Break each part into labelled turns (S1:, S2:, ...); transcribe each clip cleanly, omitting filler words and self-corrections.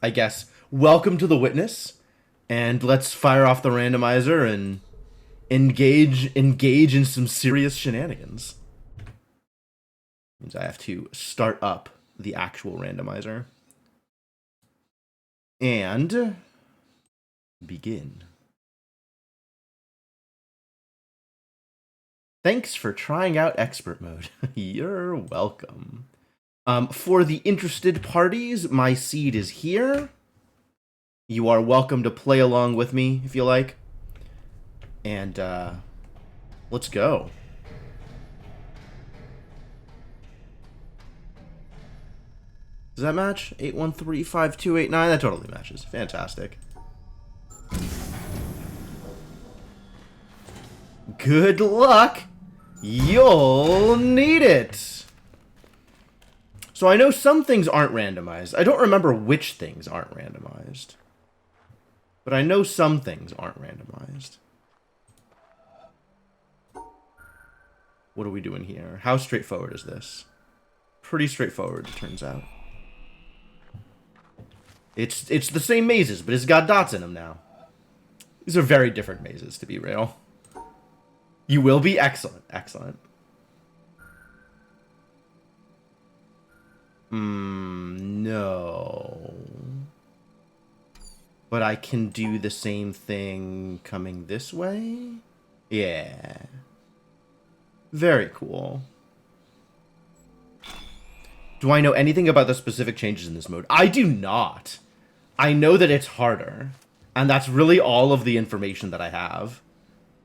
S1: I guess, welcome to the witness, and let's fire off the randomizer and engage in some serious shenanigans. Means I have to start up the actual randomizer and begin. Thanks for trying out expert mode. You're welcome. For the interested parties, my seed is here. You are welcome to play along with me if you like. And let's go. Does that match? 8135289? That totally matches. Fantastic. Good luck. You'll need it. So I know some things aren't randomized. I don't remember which things aren't randomized. But I know some things aren't randomized. What are we doing here? How straightforward is this? Pretty straightforward, it turns out. It's the same mazes, but it's got dots in them now. These are very different mazes, to be real. You will be excellent. Excellent. No. But I can do the same thing coming this way? Yeah. Very cool. Do I know anything about the specific changes in this mode? I do not. I know that it's harder. And that's really all of the information that I have.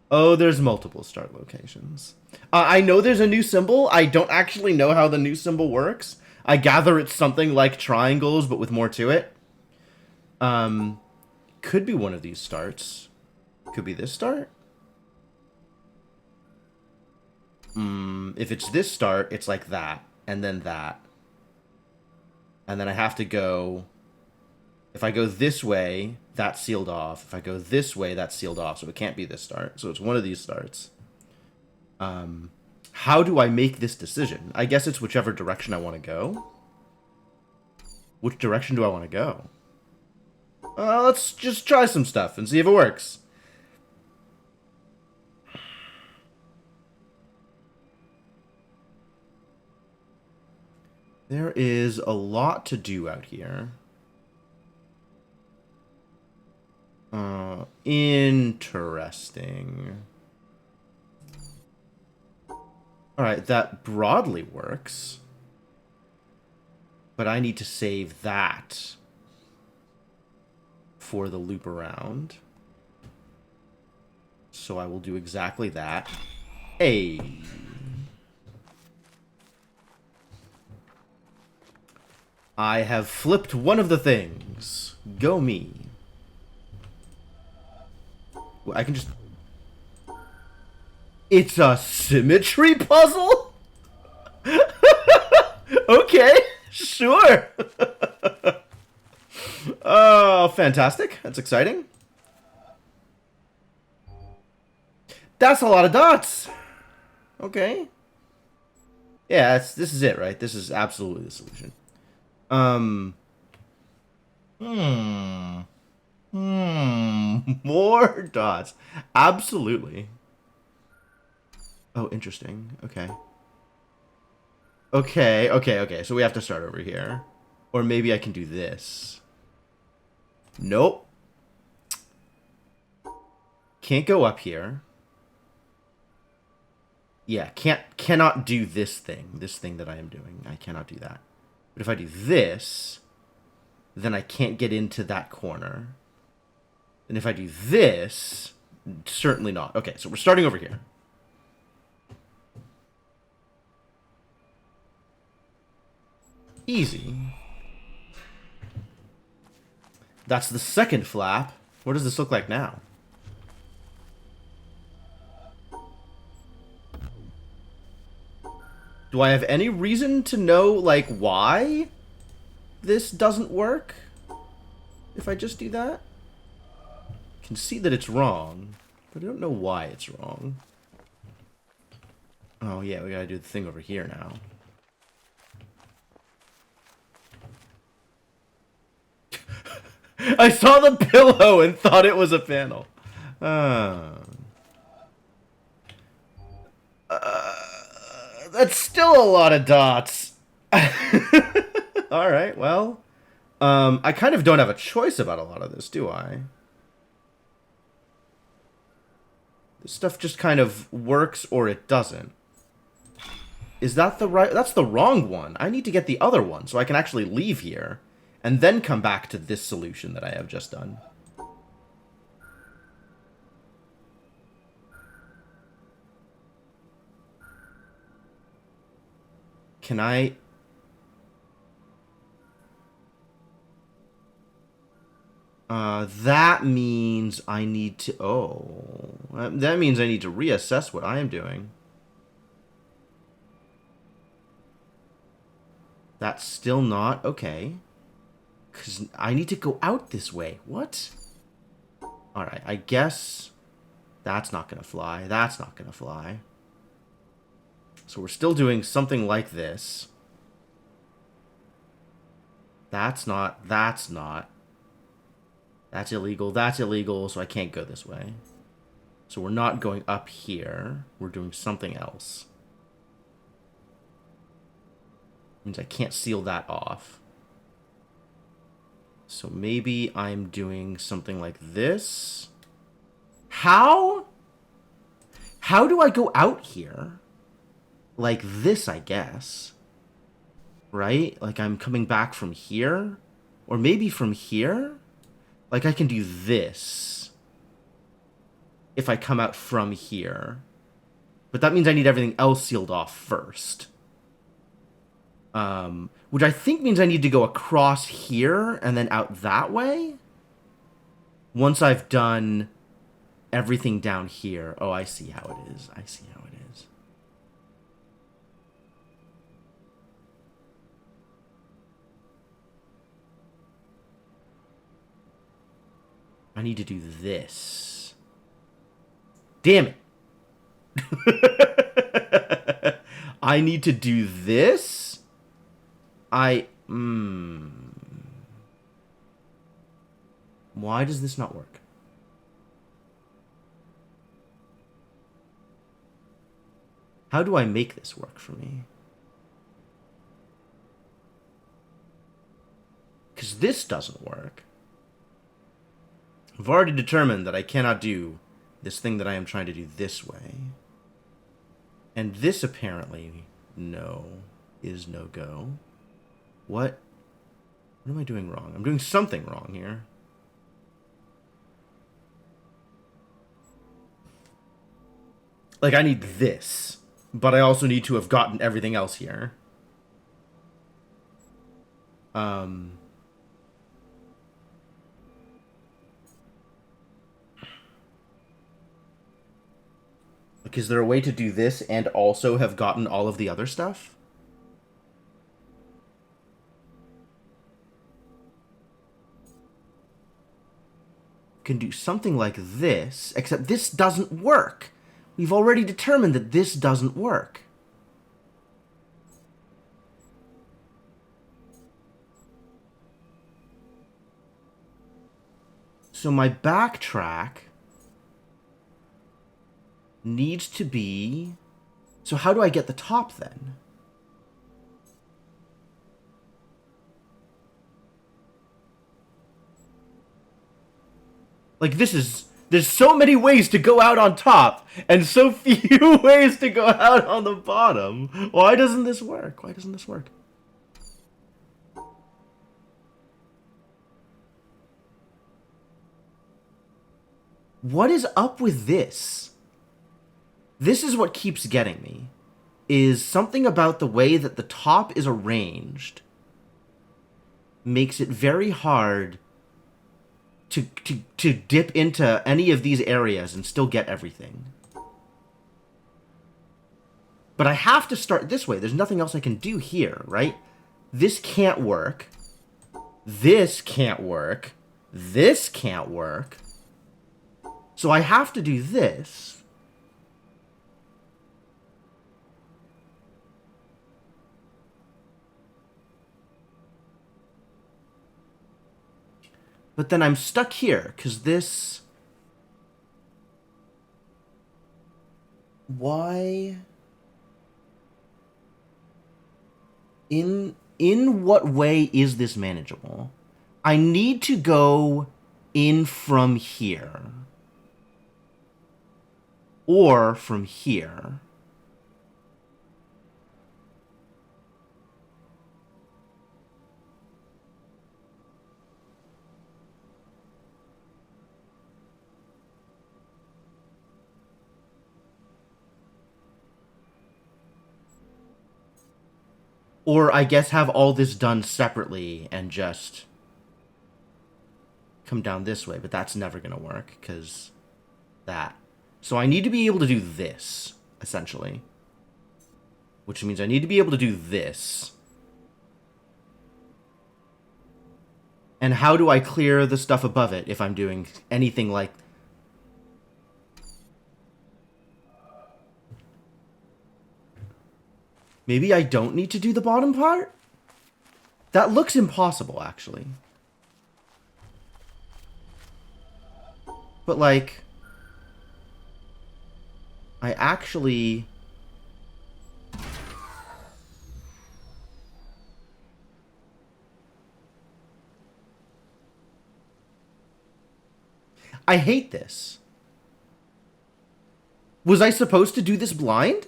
S1: Oh, there's multiple start locations. I know there's a new symbol. I don't actually know how the new symbol works. I gather it's something like triangles, but with more to it. Could be one of these starts. Could be this start. If it's this start, it's like that, and then that. And then I have to go... If I go this way, that's sealed off. If I go this way, that's sealed off. So it can't be this start. So it's one of these starts. How do I make this decision? I guess it's whichever direction I want to go. Which direction do I want to go? Let's just try some stuff and see if it works. There is a lot to do out here. Interesting. Alright, that broadly works. But I need to save that for the loop around. So I will do exactly that. Hey. I have flipped one of the things. Go me. I can just... It's a symmetry puzzle? Okay, sure. Oh, fantastic. That's exciting. That's a lot of dots. Okay. Yeah, this is it, right? This is absolutely the solution. More dots. Absolutely. Oh, interesting. Okay. Okay. So we have to start over here. Or maybe I can do this. Nope. Can't go up here. Yeah, cannot do this thing that I am doing. I cannot do that. But if I do this, then I can't get into that corner. And if I do this, certainly not. Okay, so we're starting over here. Easy. That's the second flap. What does this look like now? Do I have any reason to know, like, why this doesn't work? If I just do that? I can see that it's wrong, but I don't know why it's wrong. Oh, yeah, we gotta do the thing over here now. I saw the pillow and thought it was a panel. Uh, that's still a lot of dots. All right, well, I kind of don't have a choice about a lot of this, do I? This stuff just kind of works or it doesn't. Is that the right... That's the wrong one. I need to get the other one so I can actually leave here and then come back to this solution that I have just done. Can I... that means I need to... Oh. That means I need to reassess what I am doing. That's still not... Okay. Because I need to go out this way. What? Alright, I guess... That's not going to fly. That's not going to fly. So we're still doing something like this. That's not... That's not... That's illegal. That's illegal, so I can't go this way. So we're not going up here. We're doing something else. Means I can't seal that off. So maybe I'm doing something like this. How? How do I go out here? Like this, I guess. Right? Like I'm coming back from here? Or maybe from here? Like, I can do this if I come out from here. But that means I need everything else sealed off first. Which I think means I need to go across here and then out that way. Once I've done everything down here. Oh, I see how it is. I see how it is. I need to do this. Damn it. I need to do this? Why does this not work? How do I make this work for me? Because this doesn't work. I've already determined that I cannot do this thing that I am trying to do this way. And this apparently, no, is no go. What am I doing wrong? I'm doing something wrong here. Like, I need this, but I also need to have gotten everything else here. Like, is there a way to do this and also have gotten all of the other stuff? Can do something like this, except this doesn't work. We've already determined that this doesn't work. So my backtrack needs to be... So how do I get the top then? Like, this is... There's so many ways to go out on top, and so few ways to go out on the bottom. Why doesn't this work? Why doesn't this work? What is up with this? This is what keeps getting me. Is something about the way that the top is arranged makes it very hard to dip into any of these areas and still get everything. But I have to start this way. There's nothing else I can do here, right? This can't work. This can't work. This can't work. So I have to do this. But then I'm stuck here, because this... Why... In what way is this manageable? I need to go in from here. Or from here. Or I guess have all this done separately and just come down this way, but that's never going to work because that. So I need to be able to do this, essentially. Which means I need to be able to do this. And how do I clear the stuff above it if I'm doing anything like... Maybe I don't need to do the bottom part? That looks impossible, actually. But, like... I actually... I hate this. Was I supposed to do this blind?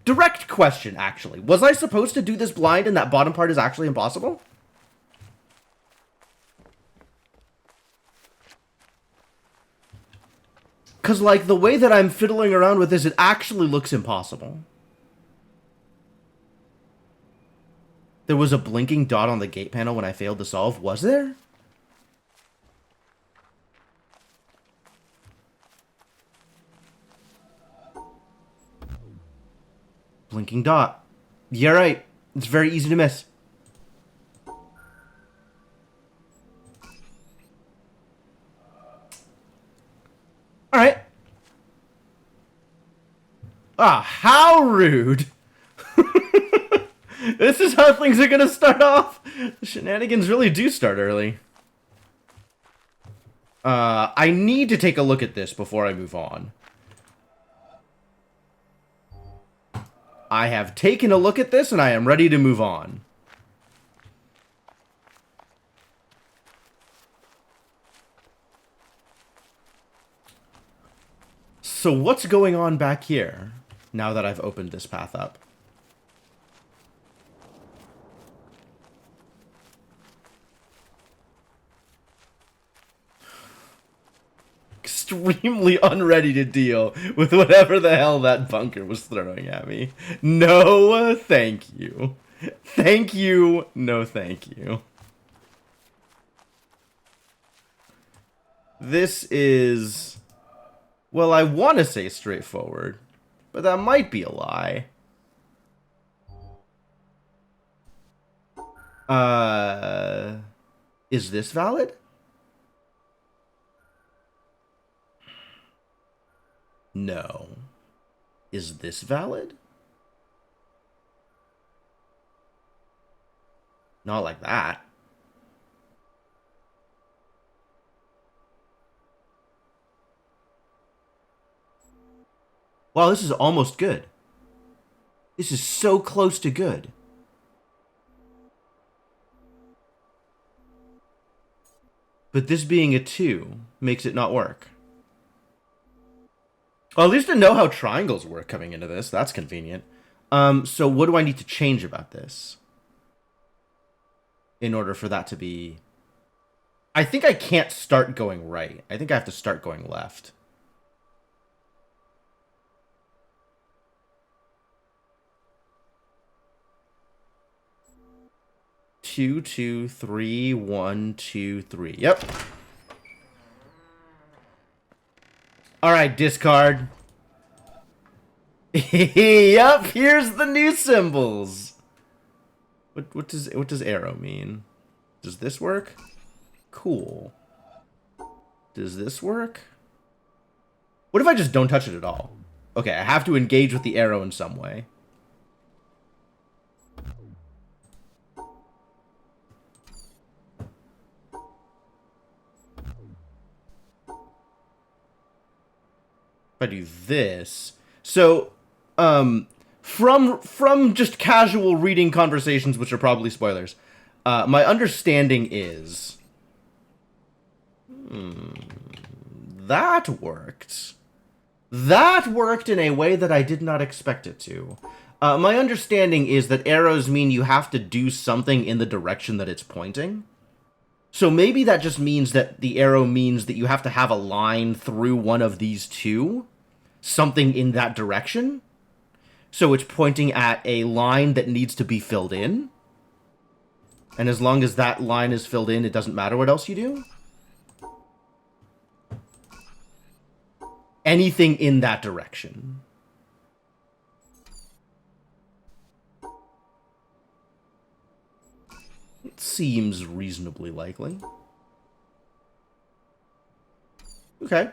S1: Direct question, actually. Was I supposed to do this blind and that bottom part is actually impossible? Because, like, the way that I'm fiddling around with this, it actually looks impossible. There was a blinking dot on the gate panel when I failed to solve. Was there? Blinking dot. You're right. It's very easy to miss. Alright. Ah, how rude. This is how things are gonna start off. The shenanigans really do start early. I need to take a look at this before I move on. I have taken a look at this and I am ready to move on. So what's going on back here now that I've opened this path up? Extremely unready to deal with whatever the hell that bunker was throwing at me. No, thank you. Thank you, no thank you. This is... Well, I want to say straightforward, but that might be a lie. Is this valid? No. Is this valid? Not like that. Wow, this is almost good. This is so close to good. But this being a 2 makes it not work. Well, at least I know how triangles work coming into this. That's convenient. So what do I need to change about this? In order for that to be... I think I can't start going right. I think I have to start going left. 2, 2, 3, 1, 2, 3. Yep. Alright, discard. Yep, here's the new symbols. What does arrow mean? Does this work? Cool. Does this work? What if I just don't touch it at all? Okay, I have to engage with the arrow in some way. If I do this, so from just casual reading conversations, which are probably spoilers, my understanding is that worked. That worked in a way that I did not expect it to. My understanding is that arrows mean you have to do something in the direction that it's pointing. So maybe that just means that the arrow means that you have to have a line through one of these two, something in that direction. So it's pointing at a line that needs to be filled in. And as long as that line is filled in, it doesn't matter what else you do. Anything in that direction. It seems reasonably likely. Okay.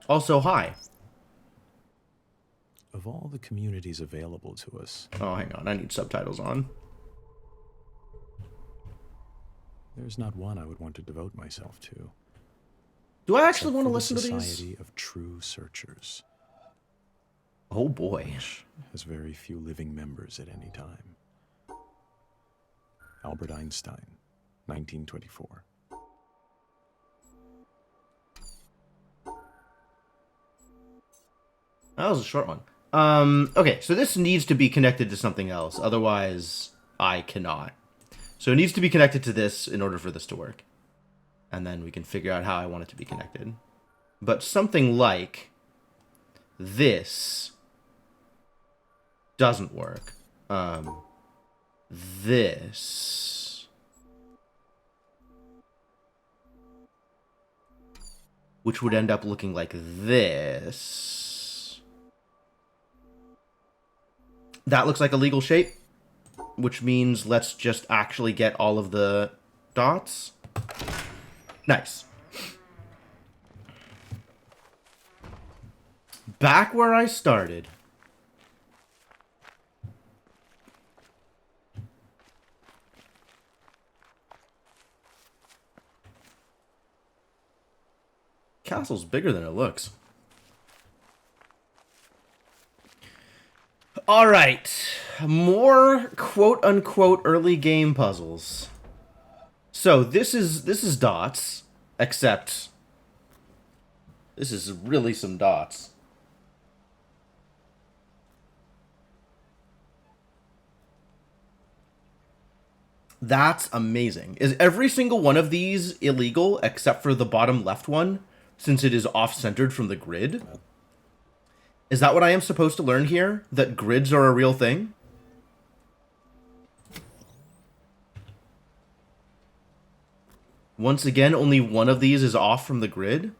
S1: Also, hi.
S2: Of all the communities available to us...
S1: Oh, hang on. I need subtitles on.
S2: There's not one I would want to devote myself to.
S1: Do I actually want to listen to these?
S2: Society of True Searchers.
S1: Oh, boy.
S2: Which has very few living members at any time. Albert Einstein, 1924.
S1: That was a short one. Okay, so this needs to be connected to something else. Otherwise, I cannot. So it needs to be connected to this in order for this to work. And then we can figure out how I want it to be connected. But something like this doesn't work. This... which would end up looking like this. That looks like a legal shape, which means let's just actually get all of the dots. Nice. Back where I started. Castle's bigger than it looks. All right, more quote-unquote early game puzzles. So this is dots, except this is really some dots. That's amazing. Is every single one of these illegal except for the bottom left one, since it is off-centered from the grid? Is that what I am supposed to learn here? That grids are a real thing? Once again, only one of these is off from the grid?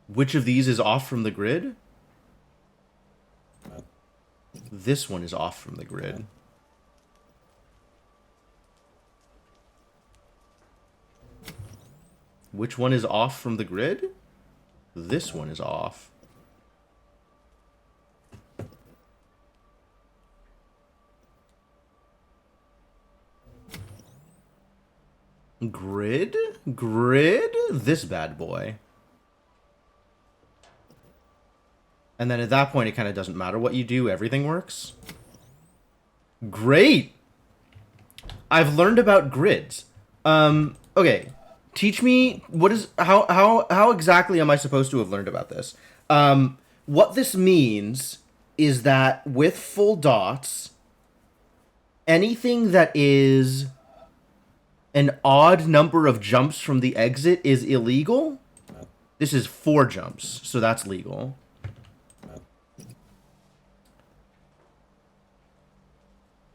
S1: Which of these is off from the grid? This one is off from the grid. Which one is off from the grid? This one is off. Grid? Grid? This bad boy. And then at that point, it kind of doesn't matter what you do. Everything works. Great! I've learned about grids. Okay. Teach me, how exactly am I supposed to have learned about this? What this means is that with full dots, anything that is an odd number of jumps from the exit is illegal. This is 4 jumps, so that's legal.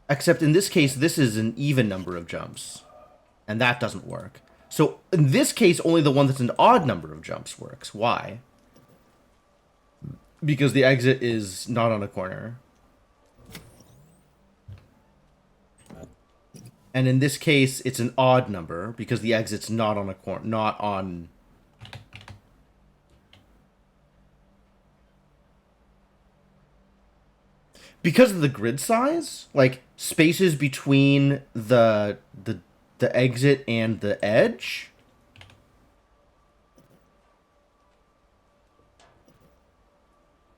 S1: Except in this case, this is an even number of jumps, and that doesn't work. So in this case, only the one that's an odd number of jumps works. Why? Because the exit is not on a corner. And in this case, it's an odd number because the exit's not on a corner, not on... Because of the grid size, like spaces between the exit and the edge.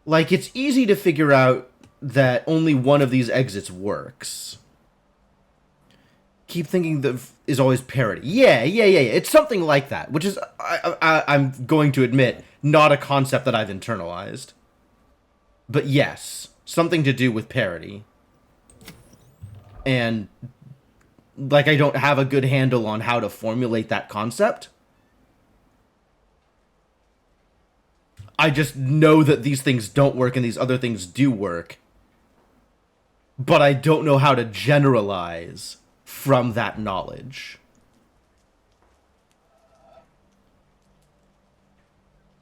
S1: Like, it's easy to figure out that only one of these exits works. Keep thinking that is always parity. Yeah. It's something like that, which is, I'm going to admit, not a concept that I've internalized. But yes, something to do with parity. And, like, I don't have a good handle on how to formulate that concept. I just know that these things don't work and these other things do work. But I don't know how to generalize from that knowledge.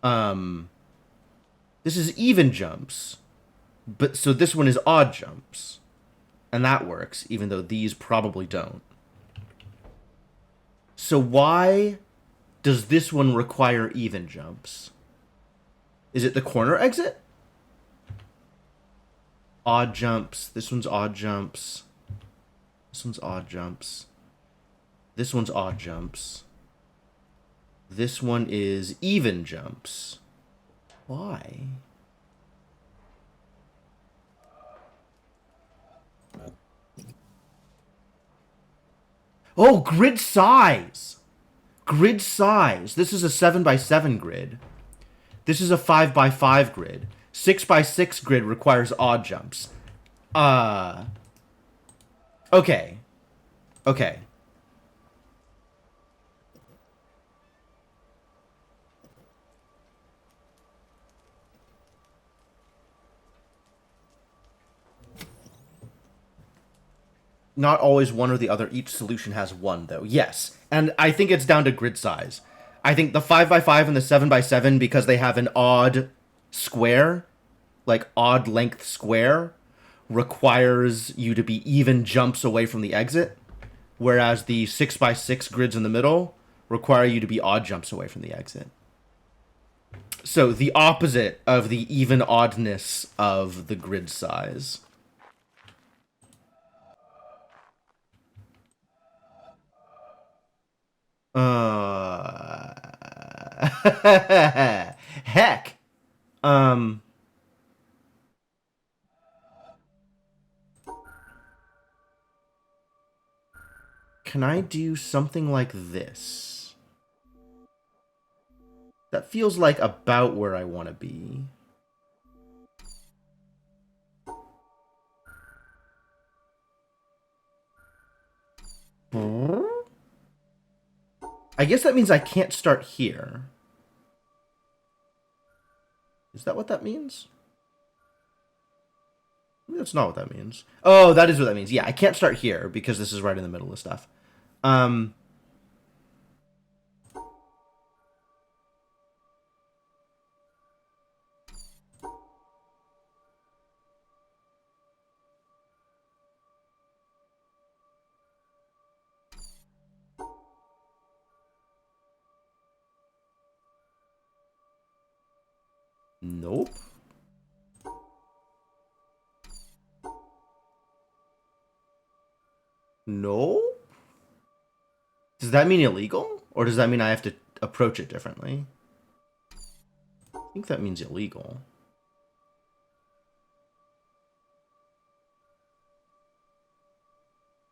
S1: This is even jumps. But so this one is odd jumps. And that works, even though these probably don't. So why does this one require even jumps? Is it the corner exit? Odd jumps. This one's odd jumps. This one's odd jumps. This one's odd jumps. This one is even jumps. Why? Oh, grid size! Grid size. This is a 7x7 grid. This is a 5x5 grid. 6x6 grid requires odd jumps. Okay. Okay. Not always one or the other. Each solution has one, though. Yes. And I think it's down to grid size. I think the 5x5 and the 7x7, because they have an odd square, like odd length square, requires you to be even jumps away from the exit. Whereas the 6x6 grids in the middle require you to be odd jumps away from the exit. So the opposite of the even oddness of the grid size. Heck. Um. Can I do something like this? That feels like about where I want to be. I guess that means I can't start here. Is that what that means? Maybe that's not what that means. Oh, that is what that means. Yeah, I can't start here because this is right in the middle of stuff. Nope. No? Does that mean illegal? Or does that mean I have to approach it differently? I think that means illegal.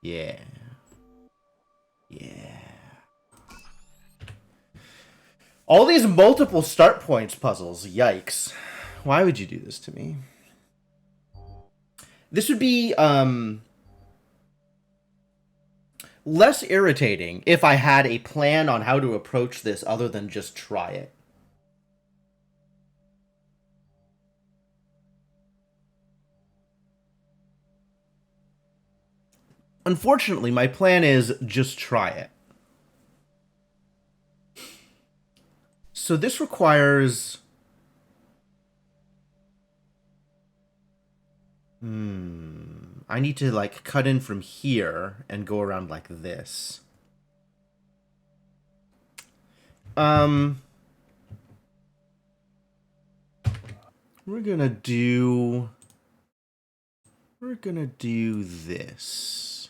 S1: Yeah. Yeah. All these multiple start points puzzles. Yikes. Why would you do this to me? This would be, less irritating if I had a plan on how to approach this other than just try it. Unfortunately, my plan is just try it. So this requires... I need to, like, cut in from here and go around like this. We're gonna do... We're gonna do this.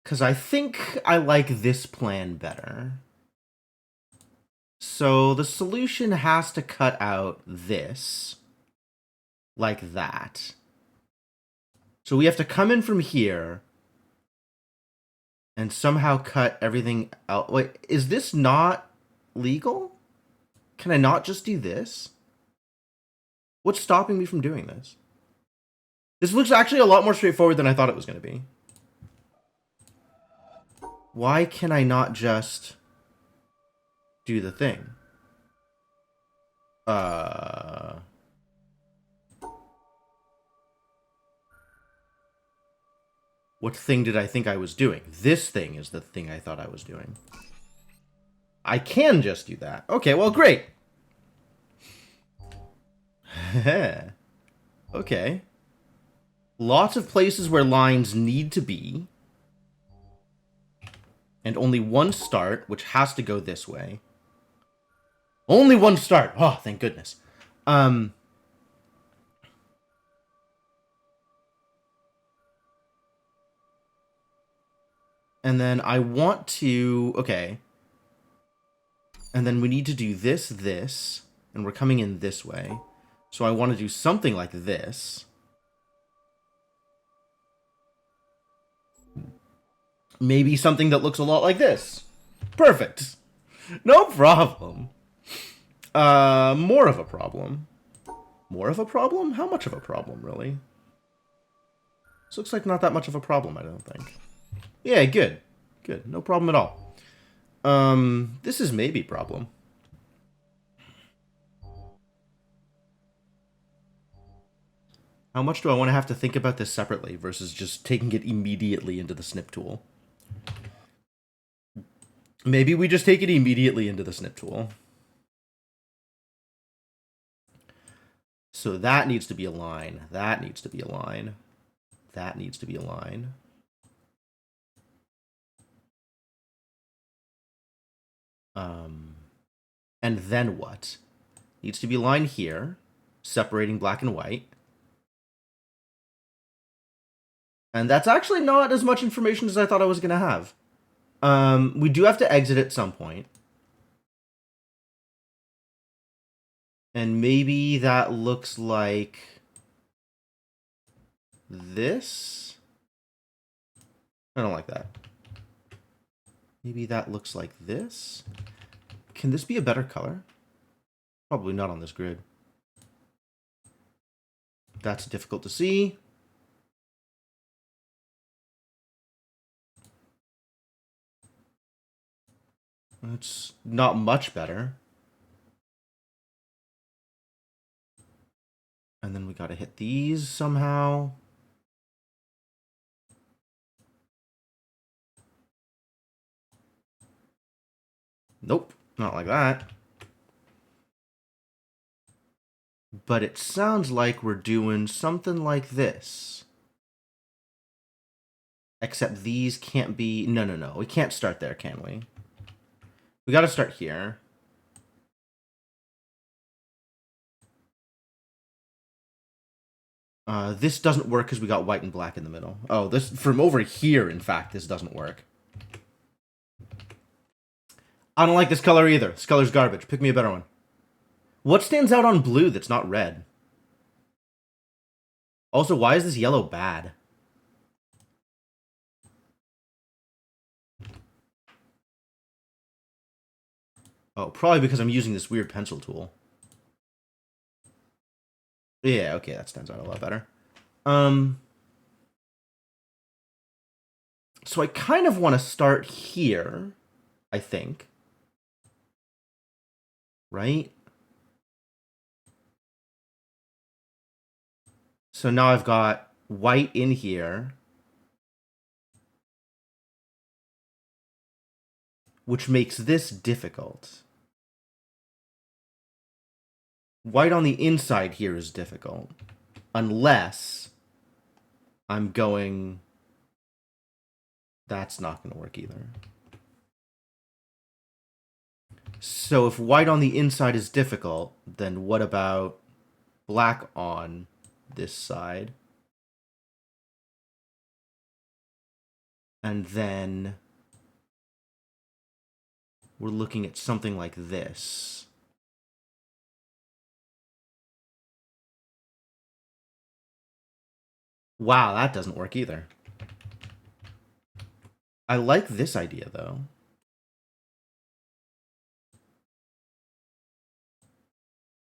S1: Because I think I like this plan better. So the solution has to cut out this. Like that. So we have to come in from here and somehow cut everything out. Wait, is this not legal? Can I not just do this? What's stopping me from doing this? This looks actually a lot more straightforward than I thought it was going to be. Why can I not just do the thing? What thing did I think I was doing? This thing is the thing I thought I was doing. I can just do that. Okay, well, great. Okay. Lots of places where lines need to be. And only one start, which has to go this way. Only one start. Oh, thank goodness. And then I want to... Okay. And then we need to do this, this. And we're coming in this way. So I want to do something like this. Maybe something that looks a lot like this. Perfect. No problem. More of a problem. More of a problem? How much of a problem, really? This looks like not that much of a problem, I don't think. Yeah, good. Good. No problem at all. This is maybe problem. How much do I want to have to think about this separately versus just taking it immediately into the snip tool? Maybe we just take it immediately into the snip tool. So that needs to be a line. That needs to be a line. That needs to be a line. And then what? Needs to be a line here, separating black and white. And that's actually not as much information as I thought I was going to have. We do have to exit at some point. And maybe that looks like this. I don't like that. Maybe that looks like this. Can this be a better color? Probably not on this grid. That's difficult to see. It's not much better. And then we gotta hit these somehow. Nope, not like that. But it sounds like we're doing something like this. Except these can't be... No. We can't start there, can we? We gotta start here. This doesn't work because we got white and black in the middle. Oh, this from over here, in fact, this doesn't work. I don't like this color either. This color's garbage. Pick me a better one. What stands out on blue that's not red? Also, why is this yellow bad? Oh, probably because I'm using this weird pencil tool. Yeah, okay, that stands out a lot better. So I kind of want to start here, I think. Right? So now I've got white in here. Which makes this difficult. White on the inside here is difficult. Unless I'm going... That's not going to work either. So if white on the inside is difficult, then what about black on this side? And then we're looking at something like this. Wow, that doesn't work either. I like this idea, though.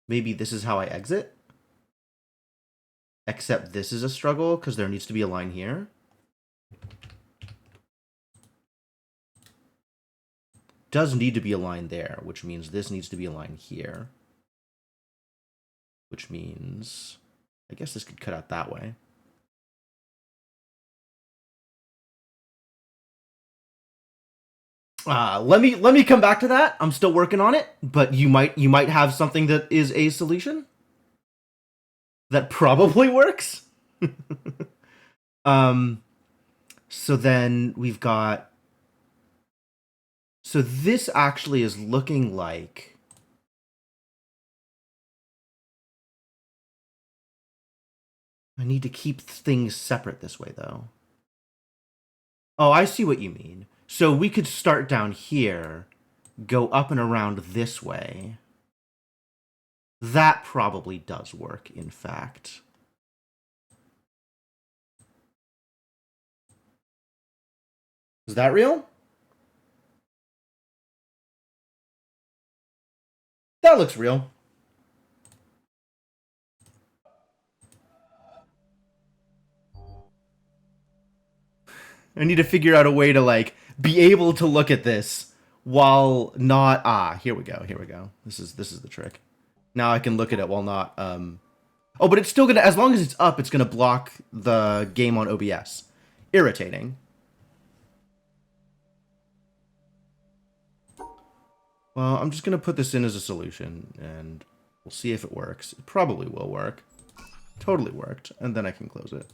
S1: Maybe this is how I exit? Except this is a struggle, because there needs to be a line here. Does need to be a line there, which means this needs to be a line here. Which means... I guess this could cut out that way. Let me come back to that. I'm still working on it, but you might have something that is a solution that probably works. So then we've got. So this actually is looking like. I need to keep things separate this way, though. Oh, I see what you mean. So we could start down here, go up and around this way. That probably does work, in fact. Is that real? That looks real. I need to figure out a way to, like, be able to look at this while not... Ah, here we go, here we go. This is the trick. Now I can look at it while not... Oh, but it's still gonna... As long as it's up, it's gonna block the game on OBS. Irritating. Well, I'm just gonna put this in as a solution, and we'll see if it works. It probably will work. Totally worked. And then I can close it.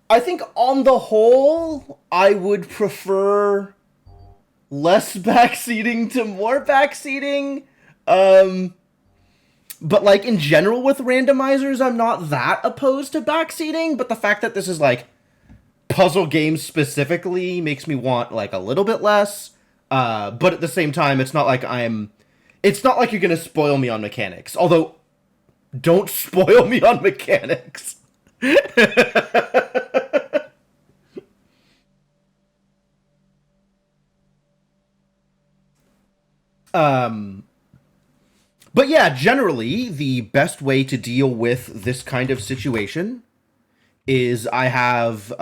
S1: I think on the whole, I would prefer less backseating to more backseating. But like in general with randomizers, I'm not that opposed to backseating, but the fact that this is like puzzle games specifically makes me want like a little bit less. But at the same time, it's not like it's not like you're gonna spoil me on mechanics. Although, don't spoil me on mechanics. But yeah, generally, the best way to deal with this kind of situation is I have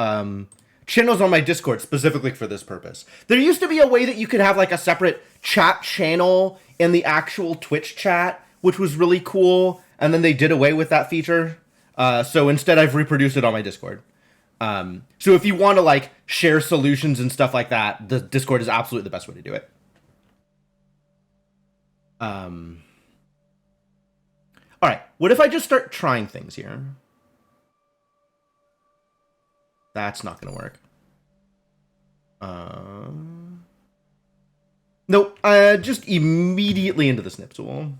S1: channels on my Discord specifically for this purpose. There used to be a way that you could have like a separate chat channel in the actual Twitch chat, which was really cool, and then they did away with that feature. So instead, I've reproduced it on my Discord. So if you want to like share solutions and stuff like that, the Discord is absolutely the best way to do it. All right, what if I just start trying things here? That's not going to work. Nope, just immediately into the snip tool.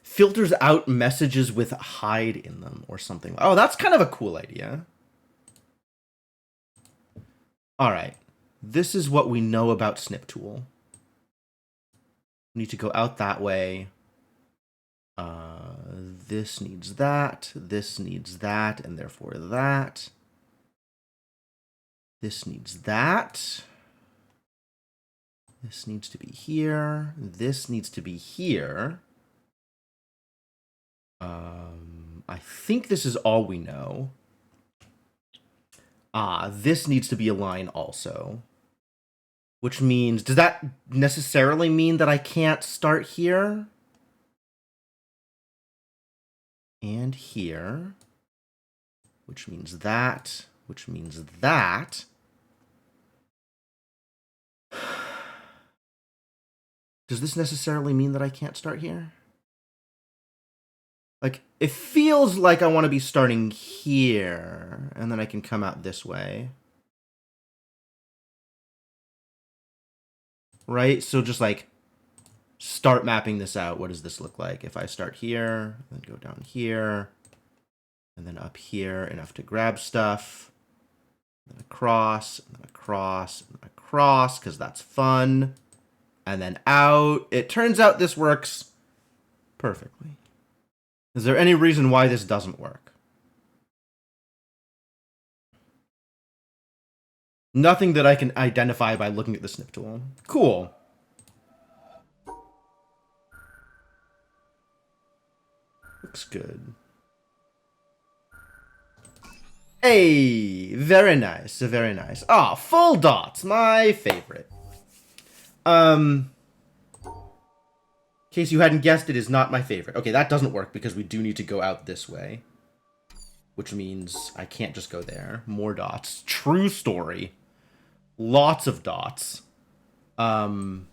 S1: Filters out messages with hide in them or something. Oh, that's kind of a cool idea. All right. This is what we know about snip tool. We need to go out that way. This needs that. This needs that, and therefore that. This needs that. This needs to be here. This needs to be here. I think this is all we know. This needs to be a line also. Which means, does that necessarily mean that I can't start here? And here. Which means that. Which means that. Does this necessarily mean that I can't start here? Like, it feels like I want to be starting here, and then I can come out this way. Right? So just, like, start mapping this out. What does this look like? If I start here, then go down here, and then up here, enough to grab stuff. Then across, and then across, and then across, because that's fun. And then out. It turns out this works perfectly. Is there any reason why this doesn't work? Nothing that I can identify by looking at the snip tool. Cool. Looks good. Hey, very nice, very nice. Ah, full dots, my favorite. In case you hadn't guessed, it is not my favorite. Okay, that doesn't work because we do need to go out this way. Which means I can't just go there. More dots. True story. Lots of dots. Lines,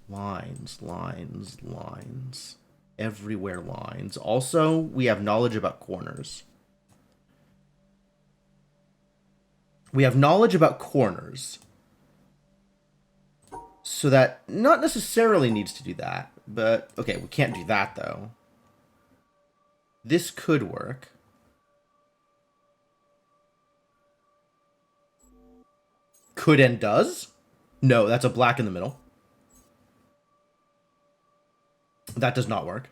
S1: lines, lines. Everywhere lines. Also, we have knowledge about corners. We have knowledge about corners. So that not necessarily needs to do that. But, okay, we can't do that, though. This could work. Could and does? No, that's a black in the middle. That does not work.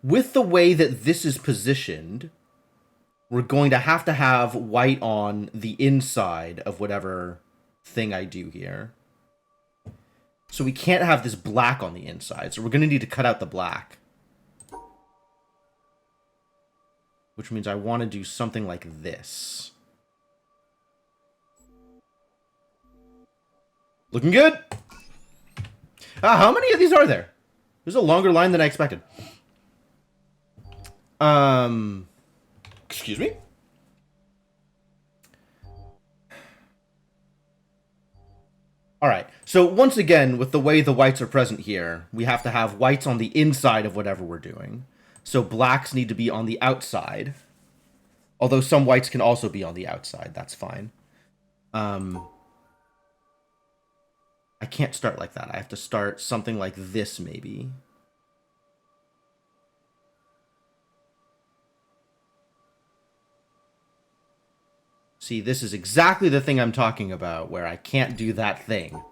S1: With the way that this is positioned, we're going to have white on the inside of whatever thing I do here. So we can't have this black on the inside. So we're going to need to cut out the black. Which means I want to do something like this. Looking good. How many of these are there? There's a longer line than I expected. Excuse me? Alright, so once again, with the way the whites are present here, we have to have whites on the inside of whatever we're doing. So blacks need to be on the outside. Although some whites can also be on the outside, that's fine. I can't start like that. I have to start something like this, maybe. See, this is exactly the thing I'm talking about, where I can't do that thing.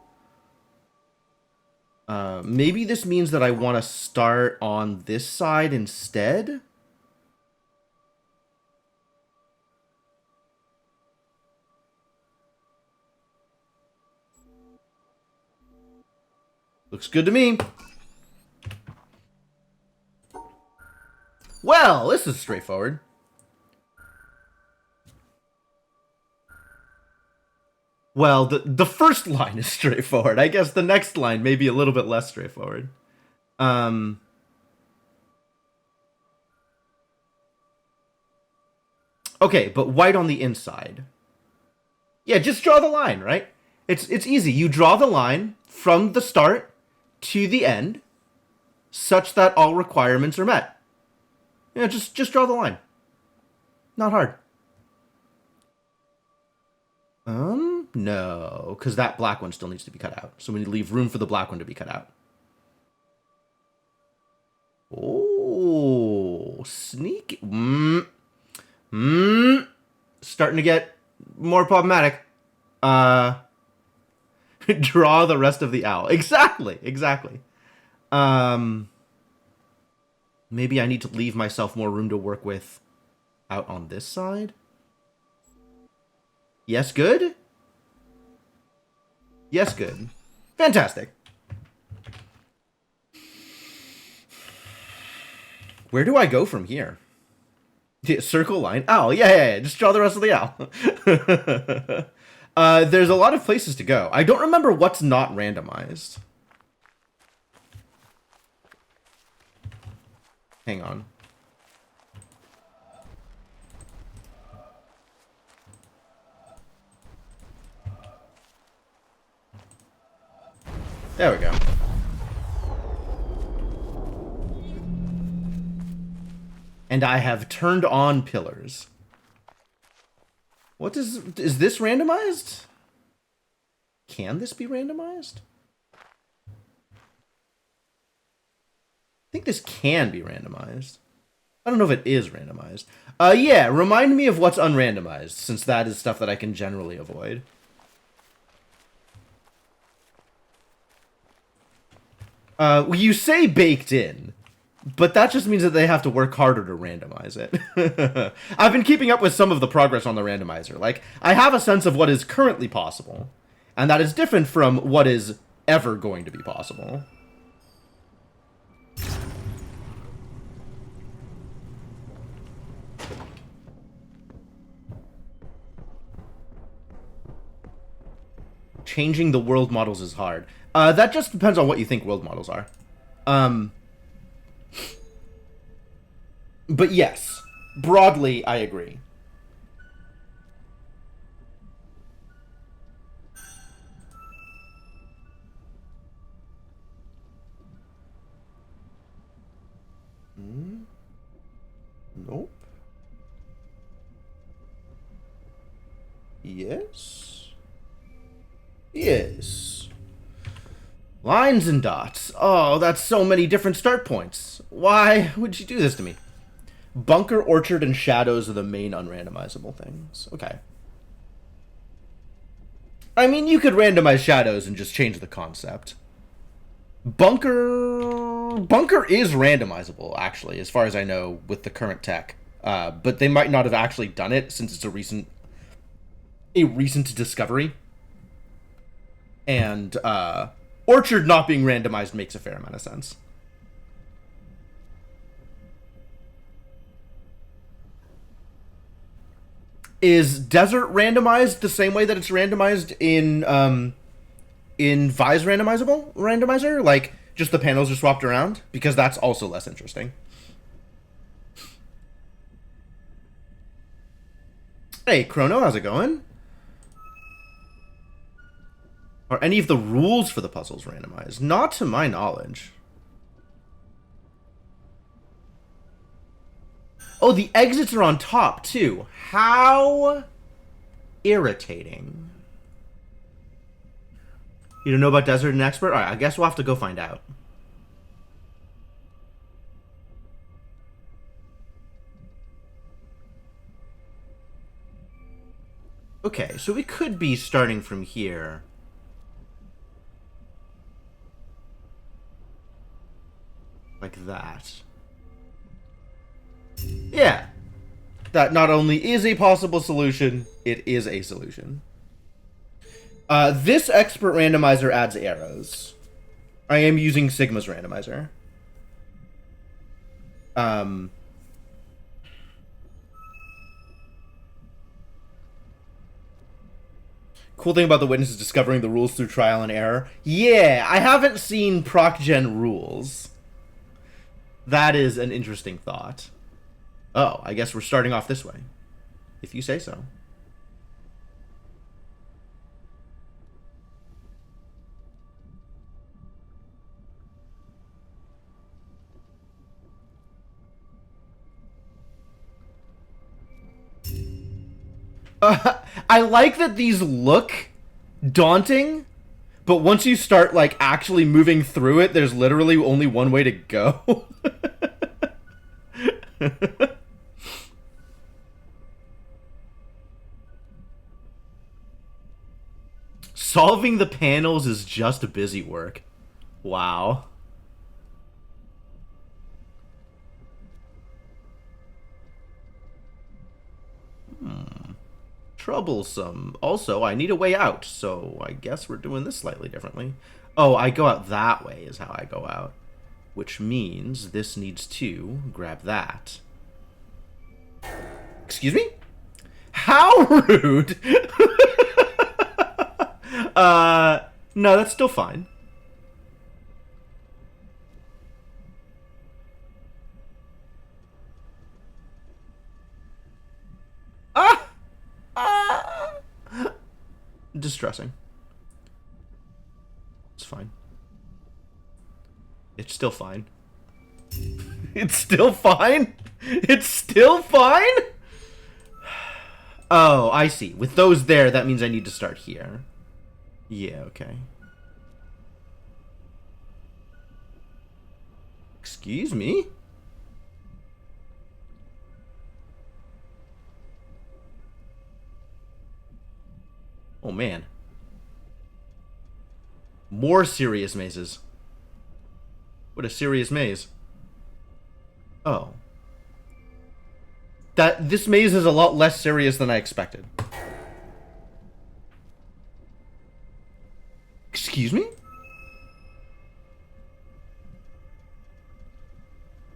S1: Maybe this means that I want to start on this side instead? Looks good to me. Well, this is straightforward. Well, the first line is straightforward. I guess the next line may be a little bit less straightforward. Okay, but white on the inside. Yeah, just draw the line, right? It's easy. You draw the line from the start to the end, such that all requirements are met. Yeah, just draw the line. Not hard. No, because that black one still needs to be cut out. So we need to leave room for the black one to be cut out. Oh, sneaky. Starting to get more problematic. Draw the rest of the owl. Exactly. Maybe I need to leave myself more room to work with out on this side. Yes, good? Yes, good. Fantastic. Where do I go from here? Circle line? Oh, yeah. Just draw the rest of the owl. There's a lot of places to go. I don't remember what's not randomized. Hang on. There we go. And I have turned on pillars. What is this randomized? Can this be randomized? I think this can be randomized. I don't know if it is randomized. Yeah, remind me of what's unrandomized, since that is stuff that I can generally avoid. You say baked in, but that just means that they have to work harder to randomize it. I've been keeping up with some of the progress on the randomizer. Like, I have a sense of what is currently possible, and that is different from what is ever going to be possible. Changing the world models is hard. That just depends on what you think world models are. But yes, broadly, I agree. Nope. Yes. Yes. Lines and dots. Oh, that's so many different start points. Why would you do this to me? Bunker, orchard, and shadows are the main unrandomizable things. Okay. I mean, you could randomize shadows and just change the concept. Bunker is randomizable, actually, as far as I know, with the current tech. But they might not have actually done it since it's a recent discovery. And orchard not being randomized makes a fair amount of sense. Is desert randomized the same way that it's randomized in Vi's randomizer? Like, just the panels are swapped around? Because that's also less interesting. Hey, Chrono, how's it going? Are any of the rules for the puzzles randomized? Not to my knowledge. Oh, the exits are on top, too. How irritating. You don't know about Desert and Expert? Alright, I guess we'll have to go find out. Okay, so we could be starting from here. Like that. Yeah. That not only is a possible solution, it is a solution. This expert randomizer adds arrows. I am using Sigma's randomizer. Cool thing about the witness is discovering the rules through trial and error. Yeah, I haven't seen ProcGen rules. That is an interesting thought. Oh, I guess we're starting off this way. If you say so. I like that these look daunting, but once you start, like, actually moving through it, there's literally only one way to go. Solving the panels is just busy work. Wow. Troublesome. Also, I need a way out, so I guess we're doing this slightly differently. Oh, I go out that way is how I go out. Which means this needs to grab that. Excuse me? How rude! No, that's still fine. Distressing. It's fine. It's still fine. It's still fine? It's still fine? Oh, I see. With those there, that means I need to start here. Yeah, okay. Excuse me? Oh, man. More serious mazes. What a serious maze. Oh. This maze is a lot less serious than I expected. Excuse me?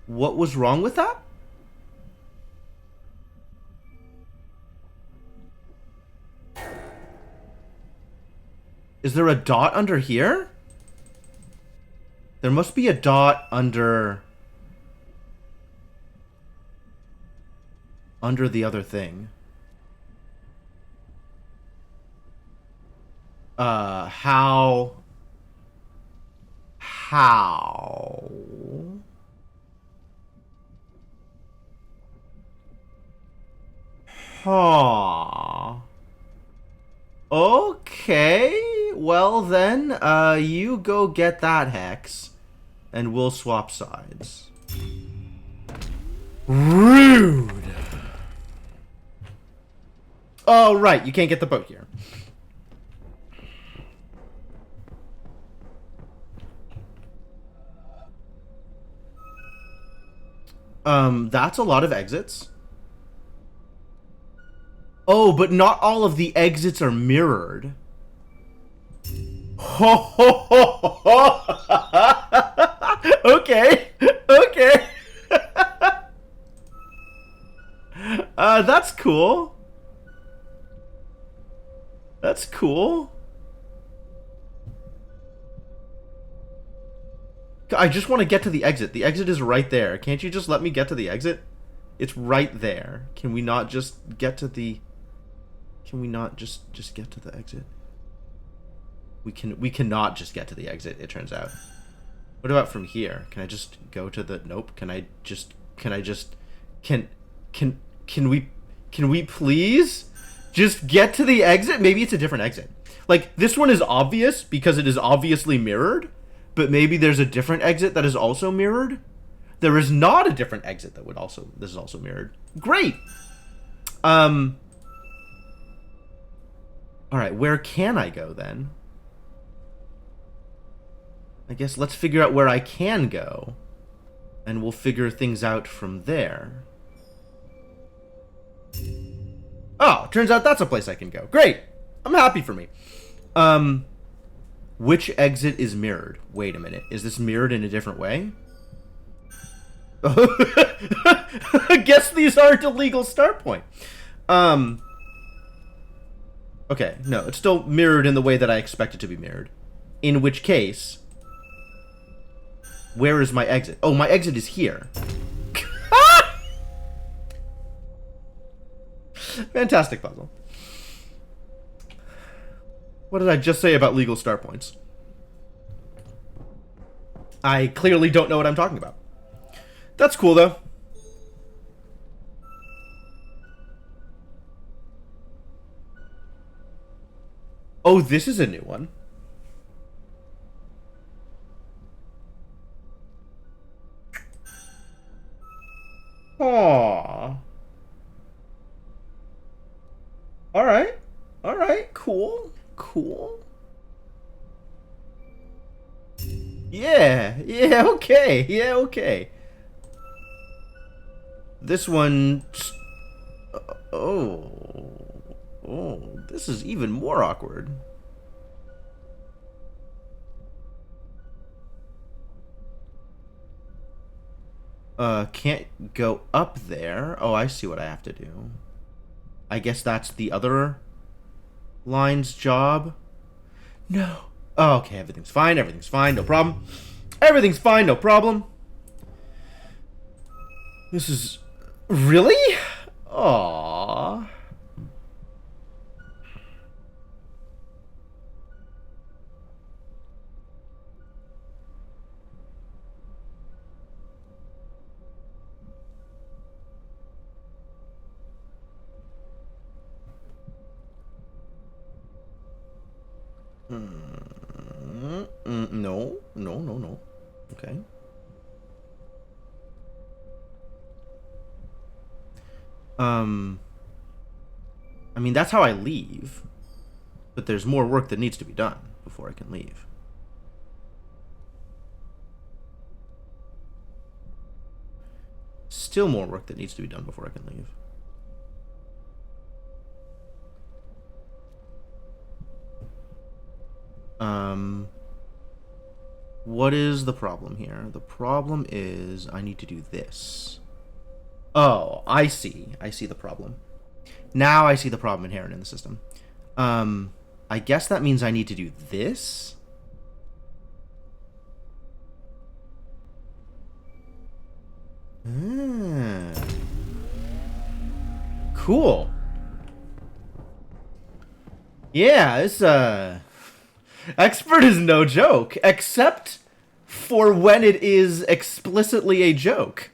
S1: What was wrong with that? Is there a dot under here? There must be a dot under the other thing. How? Huh. Okay, well then, you go get that hex, and we'll swap sides. Rude! Oh, right, you can't get the boat here. That's a lot of exits. Oh, but not all of the exits are mirrored. Ho ho ho ho! Okay, okay. That's cool. That's cool. I just want to get to the exit. The exit is right there. Can't you just let me get to the exit? It's right there. Can we not just get to the... Can we not just get to the exit? We cannot just get to the exit, it turns out. What about from here? Can I just go to the... Nope. Can we please just get to the exit? Maybe it's a different exit. Like, this one is obvious because it is obviously mirrored, but maybe there's a different exit that is also mirrored. There is not a different exit that would also... This is also mirrored. Great! Alright, where can I go then? I guess let's figure out where I can go. And we'll figure things out from there. Oh, turns out that's a place I can go. Great! I'm happy for me. Which exit is mirrored? Wait a minute. Is this mirrored in a different way? Guess these aren't a legal start point. Okay, no, it's still mirrored in the way that I expect it to be mirrored. In which case, where is my exit? Oh, my exit is here. Fantastic puzzle. What did I just say about legal start points? I clearly don't know what I'm talking about. That's cool, though. Oh, this is a new one. Aww. Alright. Alright, cool. Cool. Yeah, okay. Yeah, okay. This one... Oh, this is even more awkward. Can't go up there. Oh, I see what I have to do. I guess that's the other line's job. No. Oh, okay, everything's fine, no problem. Everything's fine, no problem. This is... Really? Aww. No, no, no, no. Okay. I mean, that's how I leave. But there's more work that needs to be done before I can leave. Still more work that needs to be done before I can leave. What is the problem here? The problem is I need to do this. Oh, I see. I see the problem. Now I see the problem inherent in the system. I guess that means I need to do this. Cool. Yeah, this expert is no joke, except for when it is explicitly a joke.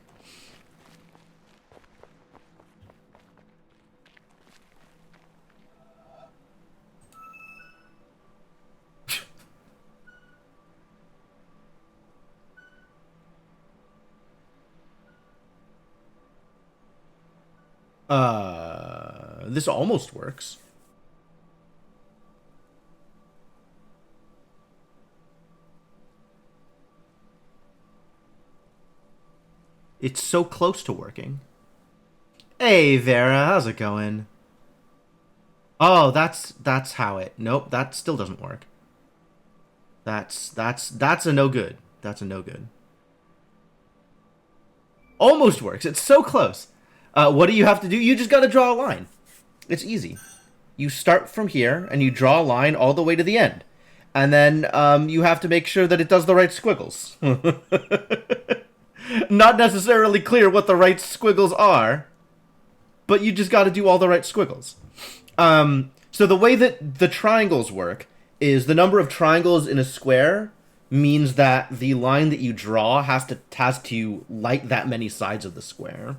S1: This almost works. It's so close to working. Hey, Vera, how's it going? Oh, that's how it. Nope, that still doesn't work. That's a no good. That's a no good. Almost works. It's so close. What do you have to do? You just got to draw a line. It's easy. You start from here and you draw a line all the way to the end, and then you have to make sure that it does the right squiggles. Not necessarily clear what the right squiggles are, but you just got to do all the right squiggles. So the way that the triangles work is the number of triangles in a square means that the line that you draw has to light that many sides of the square.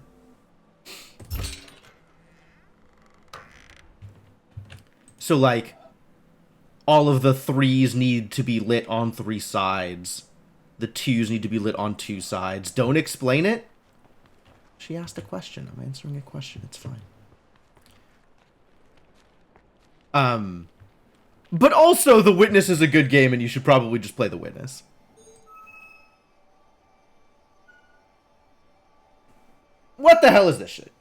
S1: So like all of the 3s need to be lit on 3 sides. The 2s need to be lit on 2 sides. Don't explain it. She asked a question. I'm answering a question. It's fine. But also, The Witness is a good game, and you should probably just play The Witness. What the hell is this shit?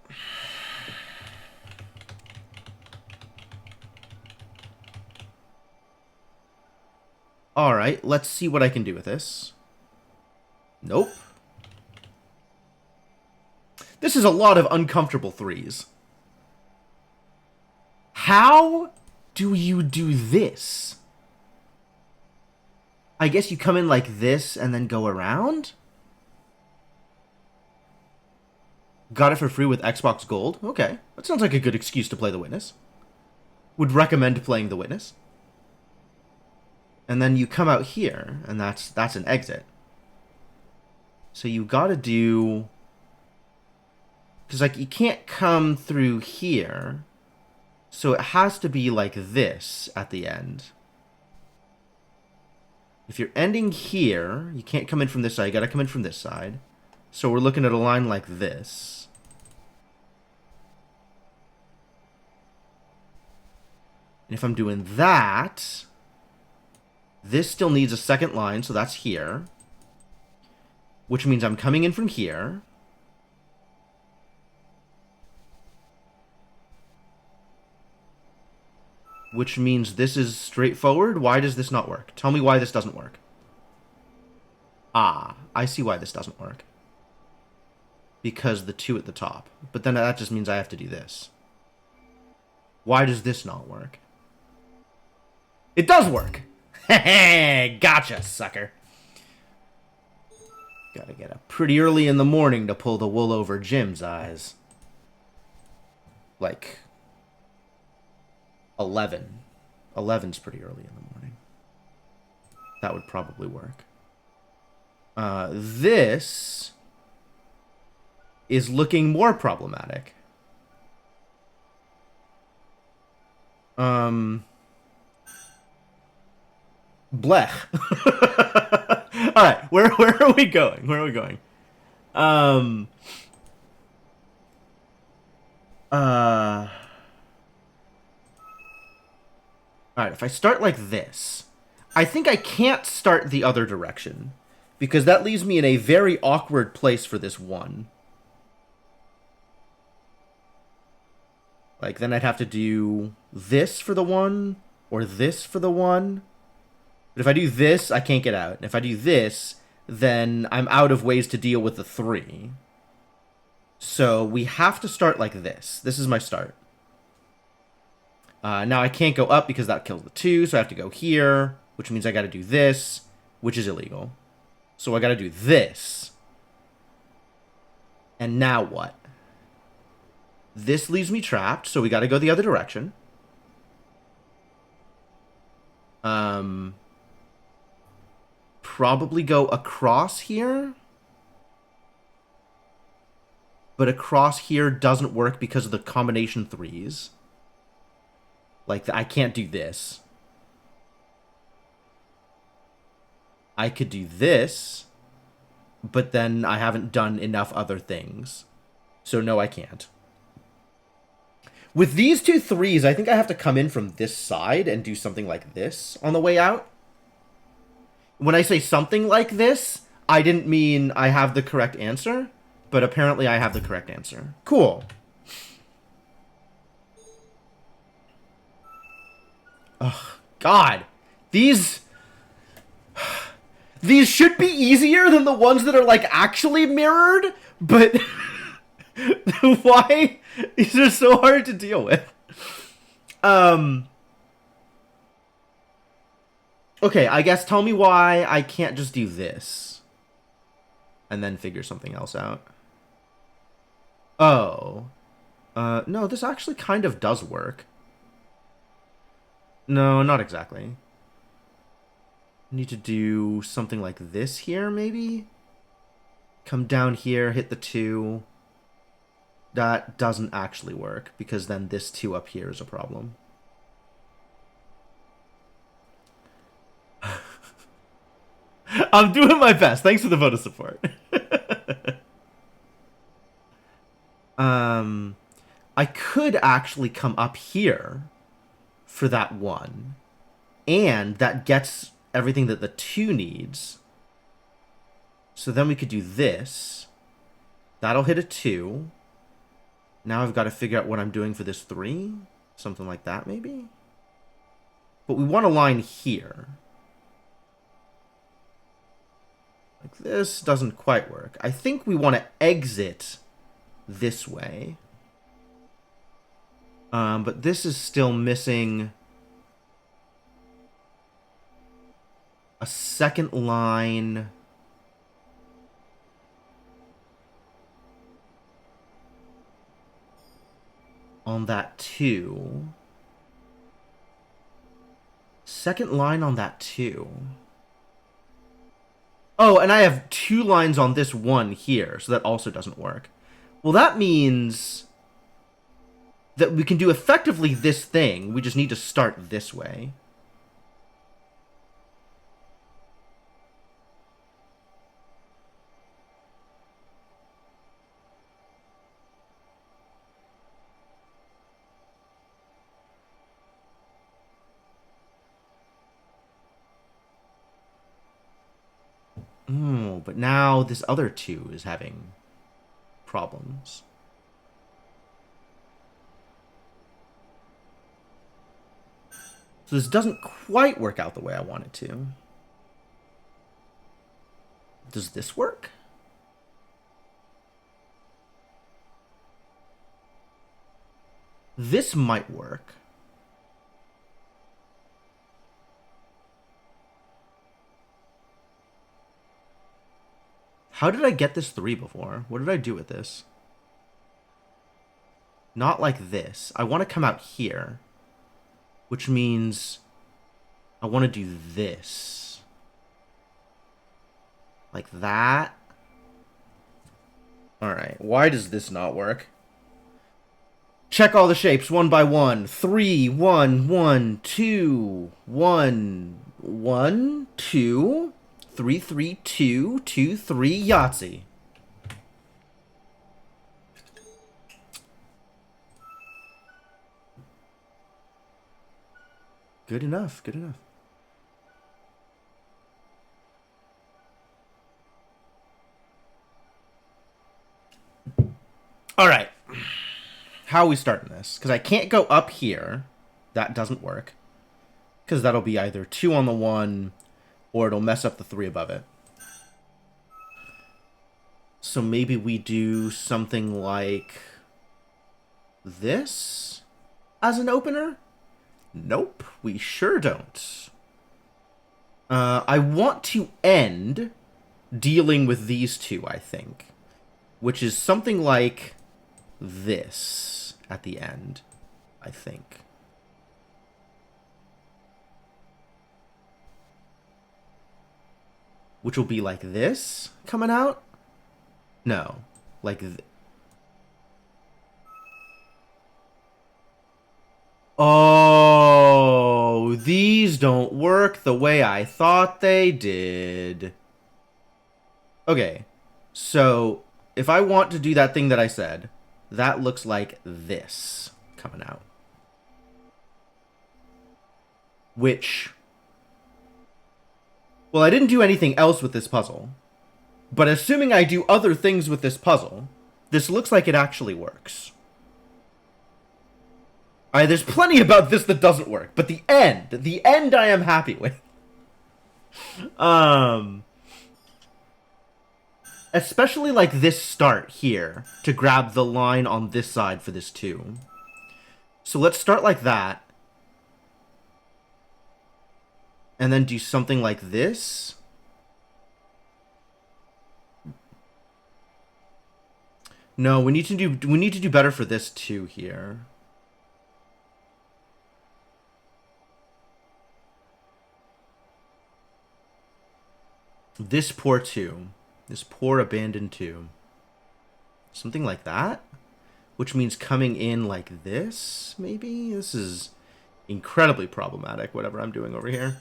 S1: Alright, let's see what I can do with this. Nope. This is a lot of uncomfortable 3s. How do you do this? I guess you come in like this and then go around? Got it for free with Xbox Gold? Okay. That sounds like a good excuse to play The Witness. Would recommend playing The Witness. And then you come out here, and that's an exit. So you gotta do... Because, like, you can't come through here. So it has to be like this at the end. If you're ending here, you can't come in from this side. You gotta come in from this side. So we're looking at a line like this. And if I'm doing that... This still needs a second line, so that's here. Which means I'm coming in from here. Which means this is straightforward. Why does this not work? Tell me why this doesn't work. Ah, I see why this doesn't work. Because the 2 at the top. But then that just means I have to do this. Why does this not work? It does work! Hey, gotcha, sucker. Gotta get up pretty early in the morning to pull the wool over Jim's eyes. Like 11. 11's pretty early in the morning. That would probably work. This is looking more problematic. Blech. All right, where are we going? Where are we going? Um. All right, if I start like this, I think I can't start the other direction because that leaves me in a very awkward place for this one. Like, then I'd have to do this for the one, or this for the one. But if I do this, I can't get out. And if I do this, then I'm out of ways to deal with the 3. So we have to start like this. This is my start. Now I can't go up because that kills the 2, so I have to go here, which means I gotta do this, which is illegal. So I gotta do this. And now what? This leaves me trapped, so we gotta go the other direction. Probably go across here. But across here doesn't work because of the combination 3s. Like, I can't do this. I could do this, but then I haven't done enough other things. So no, I can't. With these 2 3s, I think I have to come in from this side and do something like this on the way out. When I say something like this, I didn't mean I have the correct answer, but apparently I have the correct answer. Cool. Ugh, God. These should be easier than the ones that are, like, actually mirrored, but why? These are so hard to deal with. Okay, I guess tell me why I can't just do this. And then figure something else out. Oh. No, this actually kind of does work. No, not exactly. Need to do something like this here, maybe? Come down here, hit the 2. That doesn't actually work, because then this 2 up here is a problem. I'm doing my best. Thanks for the vote of support. I could actually come up here for that 1. And that gets everything that the 2 needs. So then we could do this. That'll hit a 2. Now I've got to figure out what I'm doing for this 3. Something like that, maybe? But we want a line here. Like this doesn't quite work. I think we want to exit this way. But this is still missing a second line. On that 2. Second line on that 2. Oh, and I have 2 lines on this 1 here, so that also doesn't work. Well, that means that we can do effectively this thing. We just need to start this way. But now this other 2 is having problems. So this doesn't quite work out the way I want it to. Does this work? This might work. How did I get this 3 before? What did I do with this? Not like this. I want to come out here. Which means I want to do this. Like that. Alright, why does this not work? Check all the shapes one by one. 3, 1, 1, 2, 1. 1, 2, 3, 3, 2, 2, 3, Yahtzee. Good enough, good enough. All right. How are we starting this? Because I can't go up here. That doesn't work. Because that'll be either 2 on the 1, or it'll mess up the 3 above it. So maybe we do something like this as an opener? Nope, we sure don't. I want to end dealing with these two, I think. Which is something like this at the end, I think. Which will be like this coming out? No, like oh, these don't work the way I thought they did. Okay, so if I want to do that thing that I said, that looks like this coming out. Which, well, I didn't do anything else with this puzzle. But assuming I do other things with this puzzle, this looks like it actually works. There's plenty about this that doesn't work, but the end I am happy with. Especially like this start here, to grab the line on this side for this 2. So let's start like that. And then do something like this. No, we need to do better for this 2 here. This poor 2. This poor abandoned 2. Something like that? Which means coming in like this, maybe? This is incredibly problematic, whatever I'm doing over here.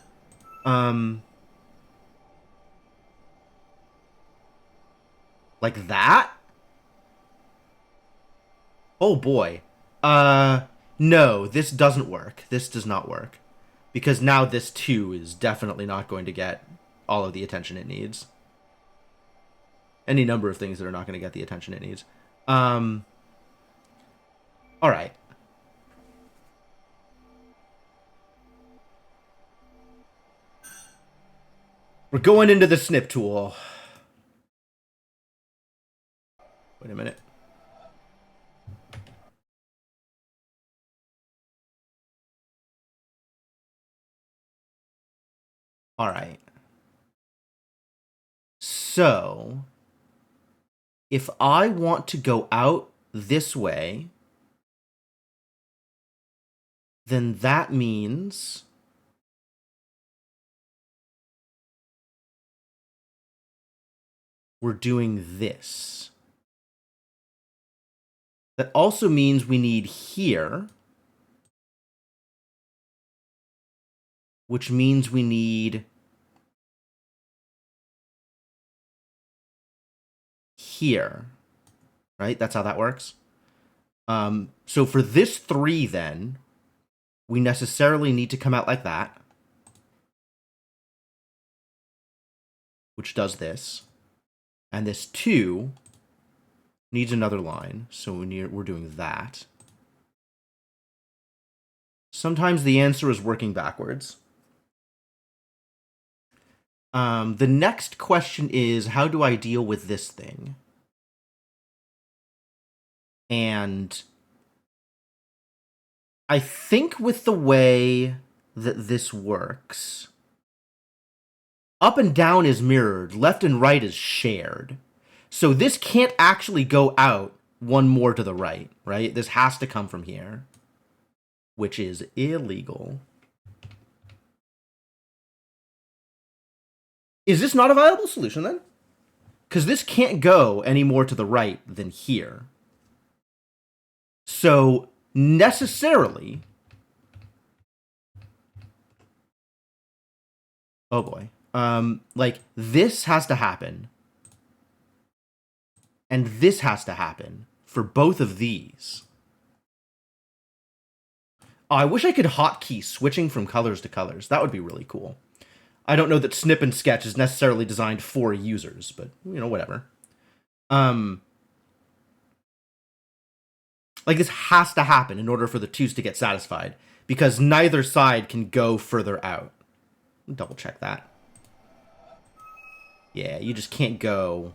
S1: Like that? Oh boy. No, this doesn't work. This does not work. Because now this 2 is definitely not going to get all of the attention it needs. Any number of things that are not going to get the attention it needs. Alright. We're going into the snip tool. Wait a minute. Alright. So, if I want to go out this way, then that means we're doing this. That also means we need here, which means we need here, right? That's how that works. So for this 3 then, we necessarily need to come out like that, which does this. And this 2 needs another line, so we're doing that. Sometimes the answer is working backwards. The next question is, how do I deal with this thing? And I think with the way that this works, up and down is mirrored, left and right is shared. So this can't actually go out one more to the right, right? This has to come from here, which is illegal. Is this not a viable solution then? Because this can't go any more to the right than here. So necessarily, Oh boy. Like, this has to happen. And this has to happen for both of these. Oh, I wish I could hotkey switching from colors to colors. That would be really cool. I don't know that Snip and Sketch is necessarily designed for users, but, you know, whatever. Like, this has to happen in order for the twos to get satisfied, because neither side can go further out. Double check that. Yeah, you just can't go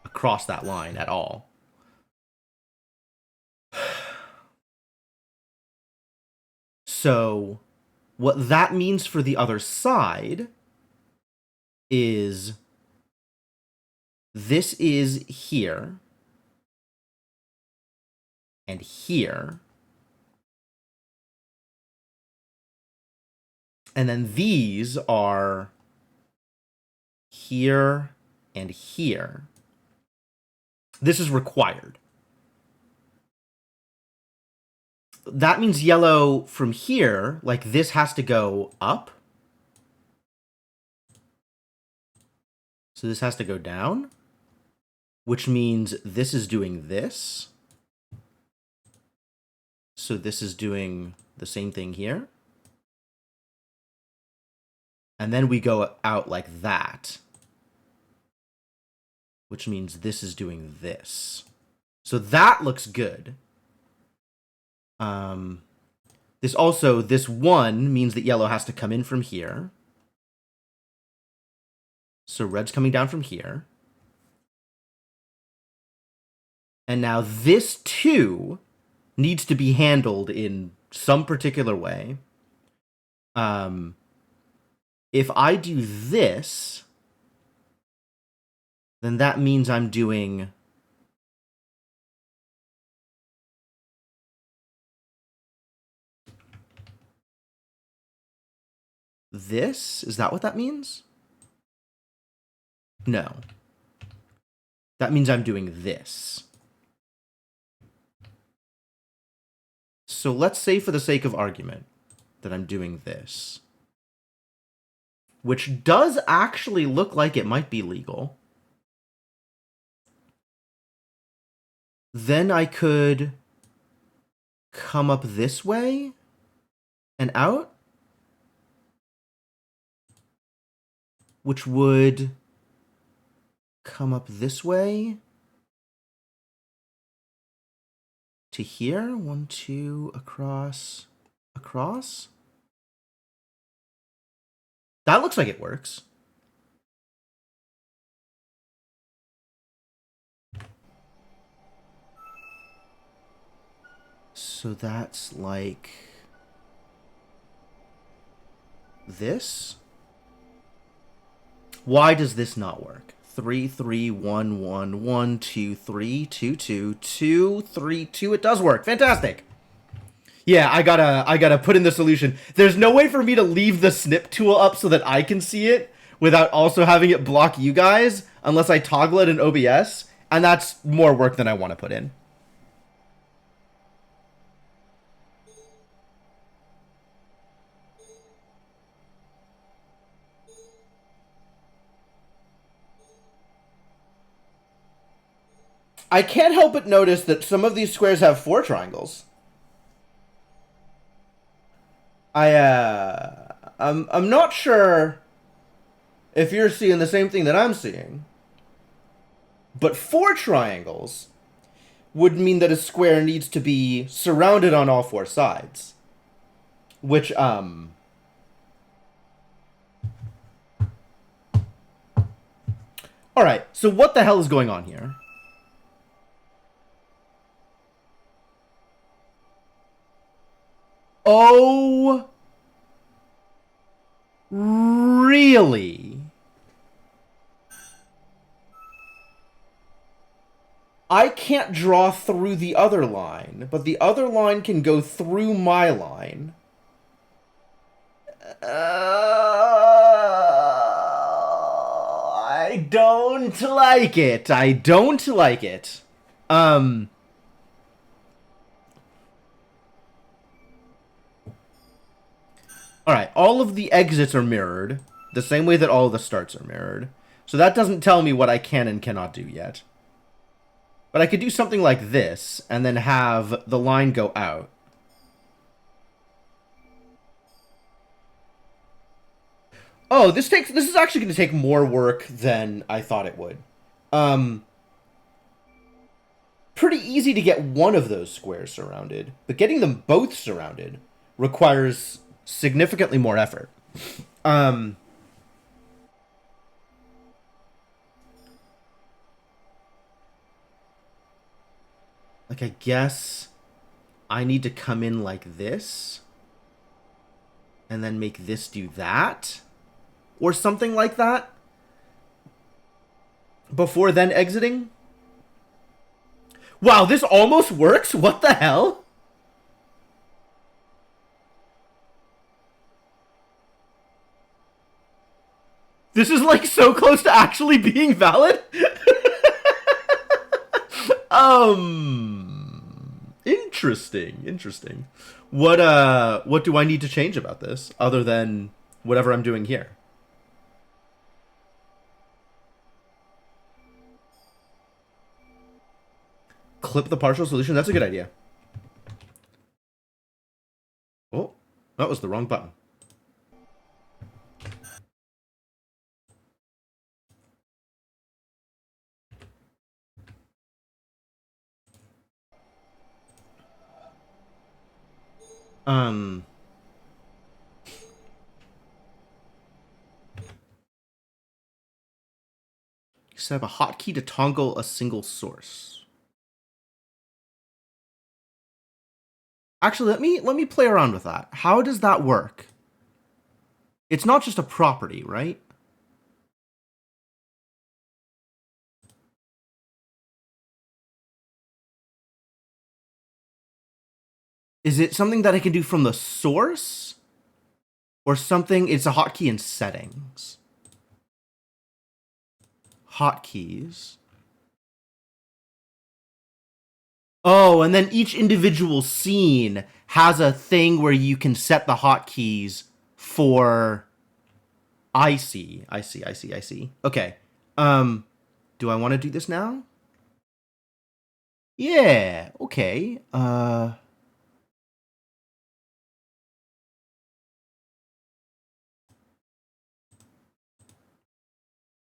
S1: across that line at all. So, what that means for the other side is this is here and here. And then these are here and here. This is required. That means yellow from here, like this has to go up. So this has to go down, which means this is doing this. So this is doing the same thing here. And then we go out like that, which means this is doing this. So that looks good. This one means that yellow has to come in from here. So red's coming down from here. And now this too needs to be handled in some particular way. If I do this, then that means I'm doing this. Is that what that means? No. That means I'm doing this. So let's say for the sake of argument that I'm doing this, which does actually look like it might be legal. Then I could come up this way and out, which would come up this way to here. 1, 2, across, across. That looks like it works. So that's like this. Why does this not work? 3, 3, 1, 1, 1, 2, 3, 2, 2, 2, 3, 2. It does work. Fantastic. Yeah, I gotta put in the solution. There's no way for me to leave the snip tool up so that I can see it without also having it block you guys unless I toggle it in OBS, and that's more work than I want to put in. I can't help but notice that some of these squares have 4 triangles. I'm not sure if you're seeing the same thing that I'm seeing, but 4 triangles would mean that a square needs to be surrounded on all 4 sides, which all right, so what the hell is going on here? Oh, really? I can't draw through the other line, but the other line can go through my line. I don't like it. I don't like it. All right, all of the exits are mirrored, the same way that all of the starts are mirrored. So that doesn't tell me what I can and cannot do yet. But I could do something like this, and then have the line go out. Oh, this is actually going to take more work than I thought it would. Pretty easy to get one of those squares surrounded, but getting them both surrounded requires significantly more effort. Like, I guess I need to come in like this, and then make this do that, or something like that, before then exiting. Wow, this almost works? What the hell? This is like so close to actually being valid. Interesting. What do I need to change about this other than whatever I'm doing here? Clip the partial solution. That's a good idea. Oh, that was the wrong button. Set up a hotkey to toggle a single source. Actually, let me play around with that. How does that work? It's not just a property, right? Is it something that I can do from the source? Or something, it's a hotkey in settings. Hotkeys. Oh, and then each individual scene has a thing where you can set the hotkeys for... I see. Okay. Do I want to do this now? Yeah, okay.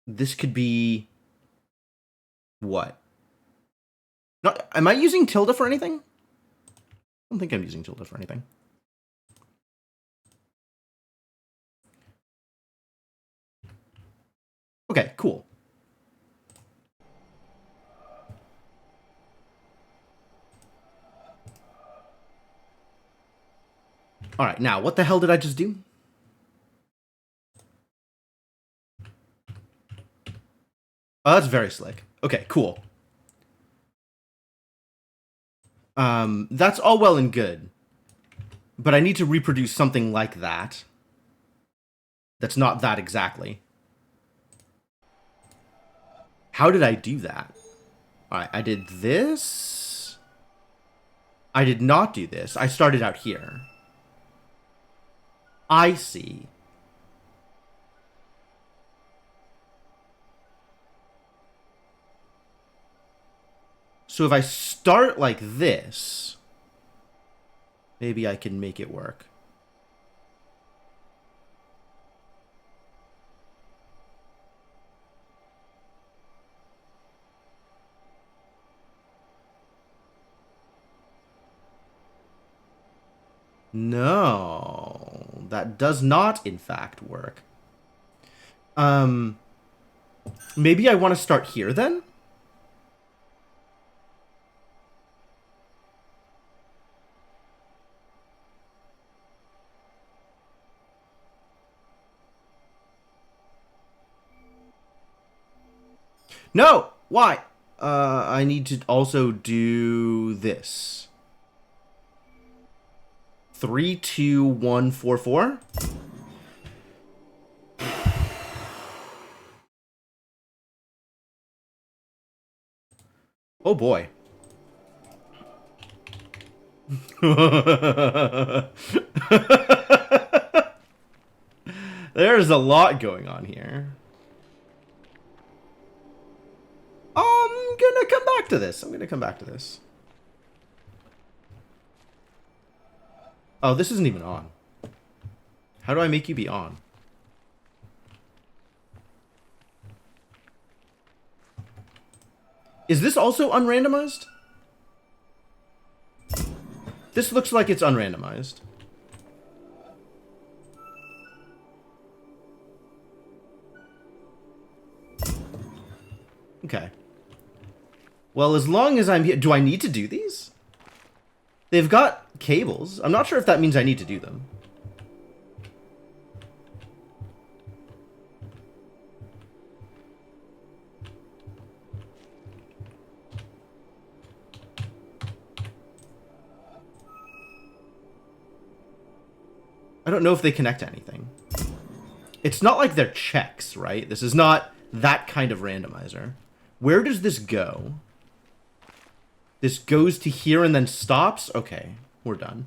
S1: This could be... What? Not, am I using tilde for anything? I don't think I'm using tilde for anything. Okay, cool. All right, now, what the hell did I just do? Oh, that's very slick. Okay, cool. That's all well and good. But I need to reproduce something like that. That's not that exactly. How did I do that? Alright, I did this. I did not do this. I started out here. I see. So if I start like this, maybe I can make it work. No, that does not, in fact, work. Maybe I want to start here then? No! Why? I need to also do this. 3, 2, 1, 4, 4. Oh boy. There's a lot going on here. I'm gonna come back to this. Oh, this isn't even on. How do I make you be on? Is this also unrandomized? This looks like it's unrandomized. Okay. Well, as long as I'm here... Do I need to do these? They've got cables. I'm not sure if that means I need to do them. I don't know if they connect to anything. It's not like they're checks, right? This is not that kind of randomizer. Where does this go? This goes to here and then stops? Okay, we're done.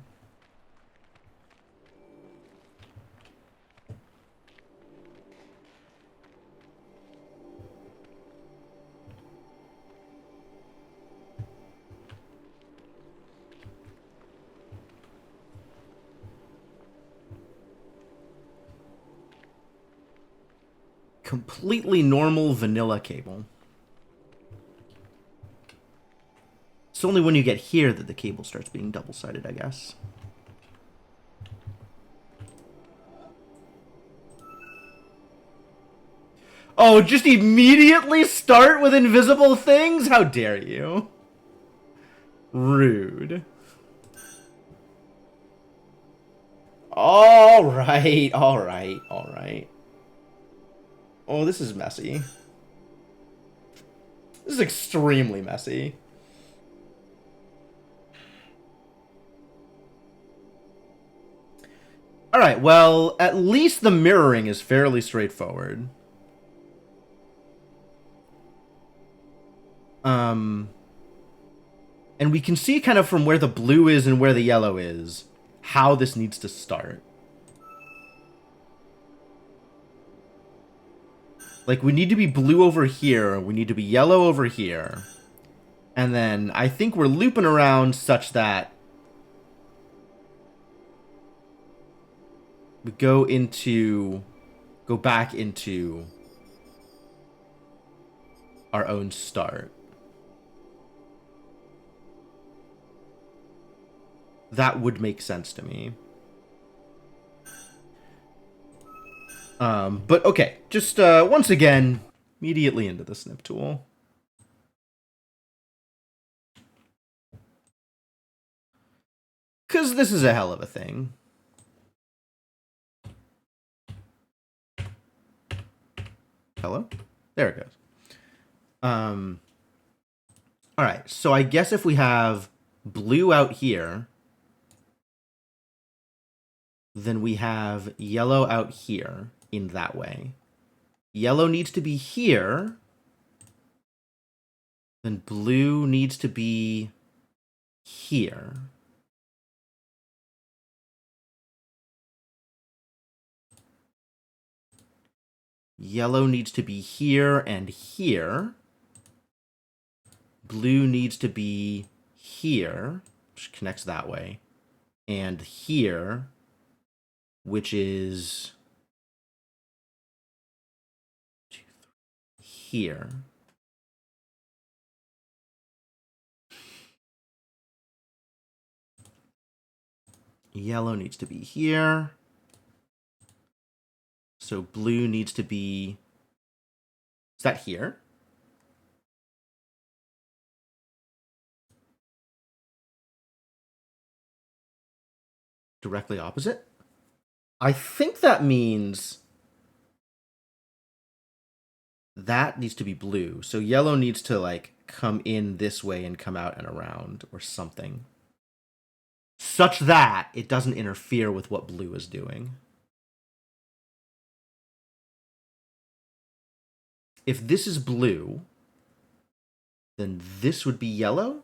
S1: Completely normal vanilla cable. It's only when you get here that the cable starts being double-sided, I guess. Oh, just immediately start with invisible things? How dare you? Rude. Alright, alright, alright. Oh, this is messy. This is extremely messy. Alright, well, at least the mirroring is fairly straightforward. And we can see kind of from where the blue is and where the yellow is, how this needs to start. Like, we need to be blue over here, we need to be yellow over here. And then I think we're looping around such that we go back into our own start. That would make sense to me. But okay, just once again, immediately into the snip tool. Because this is a hell of a thing. Hello? There it goes. Alright, so I guess if we have blue out here, then we have yellow out here in that way. Yellow needs to be here. Then blue needs to be here. Yellow needs to be here and here. Blue needs to be here, which connects that way. And here, which is here. Yellow needs to be here. So blue needs to be... Is that here? Directly opposite? I think that means that needs to be blue. So yellow needs to, like, come in this way and come out and around or something. Such that it doesn't interfere with what blue is doing. If this is blue, then this would be yellow?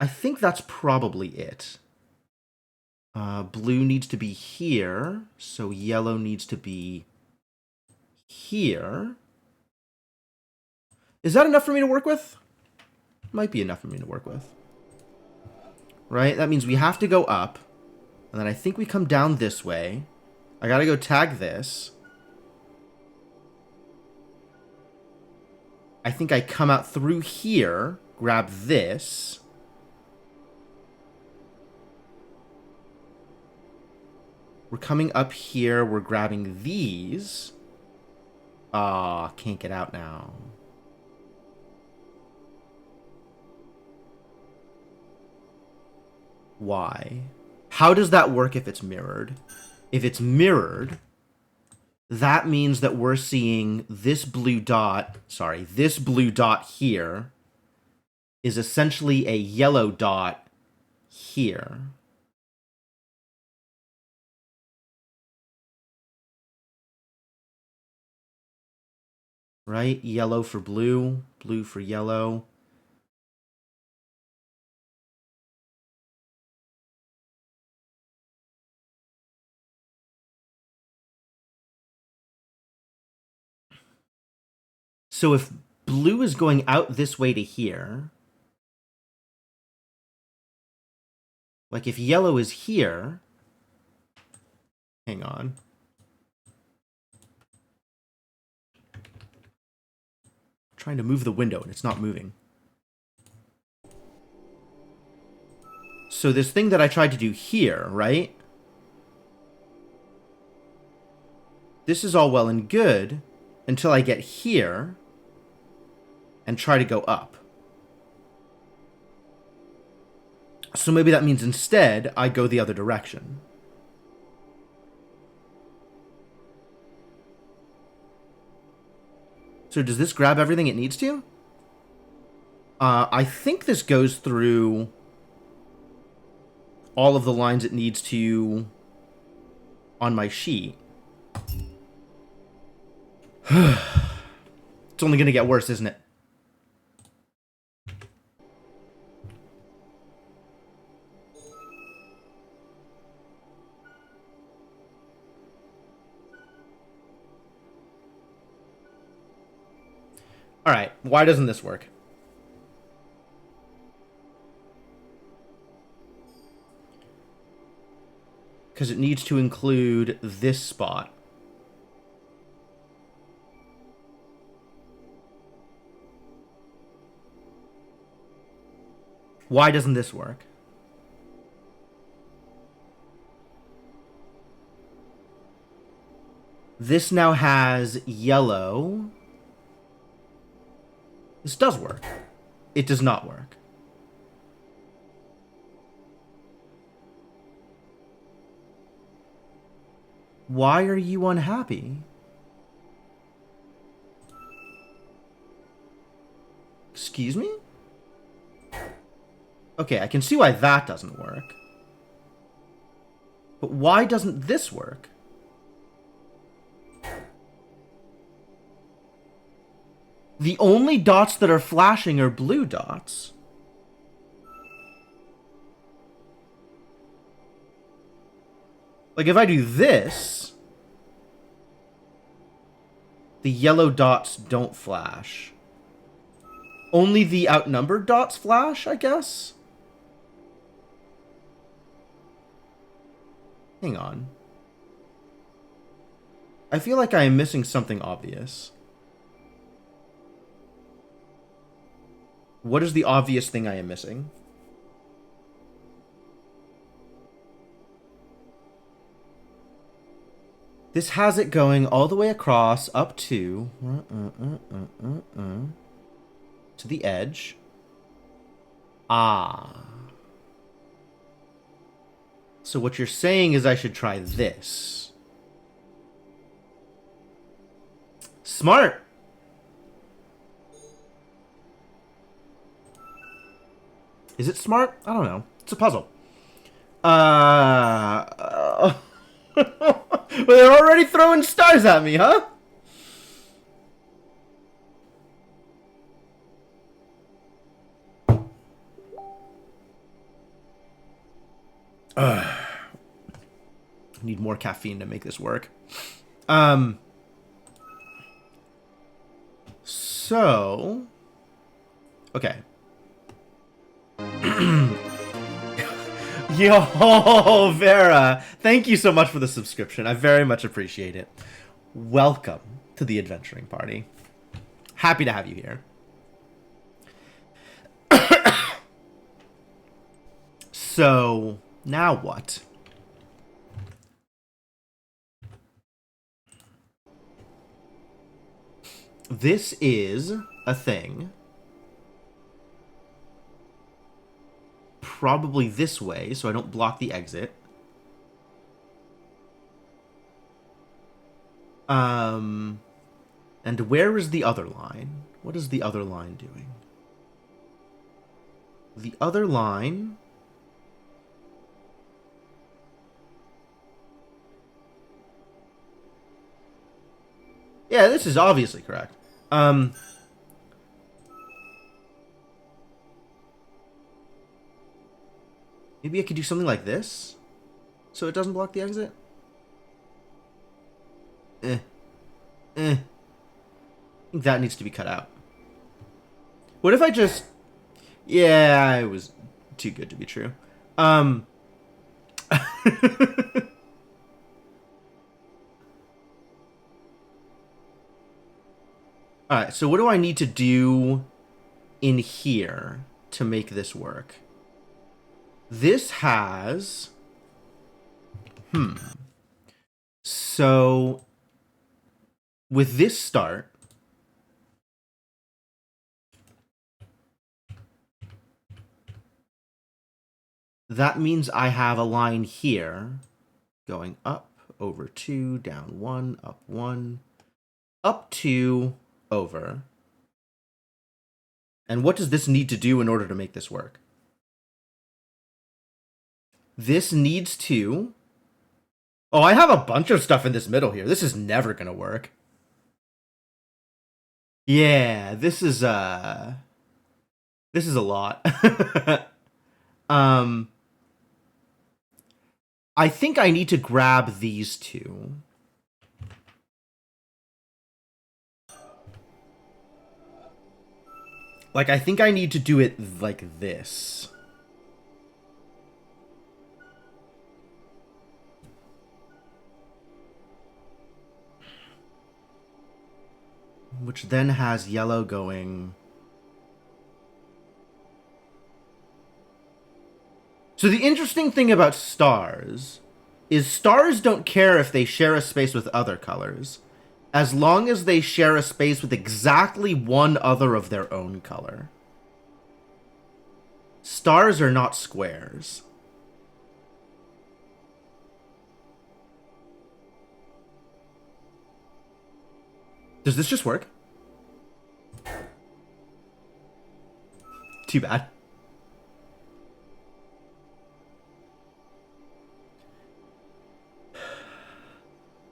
S1: I think that's probably it. Blue needs to be here, so yellow needs to be here. Is that enough for me to work with? Might be enough for me to work with. Right? That means we have to go up. And then I think we come down this way. I gotta go tag this. I think I come out through here, grab this. We're coming up here, we're grabbing these. Ah, can't get out now. Why? How does that work if it's mirrored? If it's mirrored, that means that we're seeing this blue dot, sorry, this blue dot here is essentially a yellow dot here. Right? Yellow for blue, blue for yellow. So if blue is going out this way to here, like if yellow is here, hang on. I'm trying to move the window and it's not moving. So this thing that I tried to do here, right? This is all well and good until I get here and try to go up. So maybe that means instead I go the other direction. So does this grab everything it needs to? I think this goes through all of the lines it needs to on my sheet. It's only going to get worse, isn't it? All right, why doesn't this work? Because it needs to include this spot. Why doesn't this work? This now has yellow. This does work. It does not work. Why are you unhappy? Excuse me? Okay, I can see why that doesn't work. But why doesn't this work? The only dots that are flashing are blue dots. Like, if I do this, the yellow dots don't flash. Only the outnumbered dots flash, I guess? Hang on. I feel like I am missing something obvious. What is the obvious thing I am missing? This has it going all the way across up to the edge. Ah. So what you're saying is I should try this. Smart. Is it smart? I don't know. It's a puzzle. Well, they're already throwing stars at me, huh? Need more caffeine to make this work. So... Okay. Yo, Vera! Thank you so much for the subscription. I very much appreciate it. Welcome to the adventuring party. Happy to have you here. So, now what? This is a thing. Probably this way, so I don't block the exit. And where is the other line? What is the other line doing? The other line... Yeah, this is obviously correct. Maybe I could do something like this, so it doesn't block the exit? I think that needs to be cut out. What if I just... Yeah, it was too good to be true. Alright, so what do I need to do in here to make this work? This has... So, with this start... That means I have a line here going up, over 2, down 1, up 2, over. And what does this need to do in order to make this work? This needs to... Oh, I have a bunch of stuff in this middle here. This is never gonna work. Yeah, this is a lot. I think I need to grab these two. Like, I think I need to do it like this. Which then has yellow going... So the interesting thing about stars is stars don't care if they share a space with other colors, as long as they share a space with exactly one other of their own color. Stars are not squares. Does this just work? Too bad.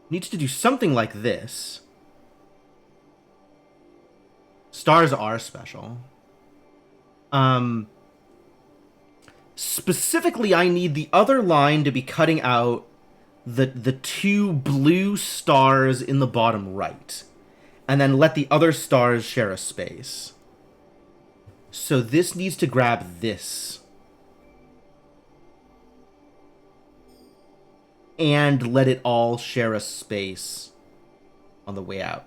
S1: Needs to do something like this. Stars are special. Specifically, I need the other line to be cutting out the two blue stars in the bottom right. And then let the other stars share a space. So this needs to grab this. And let it all share a space on the way out.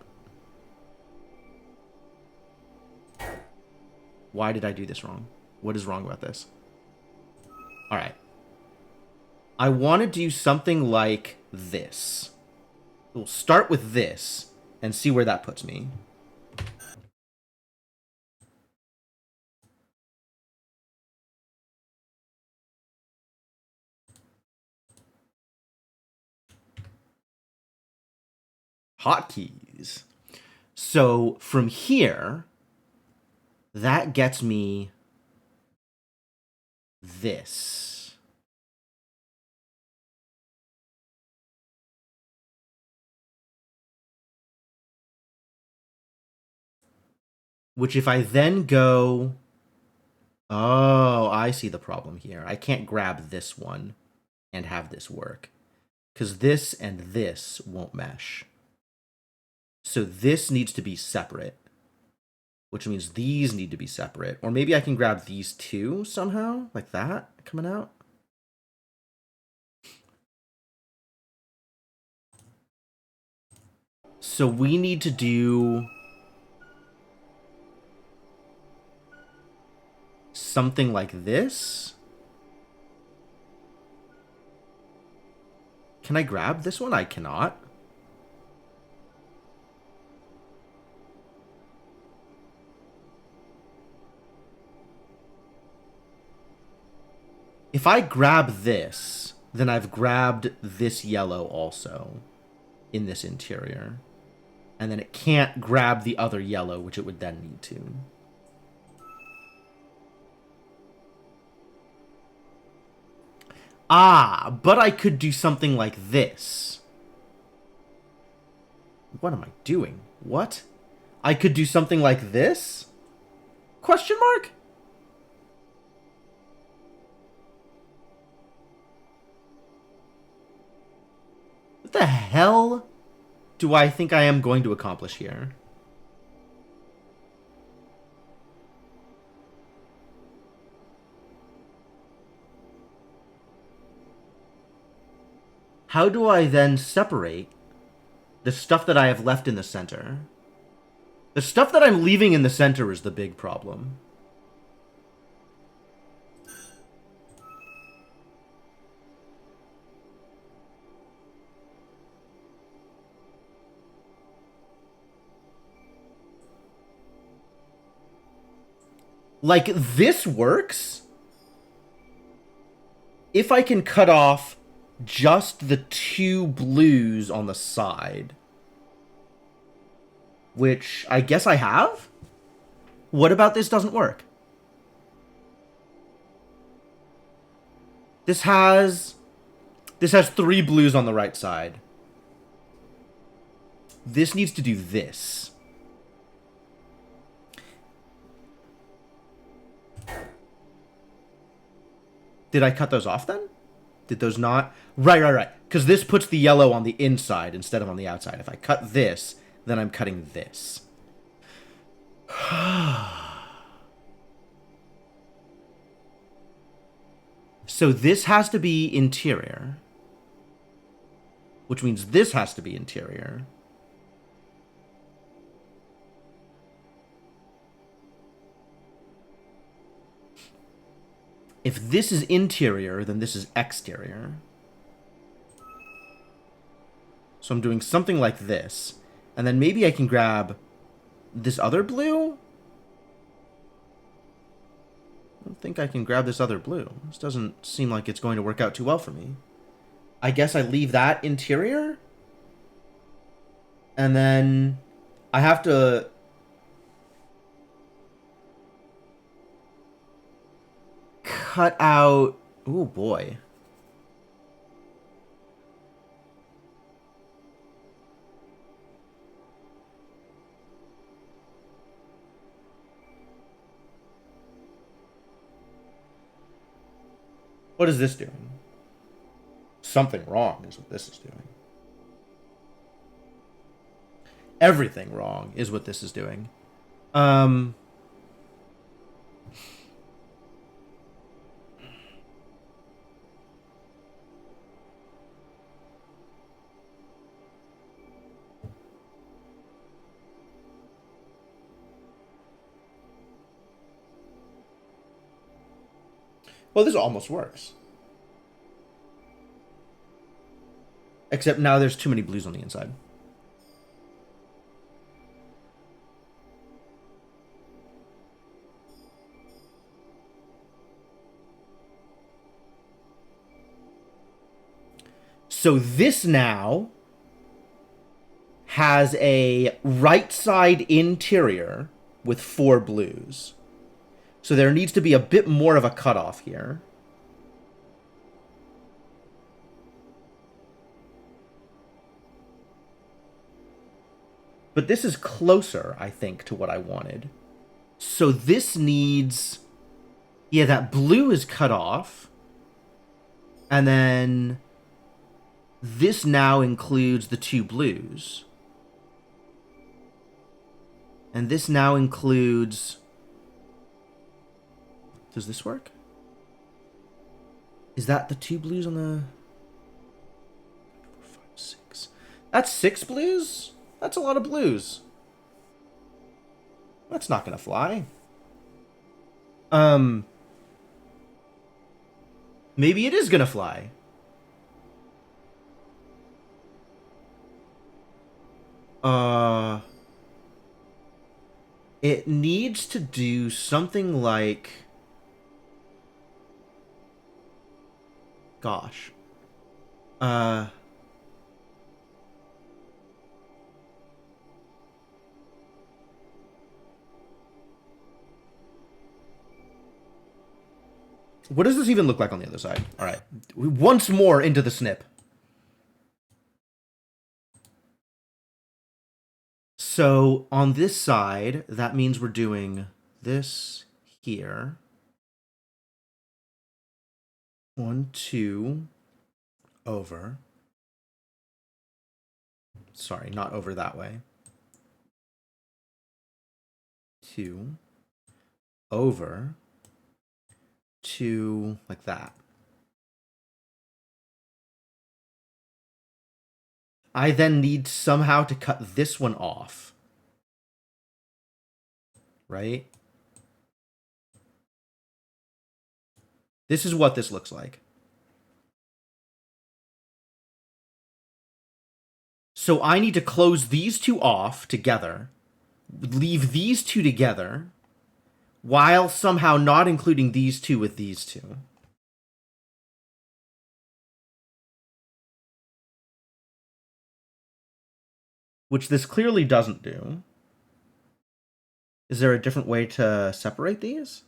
S1: Why did I do this wrong? What is wrong about this? Alright. I want to do something like this. We'll start with this and see where that puts me. Hotkeys. So from here, that gets me this. Which if I then go... Oh, I see the problem here. I can't grab this one and have this work. because this and this won't mesh. So this needs to be separate, which means these need to be separate. Or maybe I can grab these two somehow, like that, coming out. So we need to do something like this. Can I grab this one? I cannot. If I grab this, then I've grabbed this yellow also in this interior. And then it can't grab the other yellow, which it would then need to. Ah, but I could do something like this. What am I doing? What? I could do something like this? Question mark? What the hell do I think I am going to accomplish here? How do I then separate the stuff that I have left in the center? The stuff that I'm leaving in the center is the big problem. Like, this works if I can cut off just the two blues on the side. Which I guess I have? What about this doesn't work? This has three blues on the right side. This needs to do this. Did I cut those off then? Did those not? Right. Because this puts the yellow on the inside instead of on the outside. If I cut this, then I'm cutting this. So this has to be interior. Which means this has to be interior. If this is interior, then this is exterior. So I'm doing something like this. And then maybe I can grab this other blue? I don't think I can grab this other blue. This doesn't seem like it's going to work out too well for me. I guess I leave that interior? And then I have to... cut out... Oh boy. What is this doing? Something wrong is what this is doing. Everything wrong is what this is doing. Well, this almost works. Except now there's too many blues on the inside. So this now has a right side interior with 4 blues. So there needs to be a bit more of a cutoff here. But this is closer, I think, to what I wanted. So this needs... Yeah, that blue is cut off. And then... This now includes the 2 blues. And this now includes... Does this work? Is that the 2 blues on the... 4, 5, 6. That's 6 blues? That's a lot of blues. That's not gonna fly. Maybe it is gonna fly. It needs to do something like... Gosh. What does this even look like on the other side? All right. Once more into the snip. So on this side, that means we're doing this here. 1, 2, over. Sorry, not over that way. 2, over. 2, like that. I then need somehow to cut this one off. Right? This is what this looks like. So I need to close these 2 off together, leave these 2 together, while somehow not including these 2 with these 2. Which this clearly doesn't do. Is there a different way to separate these?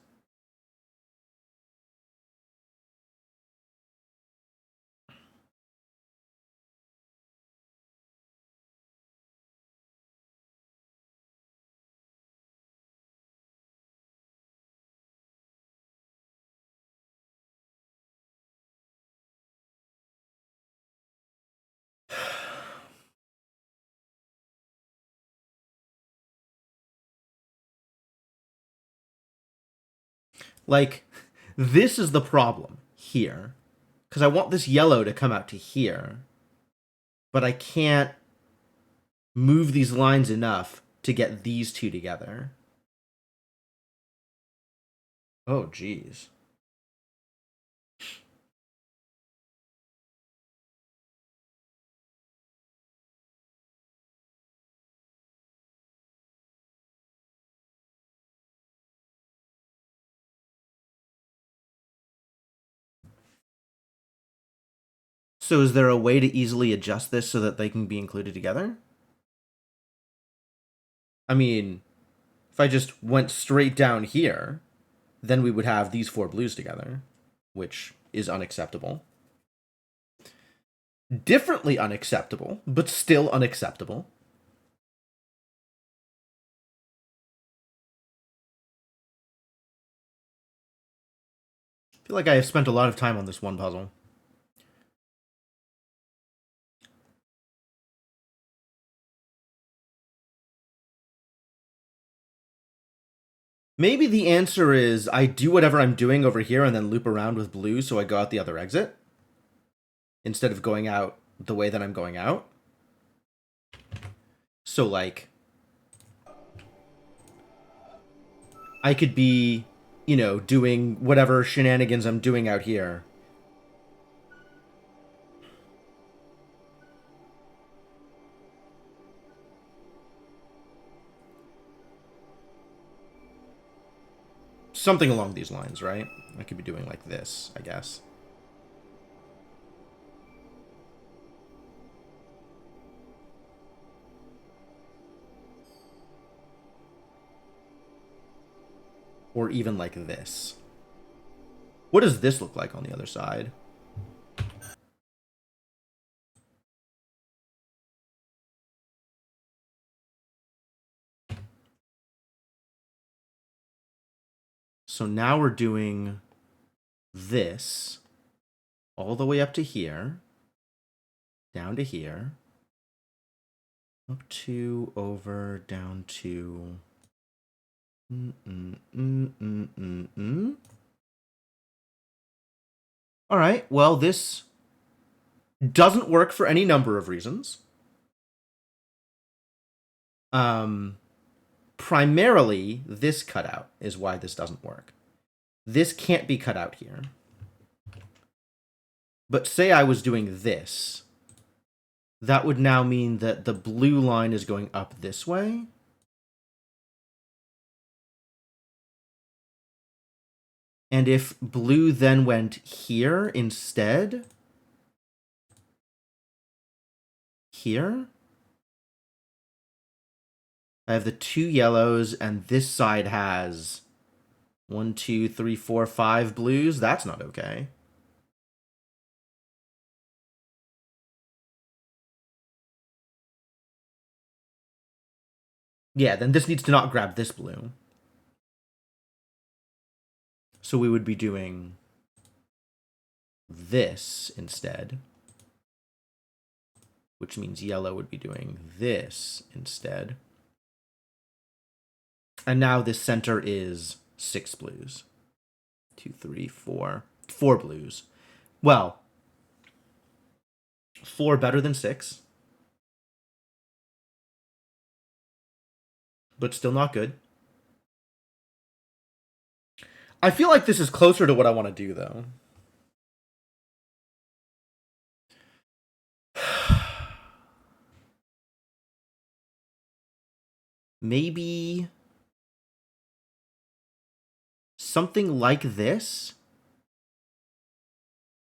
S1: Like, this is the problem here. Because I want this yellow to come out to here. But I can't move these lines enough to get these 2 together. Oh, geez. So is there a way to easily adjust this so that they can be included together? I mean, if I just went straight down here, then we would have these 4 blues together, which is unacceptable. Differently unacceptable, but still unacceptable. I feel like I have spent a lot of time on this one puzzle. Maybe the answer is I do whatever I'm doing over here and then loop around with blue so I go out the other exit. Instead of going out the way that I'm going out. So, like, I could be, you know, doing whatever shenanigans I'm doing out here. Something along these lines, right? I could be doing like this, I guess. Or even like this. What does this look like on the other side? So now we're doing this all the way up to here. down to here. Up 2, over, down 2. All right, well, this doesn't work for any number of reasons. Primarily, this cutout is why this doesn't work. This can't be cut out here. But say I was doing this. That would now mean that the blue line is going up this way. And if blue then went here instead, here, I have the 2 yellows, and this side has 1, 2, 3, 4, 5 blues. That's not okay. Yeah, then this needs to not grab this blue. So we would be doing this instead, which means yellow would be doing this instead. And now this center is 6 blues. 2, 3, 4. 4 blues. Well, 4 better than 6. But still not good. I feel like this is closer to what I want to do, though. Maybe something like this,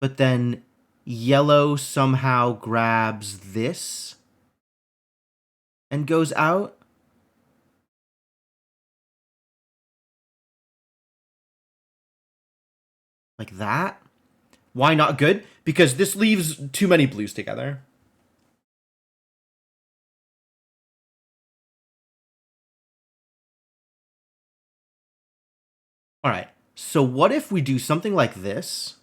S1: but then yellow somehow grabs this and goes out. Like that. Why not good? Because this leaves too many blues together. All right, so what if we do something like this?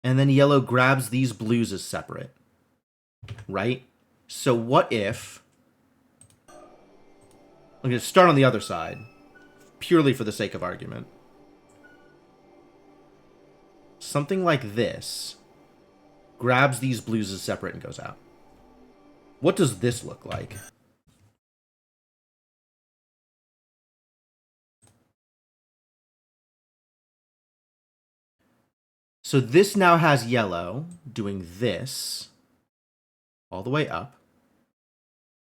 S1: And then yellow grabs these blues as separate, right? So what if... I'm going to start on the other side, purely for the sake of argument. Something like this grabs these blues as separate and goes out. What does this look like? So this now has yellow doing this all the way up,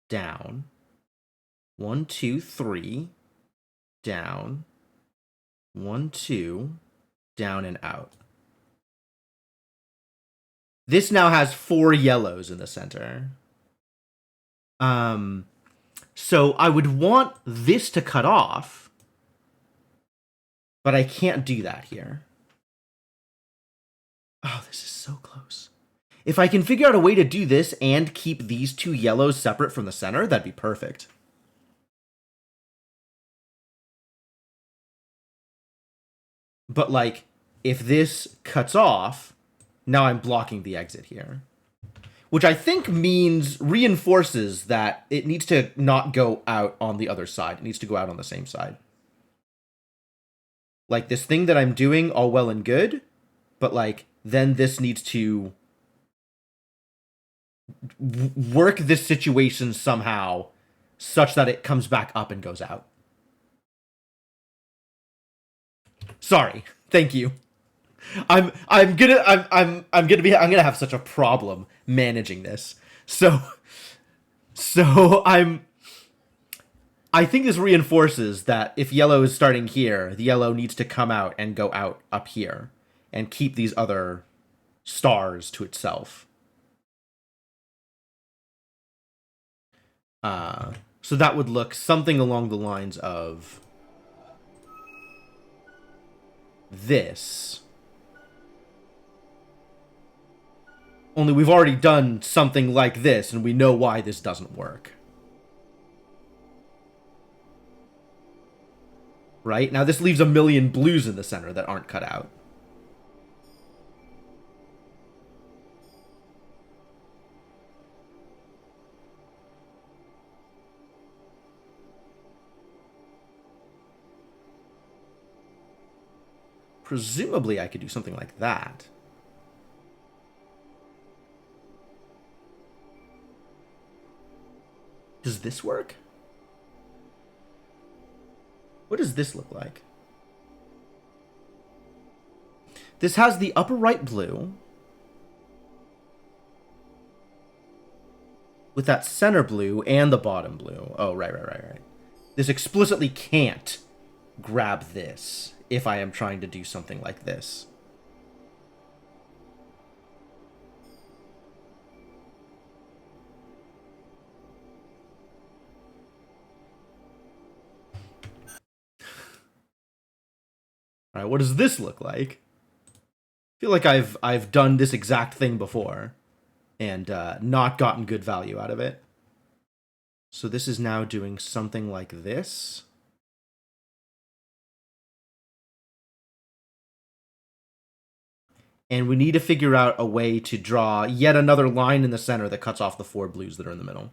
S1: down, 1, 2, 3, down, 1, 2, down and out. This now has 4 yellows in the center. So I would want this to cut off, but I can't do that here. Oh, this is so close. If I can figure out a way to do this and keep these 2 yellows separate from the center, that'd be perfect. But, like, if this cuts off, now I'm blocking the exit here. Which I think reinforces that it needs to not go out on the other side. It needs to go out on the same side. Like, this thing that I'm doing, all well and good, but, like, then this needs to work this situation somehow such that it comes back up and goes out. Sorry. Thank you. I'm gonna have such a problem managing this. So I think this reinforces that if yellow is starting here, the yellow needs to come out and go out up here and keep these other stars to itself. So that would look something along the lines of this. Only we've already done something like this, and we know why this doesn't work. Right? Now this leaves a million blues in the center that aren't cut out. Presumably I could do something like that. Does this work? What does this look like? This has the upper right blue with that center blue and the bottom blue. Oh, right. This explicitly can't grab this if I am trying to do something like this. All right, what does this look like? I feel like I've done this exact thing before and not gotten good value out of it. So this is now doing something like this. And we need to figure out a way to draw yet another line in the center that cuts off the 4 blues that are in the middle.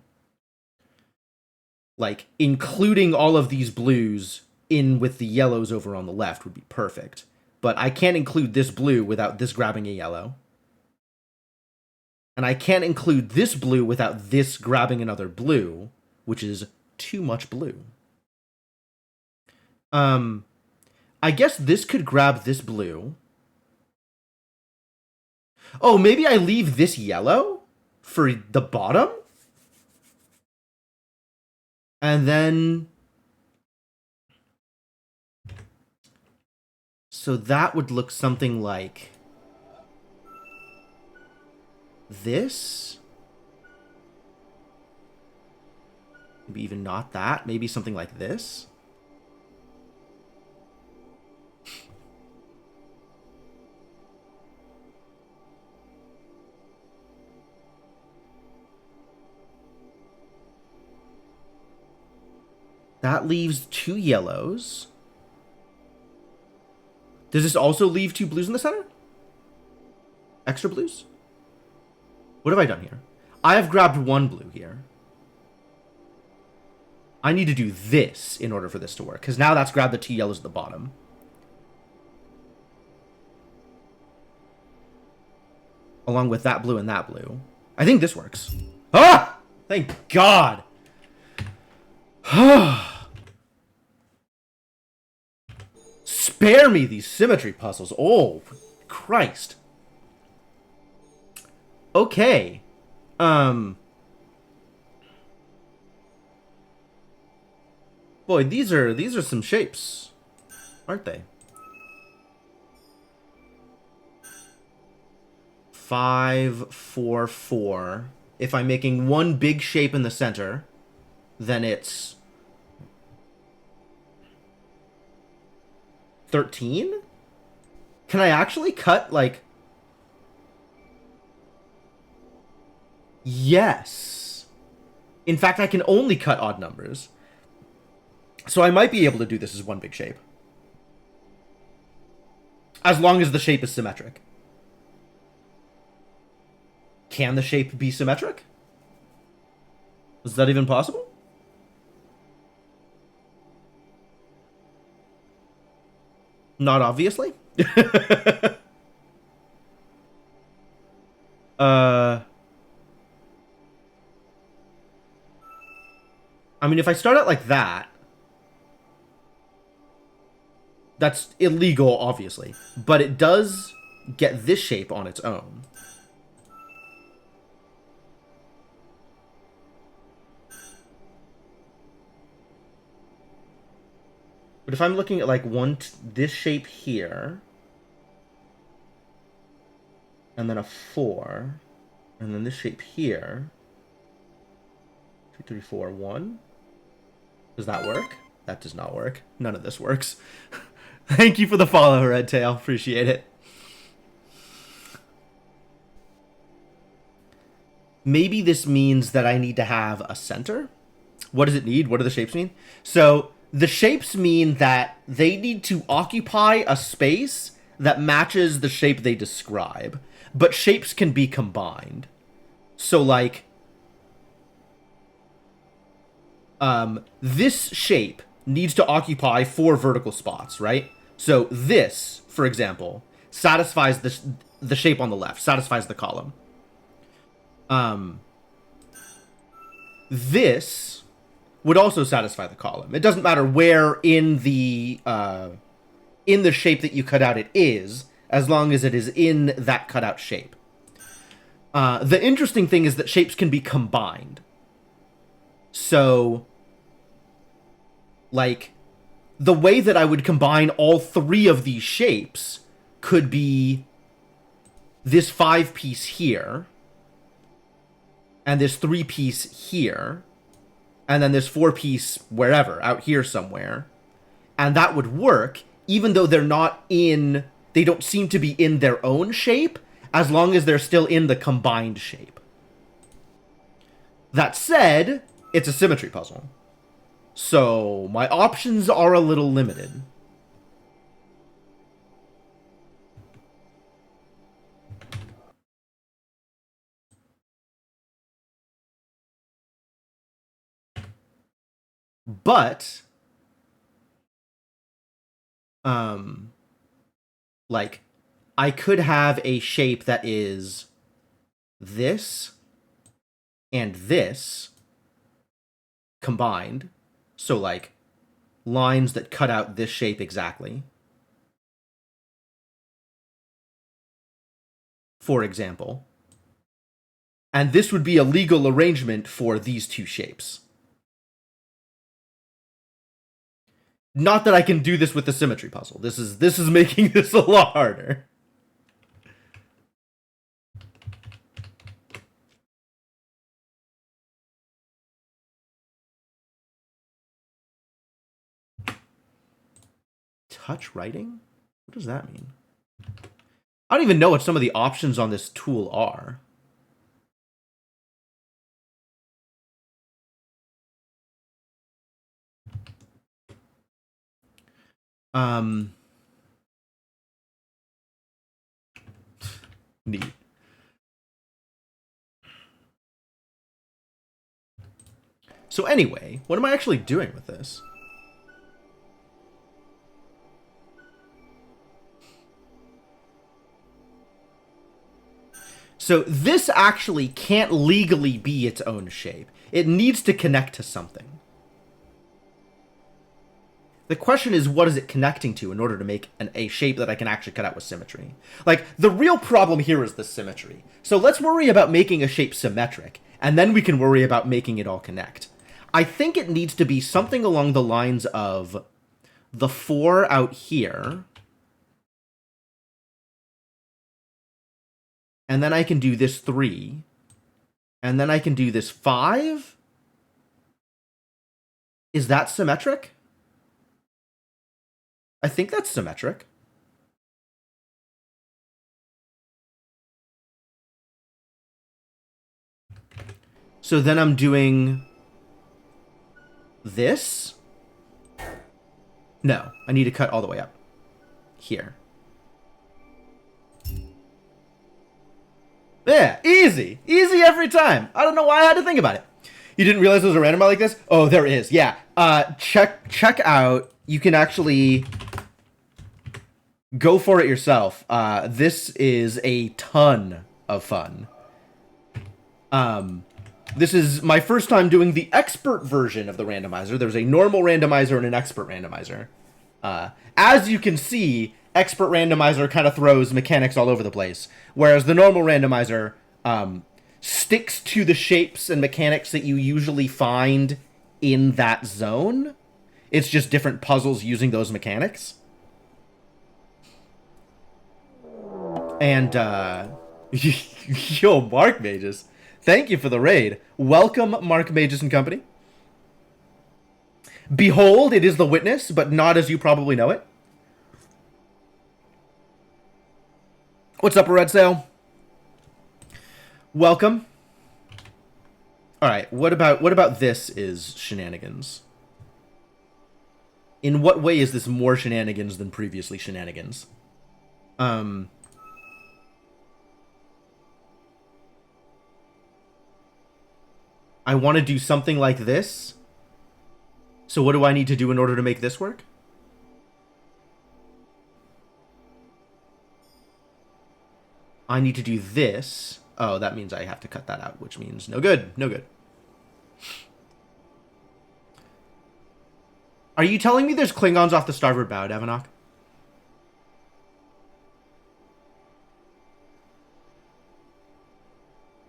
S1: Like, including all of these blues in with the yellows over on the left would be perfect. But I can't include this blue without this grabbing a yellow. And I can't include this blue without this grabbing another blue, which is too much blue. I guess this could grab this blue. Oh, maybe I leave this yellow for the bottom? And then... So that would look something like... this? Maybe even not that. Maybe something like this? That leaves 2 yellows. Does this also leave 2 blues in the center? Extra blues? What have I done here? I have grabbed 1 blue here. I need to do this in order for this to work, because now that's grabbed the 2 yellows at the bottom. Along with that blue and that blue. I think this works. Ah! Thank God! Spare me these symmetry puzzles. Oh, Christ. Okay. Boy, these are some shapes, aren't they? 5, 4, 4. If I'm making one big shape in the center, then it's 13? Can I actually cut, like... Yes. In fact, I can only cut odd numbers. So I might be able to do this as one big shape. As long as the shape is symmetric. Can the shape be symmetric? Is that even possible? Not obviously. I mean, if I start out like that, that's illegal, obviously. But it does get this shape on its own. But if I'm looking at like this shape here, and then a 4, and then this shape here, 2, 3, 4, 1. Does that work? That does not work. None of this works. Thank you for the follow, Redtail. Appreciate it. Maybe this means that I need to have a center. What does it need? What do the shapes mean? So the shapes mean that they need to occupy a space that matches the shape they describe. But shapes can be combined. So, like, this shape needs to occupy 4 vertical spots, right? So this, for example, satisfies the shape on the left, satisfies the column. This would also satisfy the column. It doesn't matter where in the shape that you cut out it is, as long as it is in that cutout shape. The interesting thing is that shapes can be combined. So, like, the way that I would combine all 3 of these shapes could be this 5-piece here, and this 3-piece here, and then this 4-piece wherever, out here somewhere. And that would work, even though they're not in... They don't seem to be in their own shape, as long as they're still in the combined shape. That said, it's a symmetry puzzle. So, my options are a little limited. But, like, I could have a shape that is this and this combined. So, like, lines that cut out this shape exactly. For example. And this would be a legal arrangement for these 2 shapes. Not that I can do this with the symmetry puzzle. This is making this a lot harder. Touch writing? What does that mean? I don't even know what some of the options on this tool are. Neat. So anyway, what am I actually doing with this? So this actually can't legally be its own shape. It needs to connect to something. The question is, what is it connecting to in order to make a shape that I can actually cut out with symmetry? Like, the real problem here is the symmetry. So let's worry about making a shape symmetric, and then we can worry about making it all connect. I think it needs to be something along the lines of the 4 out here, and then I can do this 3, and then I can do this 5? Is that symmetric? I think that's symmetric. So then I'm doing this? No, I need to cut all the way up. Here. Yeah, easy. Easy every time. I don't know why I had to think about it. You didn't realize there was a randomizer like this? Oh, there is. Yeah. Check out. You can actually go for it yourself. This is a ton of fun. This is my first time doing the expert version of the randomizer. There's a normal randomizer and an expert randomizer. As you can see, expert randomizer kind of throws mechanics all over the place, whereas the normal randomizer sticks to the shapes and mechanics that you usually find in that zone. It's just different puzzles using those mechanics. And, yo, Mark Mages. Thank you for the raid. Welcome, Mark Mages and Company. Behold, it is the witness, but not as you probably know it. What's up, Red Sail? Welcome. All right, what about this is shenanigans? In what way is this more shenanigans than previously shenanigans? I want to do something like this. So what do I need to do in order to make this work? I need to do this. Oh, that means I have to cut that out, which means no good. No good. Are you telling me there's Klingons off the starboard bow, Davenok?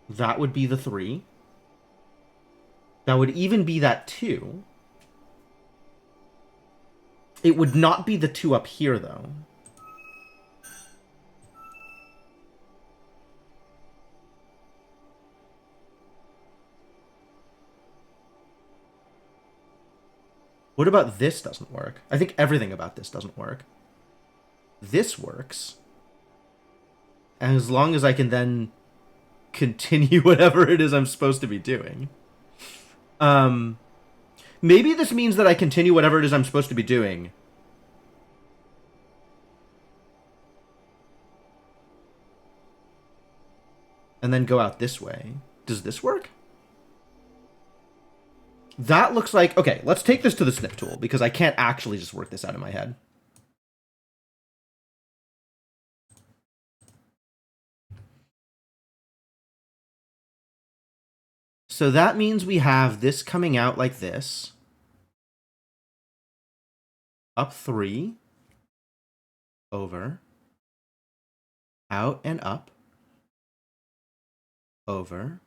S1: That would be the 3. That would even be that 2. It would not be the 2 up here, though. What about this doesn't work? I think everything about this doesn't work. This works. And as long as I can then continue whatever it is I'm supposed to be doing. Maybe this means that I continue whatever it is I'm supposed to be doing. And then go out this way. Does this work? That looks like... Okay, let's take this to the snip tool, because I can't actually just work this out in my head. So that means we have this coming out like this. Up 3. Over. Out and up. Over.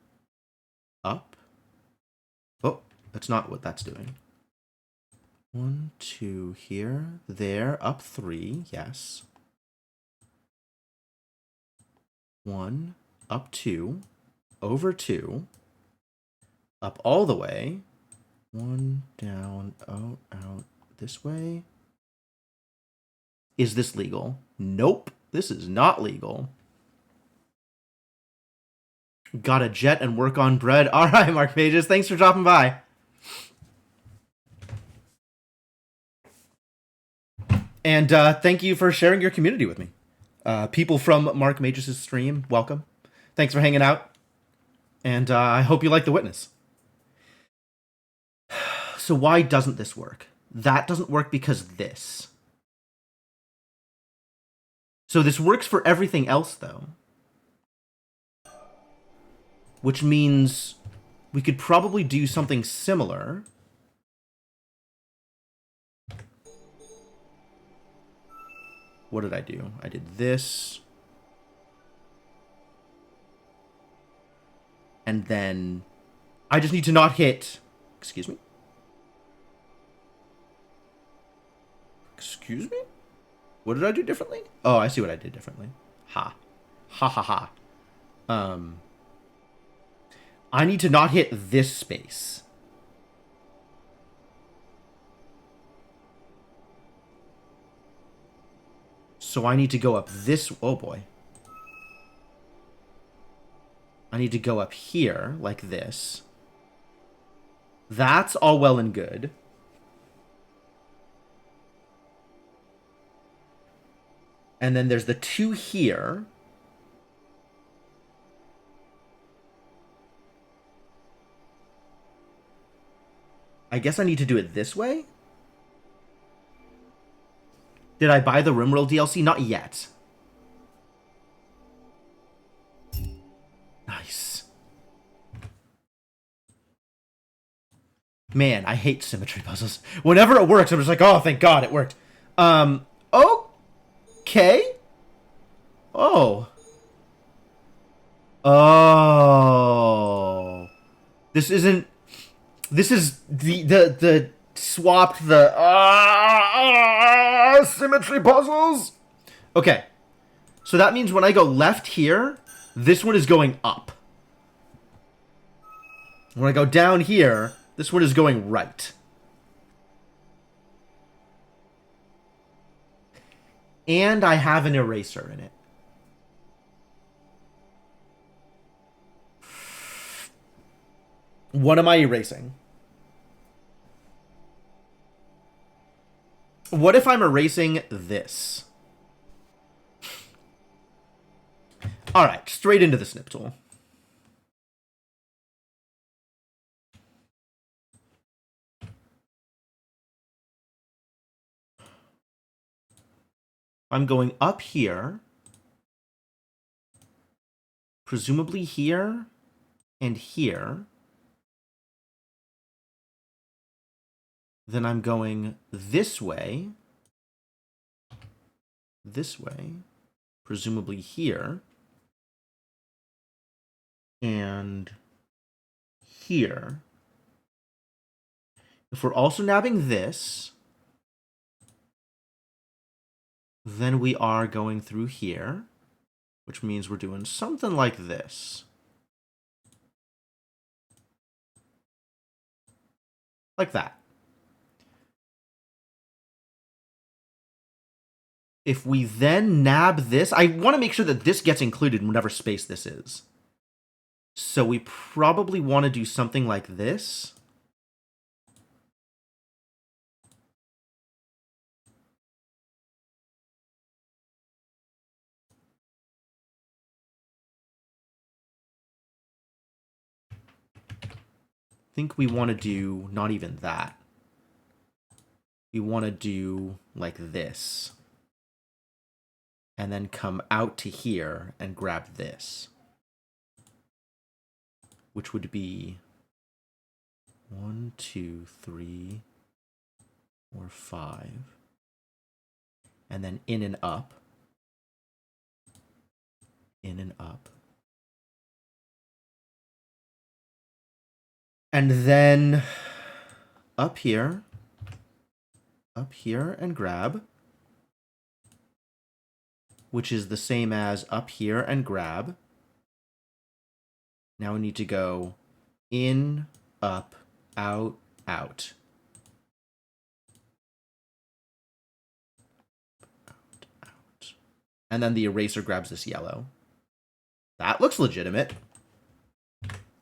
S1: Up. Oh, that's not what that's doing. 1, 2 here. There. Up 3. Yes. 1. Up 2. Over 2. Up all the way. 1, down, out, this way. Is this legal? Nope. This is not legal. Got a jet and work on bread. All right, Mark Pages. Thanks for dropping by. And thank you for sharing your community with me. People from Mark Mages' stream, welcome. Thanks for hanging out. And I hope you like The Witness. So why doesn't this work? That doesn't work because this. So this works for everything else, though. Which means we could probably do something similar. What did I do? I did this. And then I just need to not hit... Excuse me? Excuse me? What did I do differently? Oh, I see what I did differently. Ha. Ha ha ha. I need to not hit this space. So I need to go up this... Oh, boy. I need to go up here, like this. That's all well and good. And then there's the 2 here. I guess I need to do it this way? Did I buy the RimWorld DLC? Not yet. Nice. Man, I hate symmetry puzzles. Whenever it works, I'm just like, oh, thank God it worked. Okay. Oh. Oh. This isn't... This is the swapped the symmetry puzzles. Okay. So that means when I go left here, this one is going up. When I go down here, this one is going right. And I have an eraser in it. What am I erasing? What if I'm erasing this? All right, straight into the snip tool. I'm going up here, presumably here and here. Then I'm going this way, presumably here, and here. If we're also nabbing this, then we are going through here, which means we're doing something like this. Like that. If we then nab this, I want to make sure that this gets included in whatever space this is. So we probably want to do something like this. I think we want to do not even that. We want to do like this. And then come out to here and grab this. Which would be 1, 2, 3, 4, 5. And then in and up. In and up. And then up here and grab, which is the same as up here and grab. Now we need to go in, up, out, out. Out, out. And then the eraser grabs this yellow. That looks legitimate.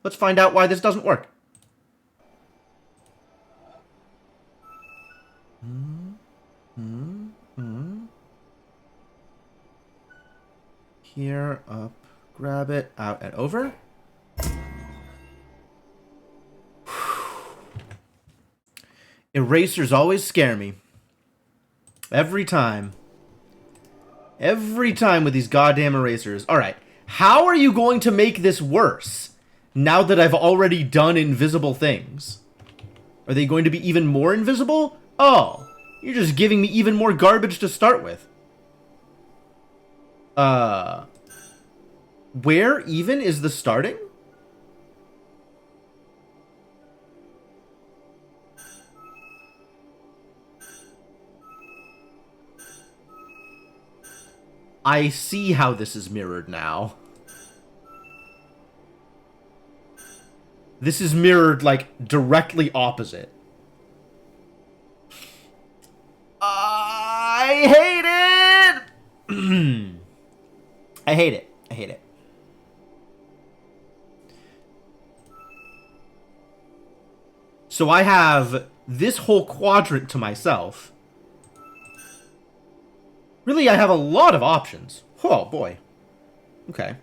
S1: Let's find out why this doesn't work. Here, up, grab it, out, and over. Erasers always scare me. Every time. Every time with these goddamn erasers. Alright, how are you going to make this worse now that I've already done invisible things? Are they going to be even more invisible? Oh, you're just giving me even more garbage to start with. Where even is the starting? I see how this is mirrored now. This is mirrored, like, directly opposite. I hate it! I hate it. I hate it. So I have this whole quadrant to myself. Really, I have a lot of options. Oh, boy. Okay.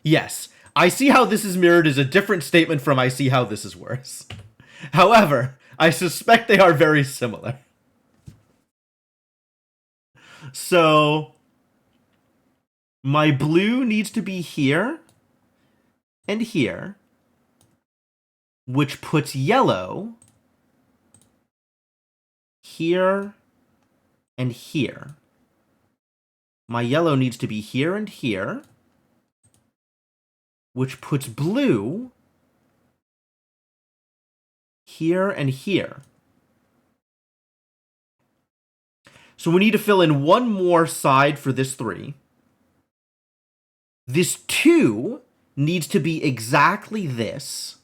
S1: Yes, I see how this is mirrored is a different statement from I see how this is worse. However, I suspect they are very similar. So, my blue needs to be here and here, which puts yellow here and here. My yellow needs to be here and here, which puts blue here and here. So we need to fill in one more side for this 3. This 2 needs to be exactly this.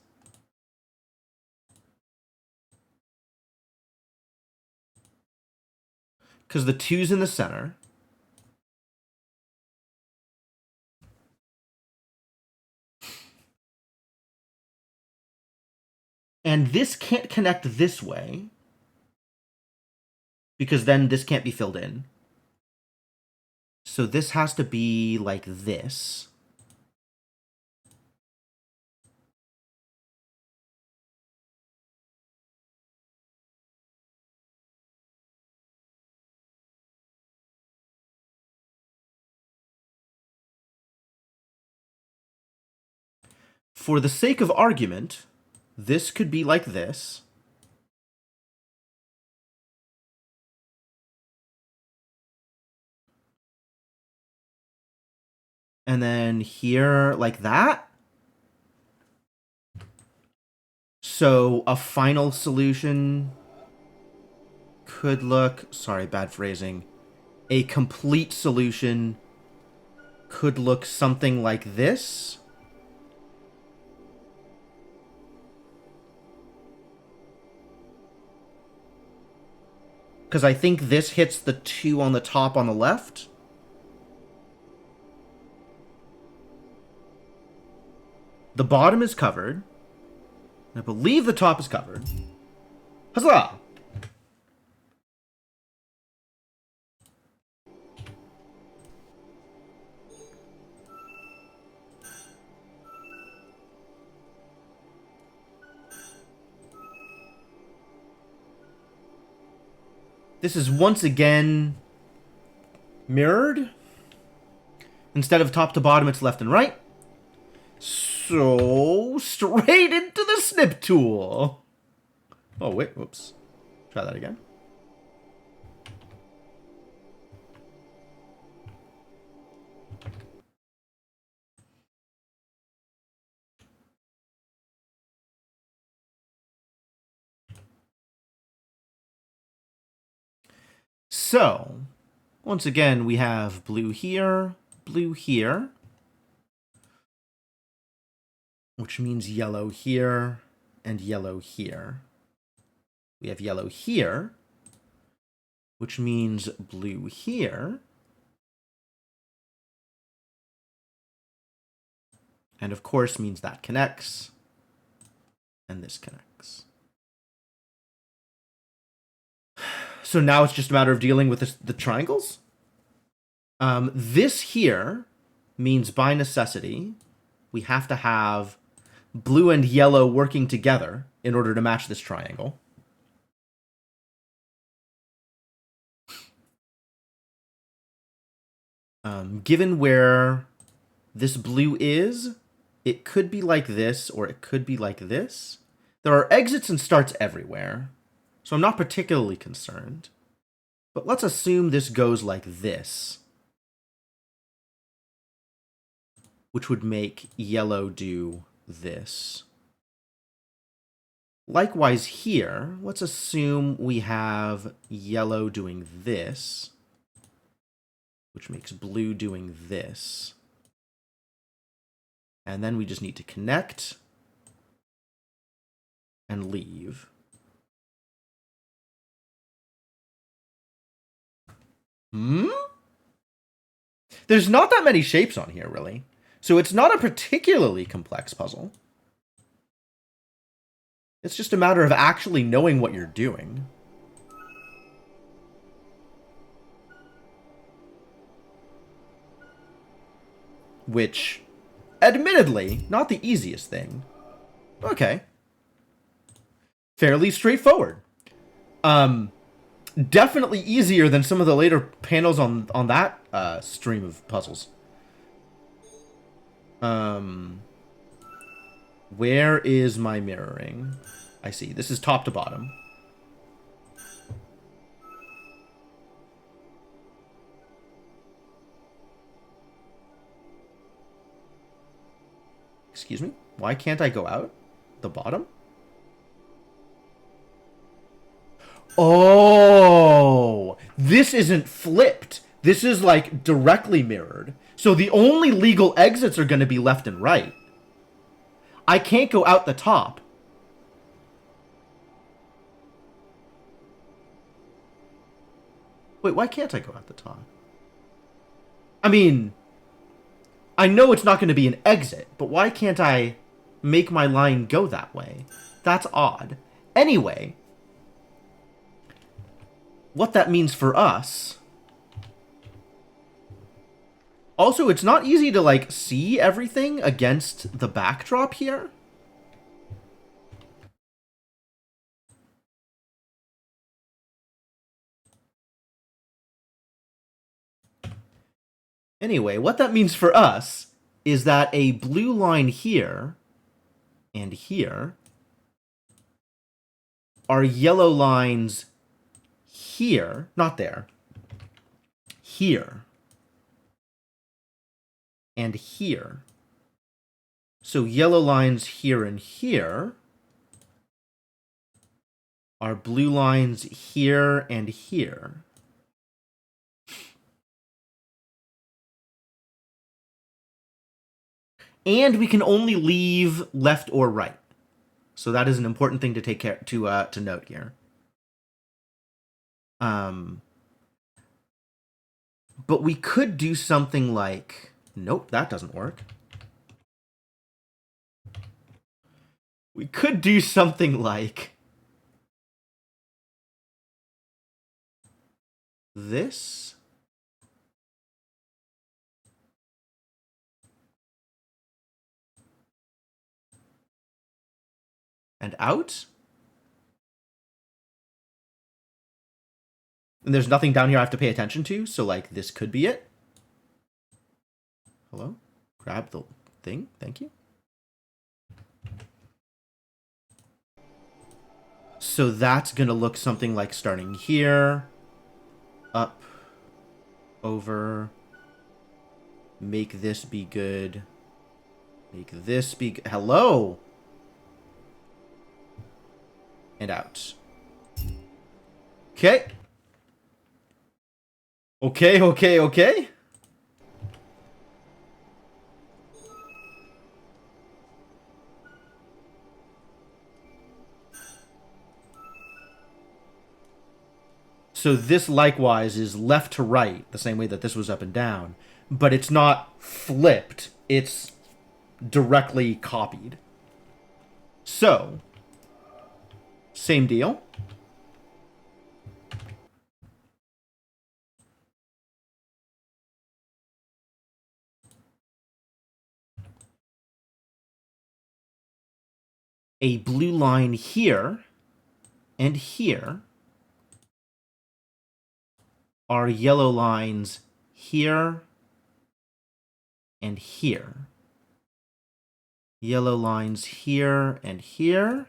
S1: Because the 2's in the center. And this can't connect this way, because then this can't be filled in. So this has to be like this. For the sake of argument, this could be like this. And then here, like that. So a final solution could look... Sorry, bad phrasing. A complete solution could look something like this. Because I think this hits the 2 on the top on the left. The bottom is covered. I believe the top is covered. Huzzah! This is once again mirrored. Instead of top to bottom, it's left and right. So, straight into the snip tool. Oh, wait, whoops. Try that again. So, once again, we have blue here, which means yellow here, and yellow here. We have yellow here, which means blue here. And of course means that connects, and this connects. So now it's just a matter of dealing with the triangles. This here means by necessity, we have to have blue and yellow working together in order to match this triangle. Given where this blue is, it could be like this, or it could be like this. There are exits and starts everywhere, so I'm not particularly concerned. But let's assume this goes like this, which would make yellow do this. Likewise here, let's assume we have yellow doing this, which makes blue doing this. And then we just need to connect and leave. There's not that many shapes on here, really. So it's not a particularly complex puzzle. It's just a matter of actually knowing what you're doing. Which, admittedly, not the easiest thing. Okay. Fairly straightforward. Definitely easier than some of the later panels on that stream of puzzles. Where is my mirroring? I see. This is top to bottom. Excuse me? Why can't I go out? The bottom? Oh! This isn't flipped. This is, like, directly mirrored. So the only legal exits are going to be left and right. I can't go out the top. Wait, why can't I go out the top? I mean, I know it's not going to be an exit, but why can't I make my line go that way? That's odd. Anyway, what that means for us... Also, it's not easy to, like, see everything against the backdrop here. Anyway, what that means for us is that a blue line here and here are yellow lines here, not there, here, and here. So yellow lines here and here are blue lines here and here. And we can only leave left or right. So that is an important thing to take care to note here. But we could do something like... Nope, that doesn't work. We could do something like... this. And out. And there's nothing down here I have to pay attention to, so, like, this could be it. Hello? Grab the thing. Thank you. So that's going to look something like starting here. Up. Over. Make this be good. Make this be good. Hello! And out. Okay. Okay. So this likewise is left to right, the same way that this was up and down, but it's not flipped, it's directly copied. So, same deal. A blue line here and here are yellow lines here and here. Yellow lines here and here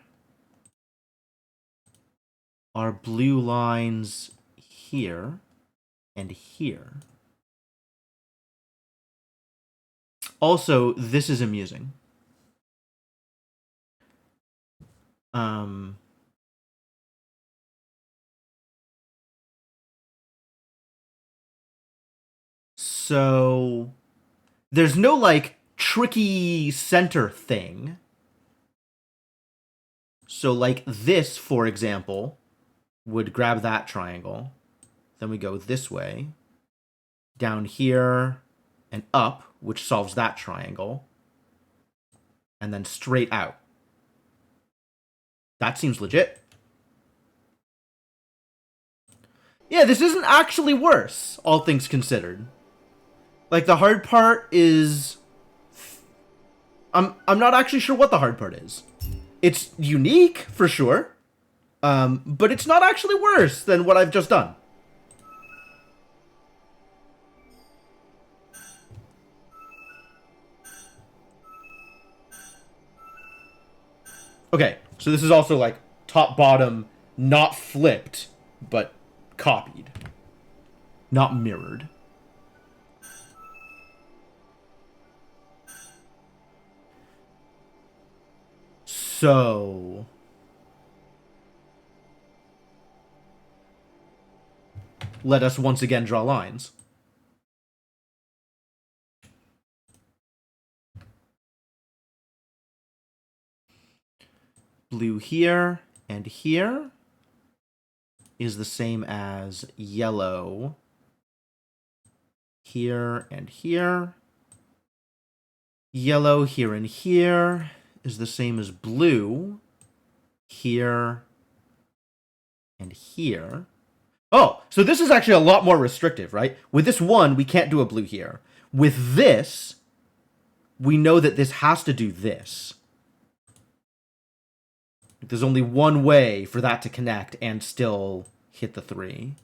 S1: are blue lines here and here. Also, this is amusing. So there's no, like, tricky center thing. So, like, this, for example, would grab that triangle. Then we go this way, down here, and up, which solves that triangle. And then straight out. That seems legit. Yeah, this isn't actually worse, all things considered. Like, the hard part is... I'm not actually sure what the hard part is. It's unique, for sure. But it's not actually worse than what I've just done. Okay, so this is also, like, top-bottom, not flipped, but copied. Not mirrored. So... let us once again draw lines. Blue here and here is the same as yellow here and here. Yellow here and here is the same as blue here, and here. Oh, so this is actually a lot more restrictive, right? With this one, we can't do a blue here. With this, we know that this has to do this. There's only one way for that to connect and still hit the 3.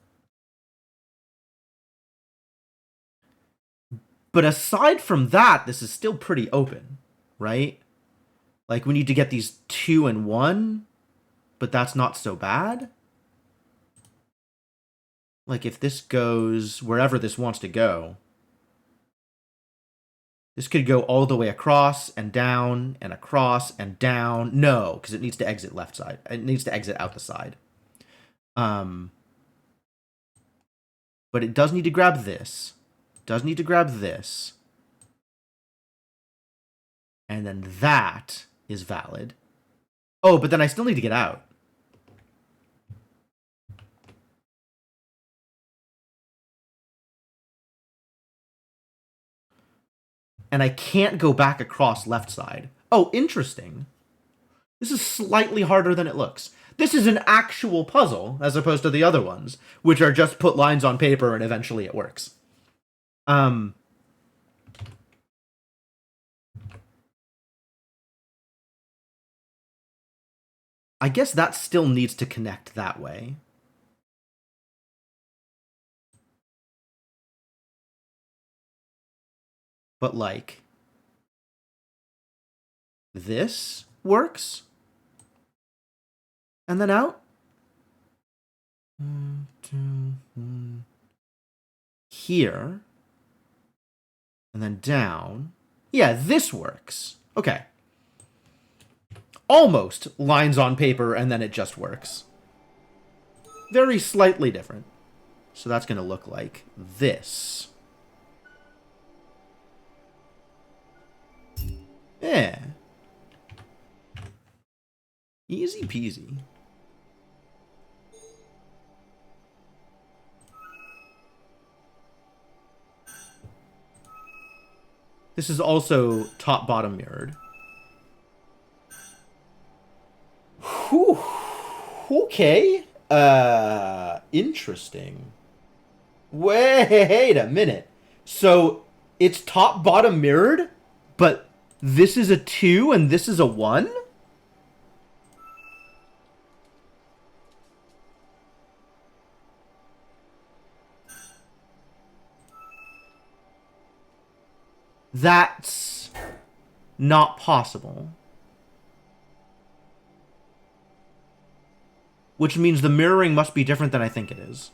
S1: But aside from that, this is still pretty open, right? Like, we need to get these 2 and 1, but that's not so bad. Like, if this goes wherever this wants to go, this could go all the way across and down and across and down. No, because it needs to exit left side. It needs to exit out the side. But it does need to grab this. Does need to grab this. And then that is valid. Oh, but then I still need to get out. And I can't go back across left side. Oh, interesting. This is slightly harder than it looks. This is an actual puzzle, as opposed to the other ones, which are just put lines on paper and eventually it works. I guess that still needs to connect that way. But, like, this works? And then out? 1, 2, 1. Here. And then down. Yeah, this works. Okay. Almost lines on paper, and then it just works. Very slightly different. So that's going to look like this. Yeah. Easy peasy. This is also top-bottom mirrored. Whew. Okay. Interesting. Wait a minute. So, it's top-bottom mirrored, but this is a 2 and this is a 1? That's not possible. Which means the mirroring must be different than I think it is.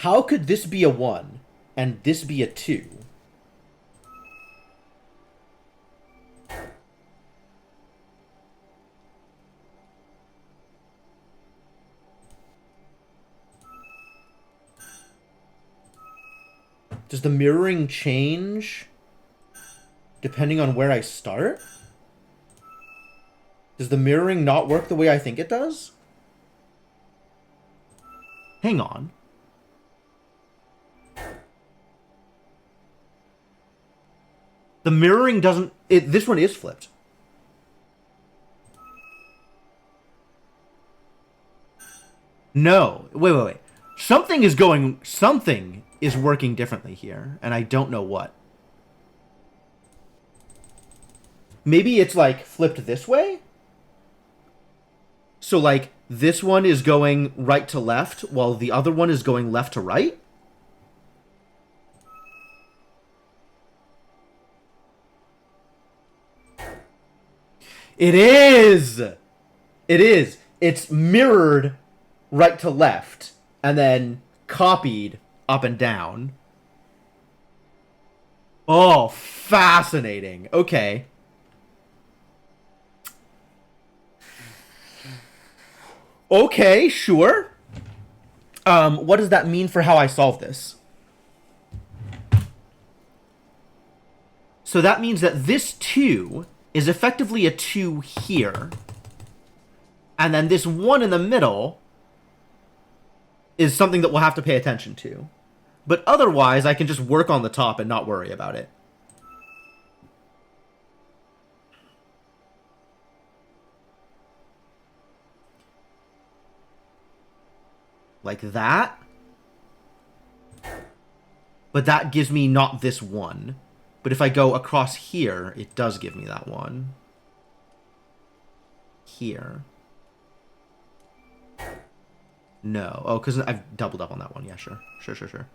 S1: How could this be a 1 and this be a 2? Does the mirroring change depending on where I start? Does the mirroring not work the way I think it does? Hang on. The mirroring doesn't... this one is flipped. No. Wait. Something is going... Something is working differently here, and I don't know what. Maybe it's, like, flipped this way? So, like, this one is going right to left, while the other one is going left to right? It is! It is. It's mirrored right to left, and then copied up and down. Oh, fascinating. Okay. Okay, sure. What does that mean for how I solve this? So that means that this 2 is effectively a 2 here. And then this 1 in the middle is something that we'll have to pay attention to. But otherwise, I can just work on the top and not worry about it. Like that. But that gives me not this 1. But if I go across here, it does give me that 1. Here. No. Oh, because I've doubled up on that one. Yeah, sure. Sure.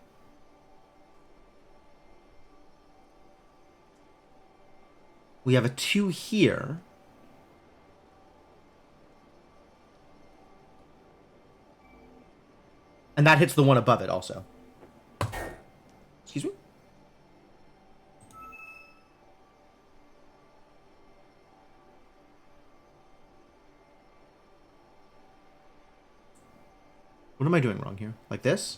S1: We have a 2 here. And that hits the 1 above it also. Excuse me? What am I doing wrong here? Like this?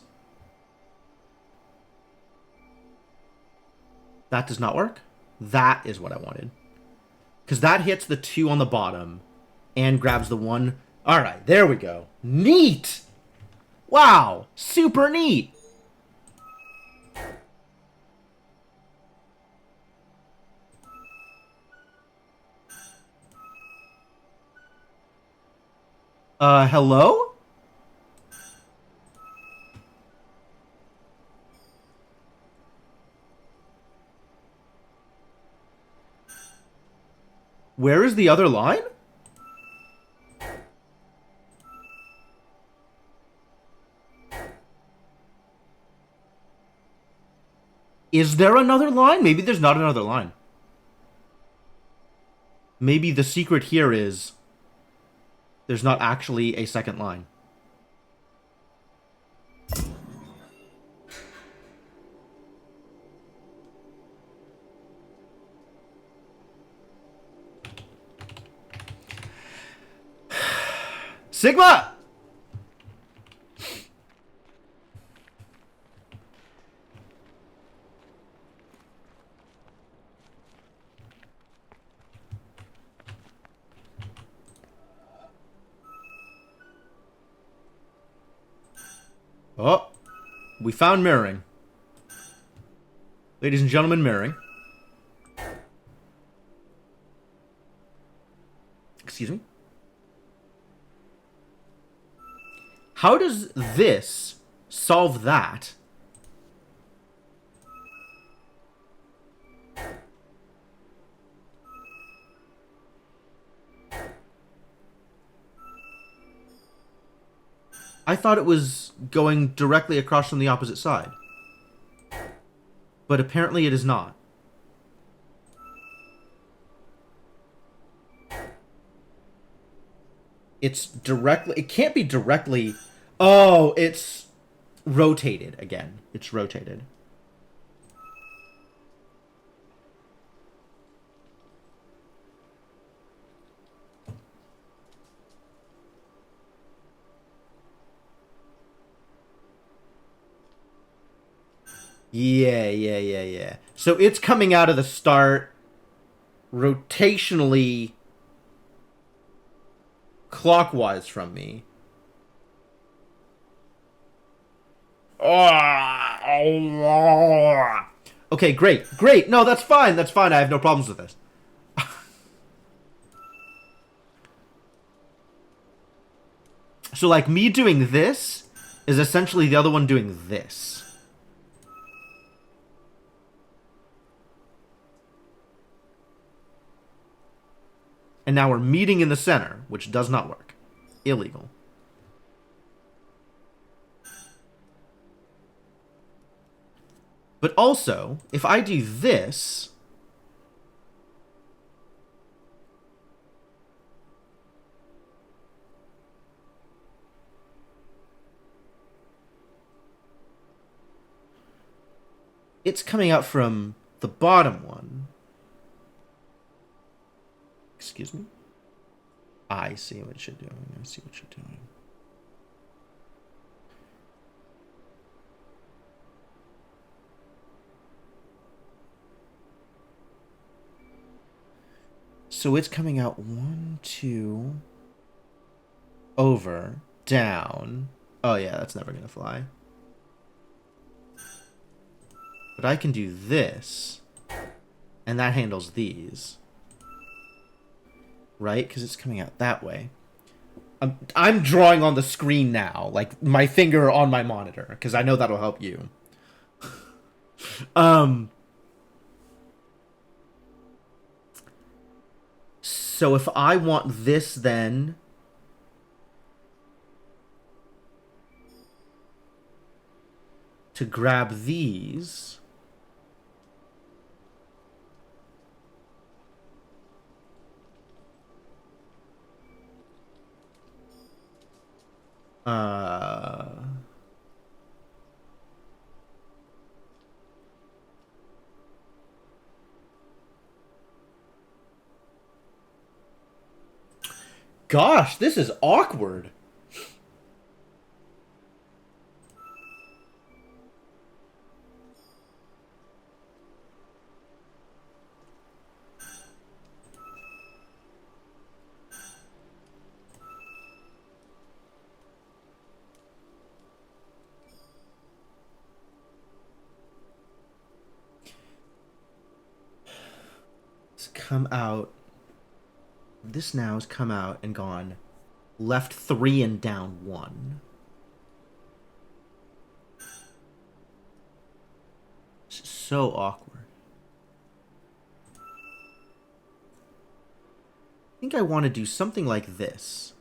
S1: That does not work? That is what I wanted. Because that hits the 2 on the bottom and grabs the 1. Alright, there we go. Neat! Wow! Super neat! Hello? Where is the other line? Is there another line? Maybe there's not another line. Maybe the secret here is there's not actually a second line. Sigma! Oh, we found mirroring. Ladies and gentlemen, mirroring. Excuse me? How does this solve that? I thought it was going directly across from the opposite side. But apparently it is not. It's directly... It can't be directly... Oh, it's rotated again. It's rotated. Yeah. So it's coming out of the start rotationally clockwise from me. Okay, great. No, that's fine. I have no problems with this. So, like, me doing this is essentially the other one doing this. And now we're meeting in the center, which does not work. Illegal. But also, if I do this... It's coming out from the bottom one. Excuse me? I see what you're doing. So it's coming out 1, 2, over, down. Oh yeah, that's never gonna fly. But I can do this, and that handles these. Right? Because it's coming out that way. I'm drawing on the screen now, like my finger on my monitor, because I know that'll help you. So if I want this, then to grab these, gosh, this is awkward. It's come out. This now has come out and gone left 3 and down 1. It's so awkward. I think I want to do something like this.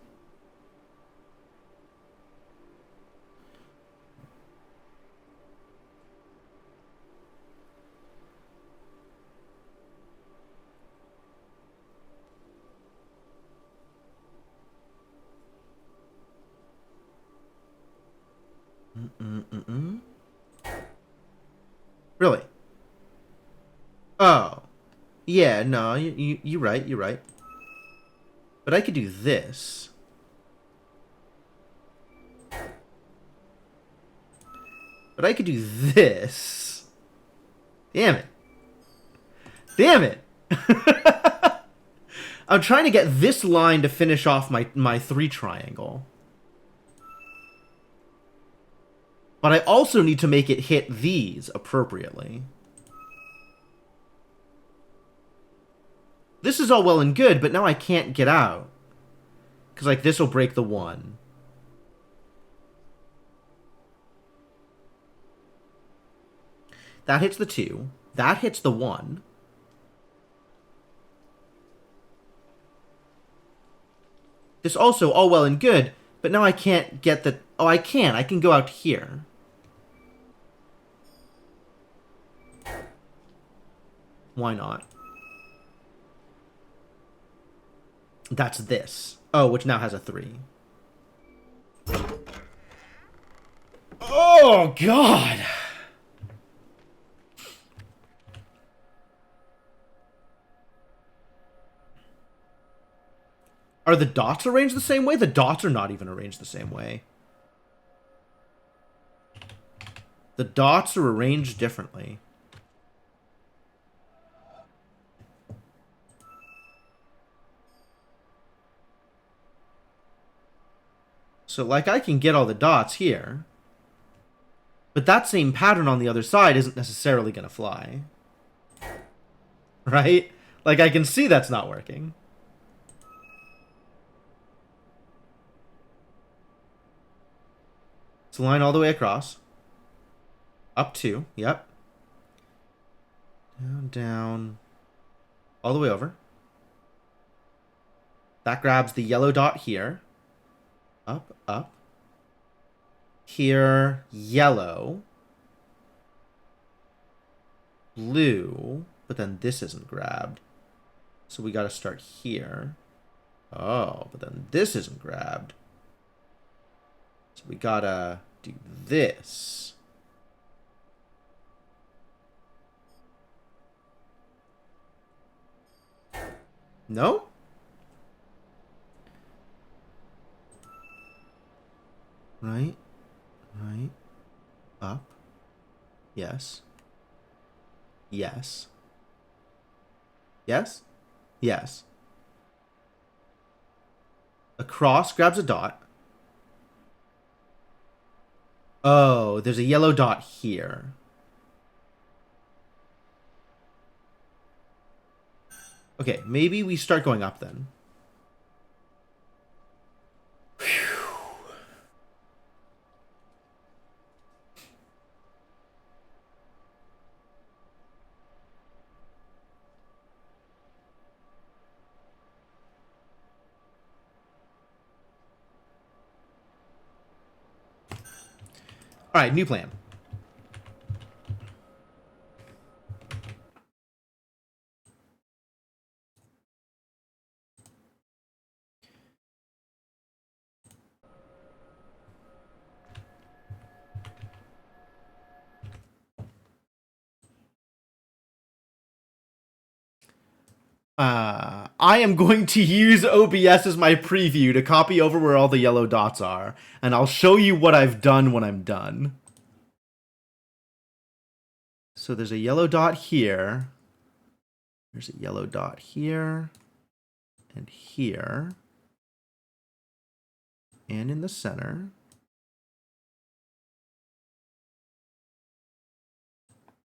S1: Really? Oh. Yeah, no, you're right, you're right. But I could do this. But I could do this. Damn it. Damn it. I'm trying to get this line to finish off my 3 triangle. But I also need to make it hit these appropriately. This is all well and good, but now I can't get out. Because, like, this will break the 1. That hits the 2. That hits the 1. This also all well and good, but now I can't get the... Oh, I can. I can go out here. Why not? That's this. Oh, which now has a 3. Oh, God! Are the dots arranged the same way? The dots are not even arranged the same way. The dots are arranged differently. So, like, I can get all the dots here. But that same pattern on the other side isn't necessarily going to fly. Right? Like, I can see that's not working. It's a line all the way across. Up 2. Yep. Down, down. All the way over. That grabs the yellow dot here. Up, up. Here, yellow. Blue. But then this isn't grabbed. So we gotta start here. Oh, but then this isn't grabbed. So we gotta do this. No? Right, right, up, yes, yes, yes, yes, A cross grabs a dot. Oh, there's a yellow dot here. Okay, maybe we start going up then. All right, new plan. I am going to use OBS as my preview to copy over where all the yellow dots are, and I'll show you what I've done when I'm done. So there's a yellow dot here. There's a yellow dot here, and here, and in the center.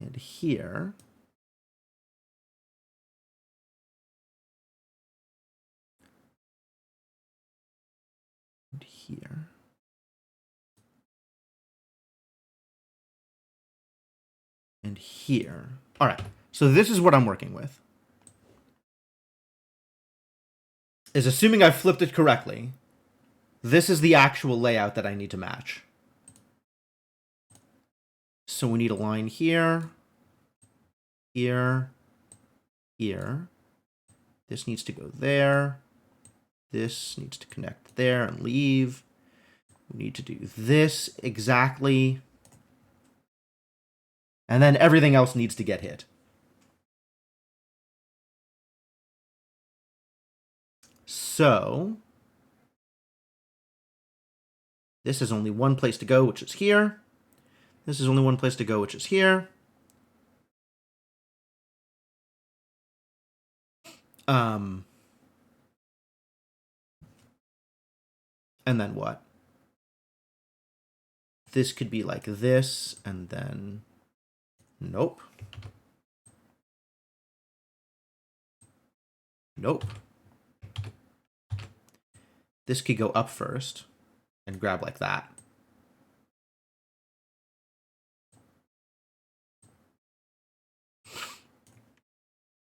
S1: And here. And here. And here. All right, so this is what I'm working with. Is assuming I've flipped it correctly, this is the actual layout that I need to match. So we need a line here, here, here. This needs to go there. This needs to connect there and leave. We need to do this exactly. And then everything else needs to get hit. So this is only one place to go, which is here. This is only one place to go, which is here. And then what? This could be like this, and then... Nope. Nope. This could go up first and grab like that.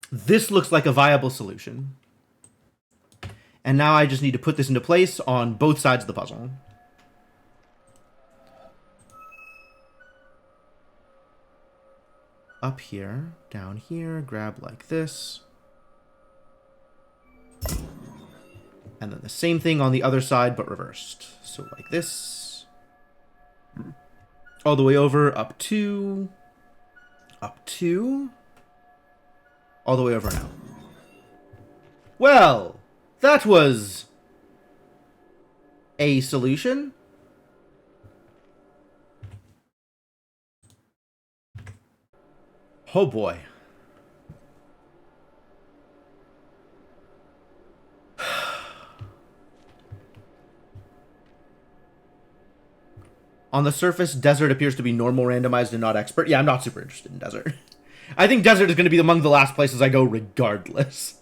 S1: This looks like a viable solution. And now I just need to put this into place on both sides of the puzzle. Up here, down here, grab like this. And then the same thing on the other side, but reversed. So like this. All the way over, up 2. Up 2. All the way over now. Well, that was a solution. Oh boy. On the surface, Desert appears to be normal randomized and not expert. Yeah, I'm not super interested in Desert. I think Desert is going to be among the last places I go regardless.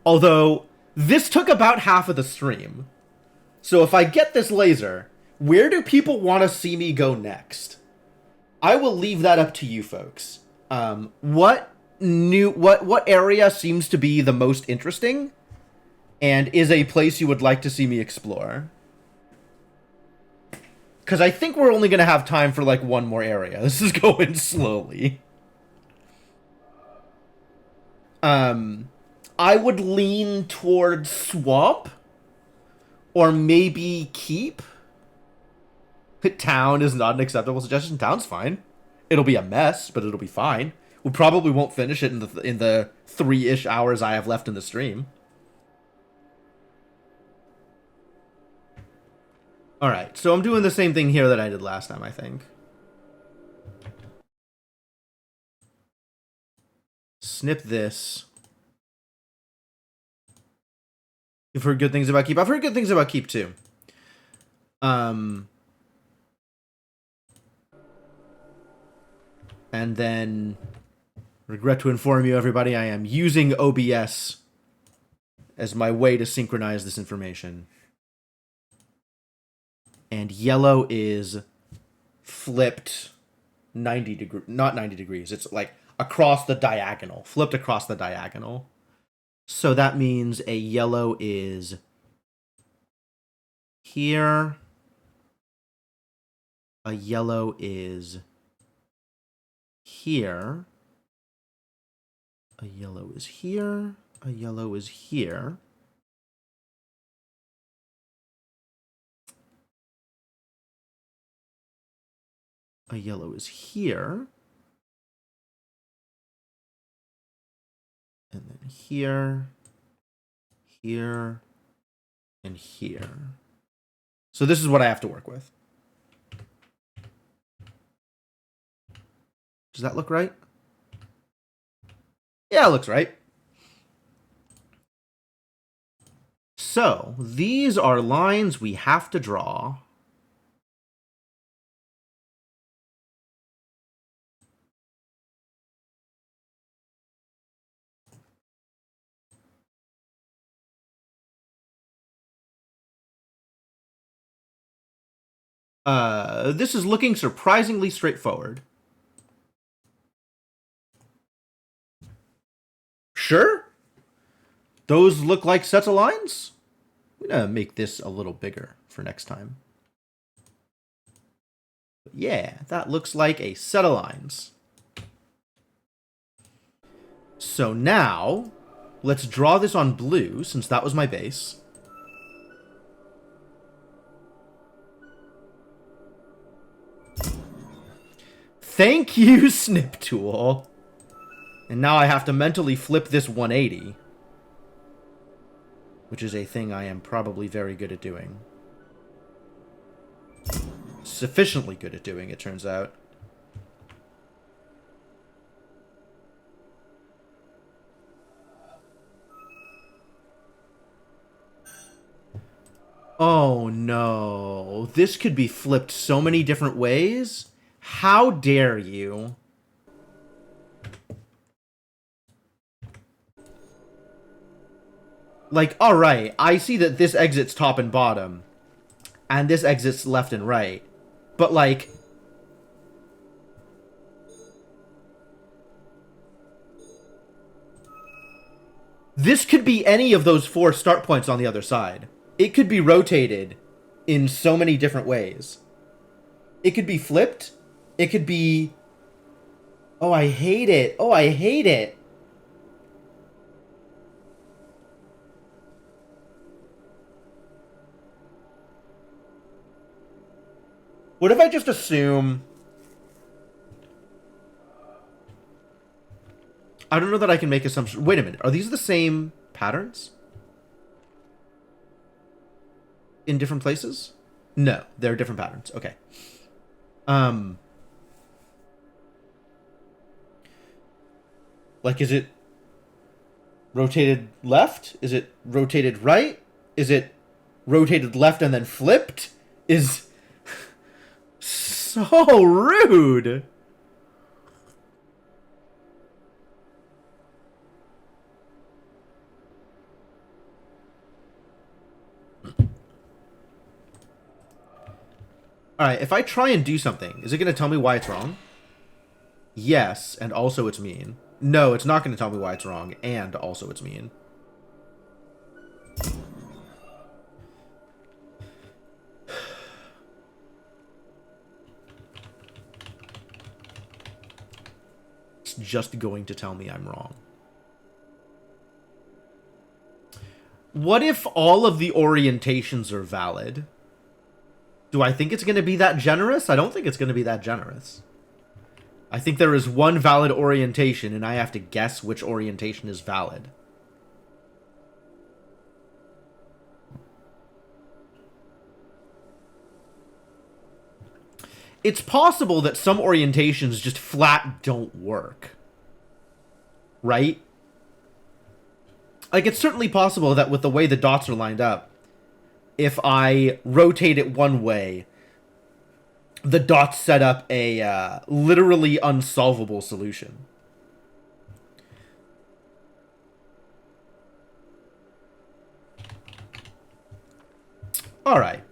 S1: Although, this took about half of the stream. So if I get this laser, where do people want to see me go next? I will leave that up to you folks. What area seems to be the most interesting and is a place you would like to see me explore? Because I think we're only going to have time for like one more area. This is going slowly. I would lean towards Swamp or maybe Keep. Town is not an acceptable suggestion. Town's fine. It'll be a mess, but it'll be fine. We probably won't finish it in the 3-ish hours I have left in the stream. Alright, so I'm doing the same thing here that I did last time, I think. snip this. You've heard good things about Keep. I've heard good things about Keep too. And then, regret to inform you, everybody, I am using OBS as my way to synchronize this information. And yellow is flipped 90 degrees, not 90 degrees. It's like across the diagonal, flipped across the diagonal. So that means a yellow is here. A yellow is here. A yellow is here. A yellow is here. A yellow is here. And then here, here, and here. So this is what I have to work with. Does that look right? Yeah, it looks right. So these are lines we have to draw. This is looking surprisingly straightforward. Sure. Those look like sets of lines. I'm gonna make this a little bigger for next time. But yeah, that looks like a set of lines. So now, let's draw this on blue, since that was my base. Thank you, Snip Tool. And now I have to mentally flip this 180. Which is a thing I am probably very good at doing. Sufficiently good at doing, it turns out. Oh no. This could be flipped so many different ways. How dare you? Like, alright, I see that this exits top and bottom. And this exits left and right. But, like... this could be any of those 4 start points on the other side. It could be rotated in so many different ways. It could be flipped. It could be... oh, I hate it. Oh, I hate it. What if I just assume... I don't know that I can make assumptions. Wait a minute. Are these the same patterns? In different places? No, they're different patterns. Okay. Like, is it rotated left? Is it rotated right? Is it rotated left and then flipped? Is... so rude! Alright, if I try and do something, is it going to tell me why it's wrong? Yes, and also it's mean. No, it's not going to tell me why it's wrong, and also it's mean. It's just going to tell me I'm wrong. What if all of the orientations are valid? Do I think it's going to be that generous? I don't think it's going to be that generous. I think there is one valid orientation, and I have to guess which orientation is valid. It's possible that some orientations just flat don't work. right? Like, it's certainly possible that with the way the dots are lined up, if I rotate it one way, the dots set up a literally unsolvable solution. All right.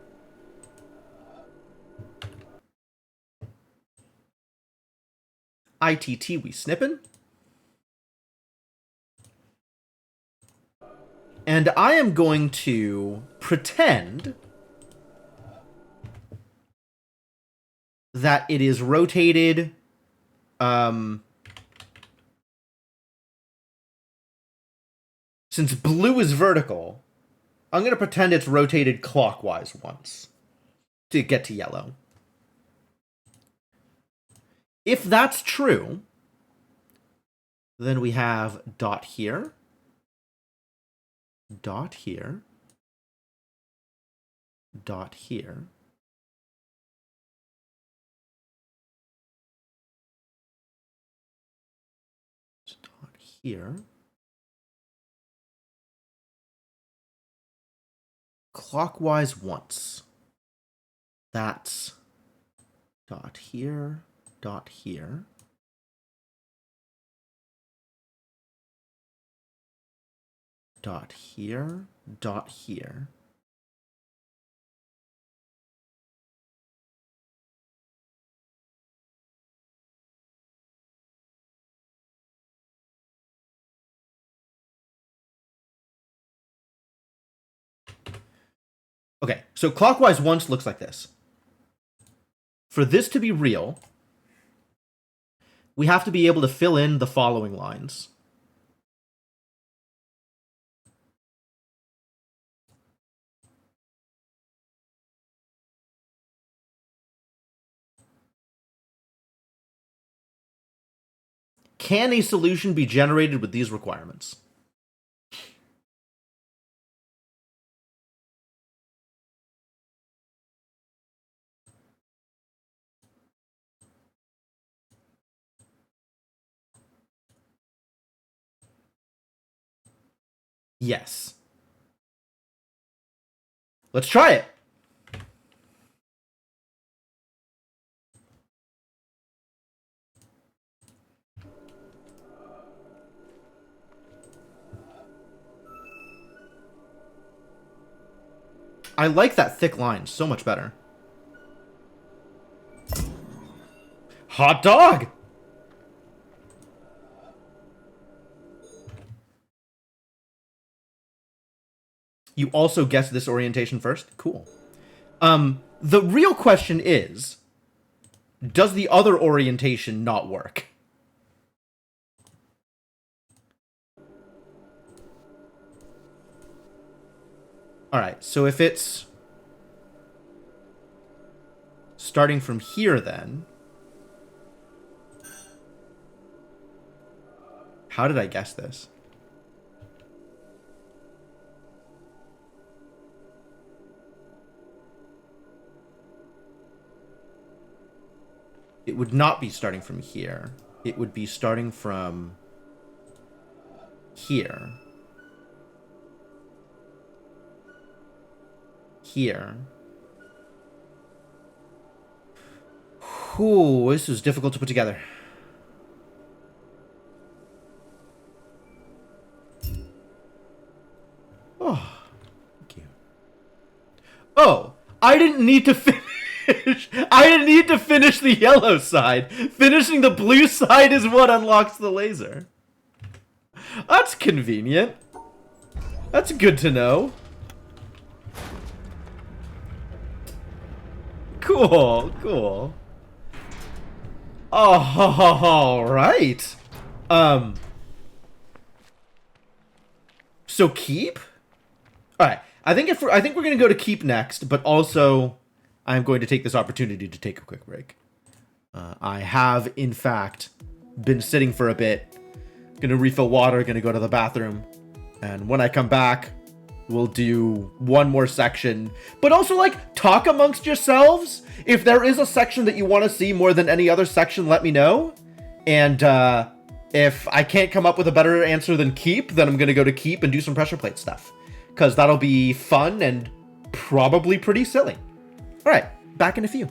S1: ITT, we snippin'. And I am going to pretend that it is rotated since blue is vertical, I'm going to pretend it's rotated clockwise once to get to yellow. If that's true, then we have dot here, dot here, dot here, dot here, clockwise once. That's dot here, dot here, dot here, dot here, okay, so clockwise once looks like this. For this to be real, we have to be able to fill in the following lines. Can a solution be generated with these requirements? Yes. Let's try it. I like that thick line so much better. Hot dog! You also guessed this orientation first? Cool. The real question is, does the other orientation not work? Alright, so if it's starting from here then, how did I guess this? It would not be starting from here. It would be starting from here. Here. Ooh, this was difficult to put together. Oh, thank you. Oh, I didn't need to finish. I didn't need to finish the yellow side. Finishing the blue side is what unlocks the laser. That's convenient. That's good to know. Cool, cool. Oh, all right. So keep? All right. I think we're going to go to keep next, but also I'm going to take this opportunity to take a quick break. I have, in fact, been sitting for a bit. Gonna refill water, gonna go to the bathroom. And when I come back, we'll do one more section. But also, like, talk amongst yourselves. If there is a section that you want to see more than any other section, let me know. And If I can't come up with a better answer than keep, then I'm going to go to keep and do some pressure plate stuff. Because that'll be fun and probably pretty silly. All right, back in a few.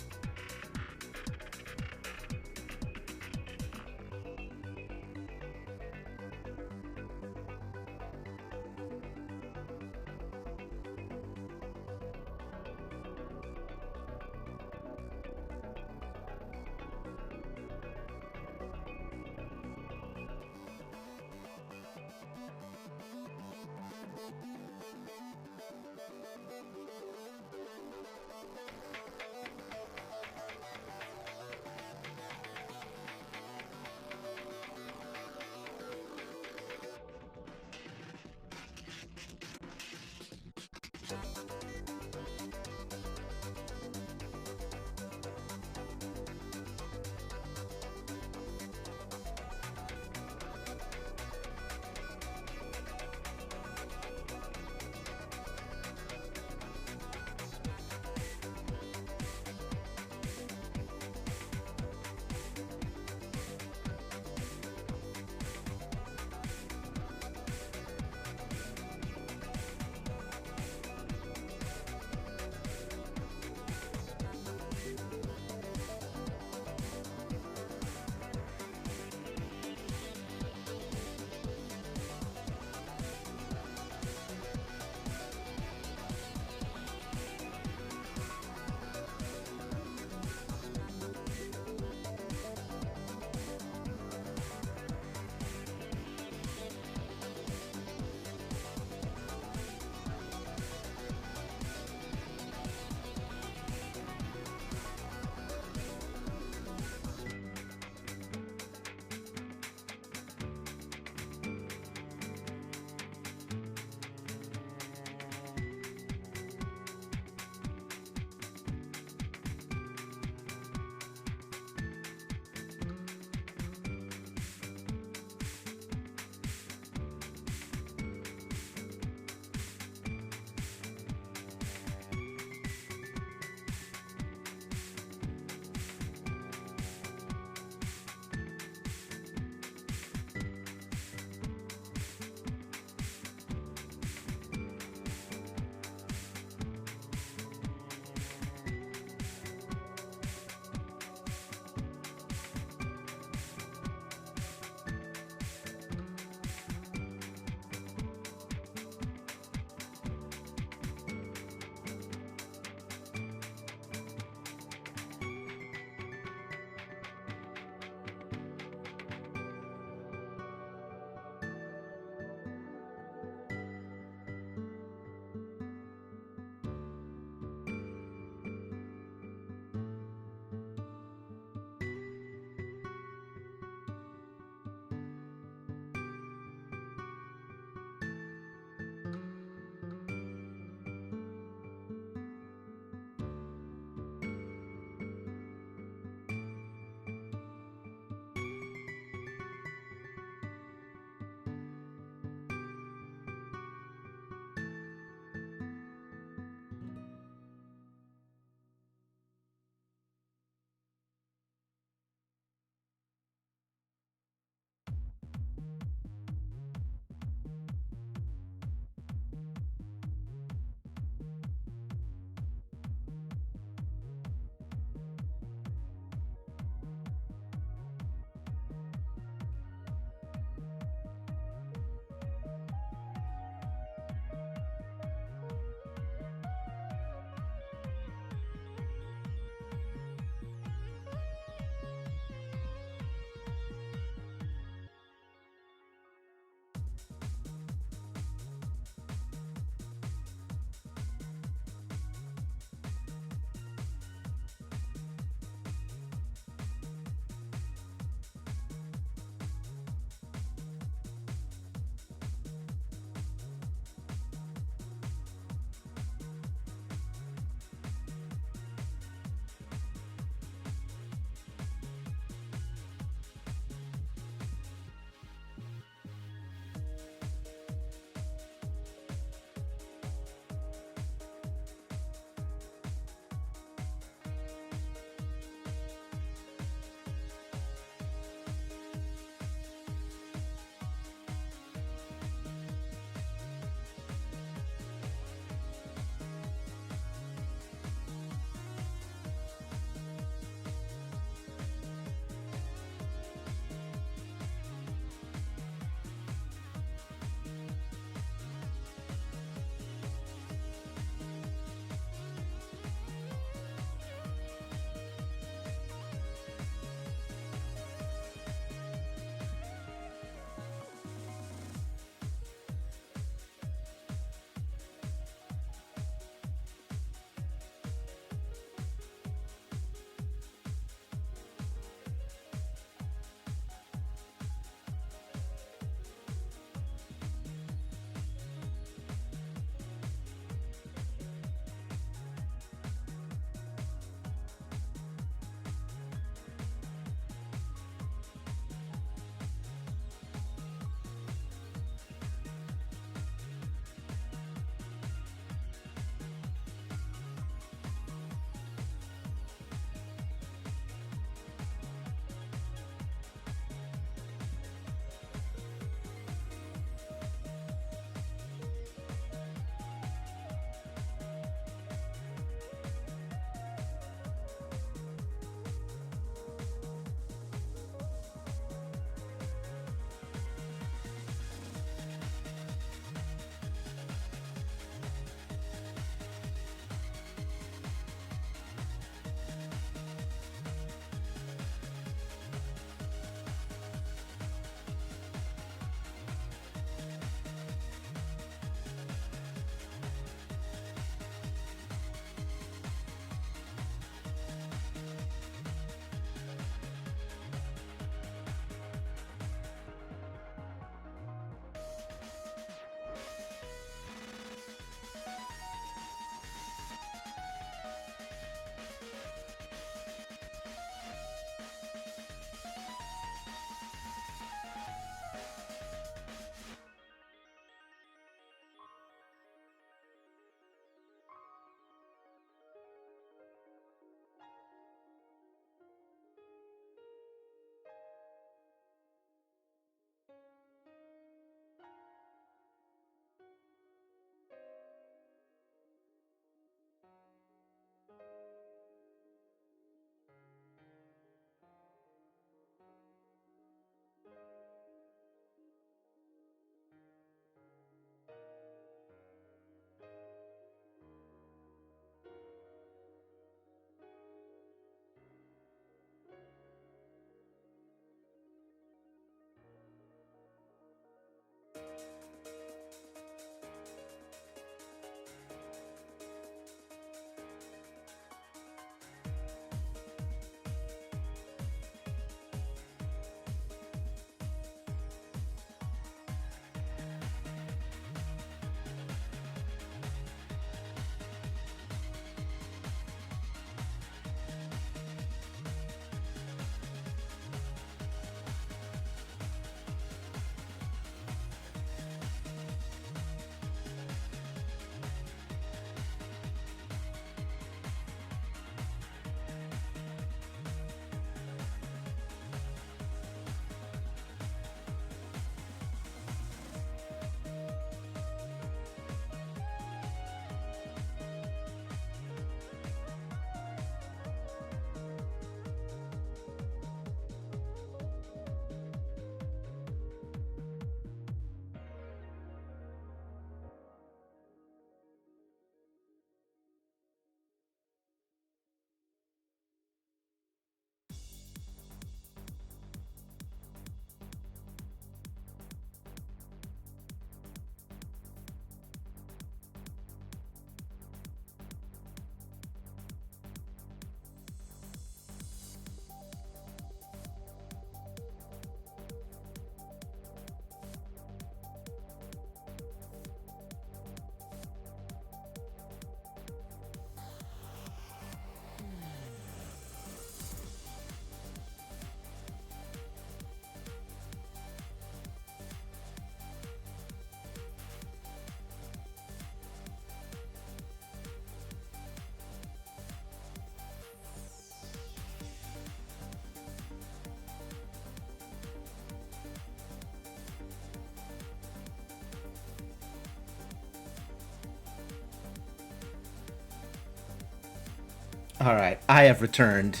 S1: Alright, I have returned,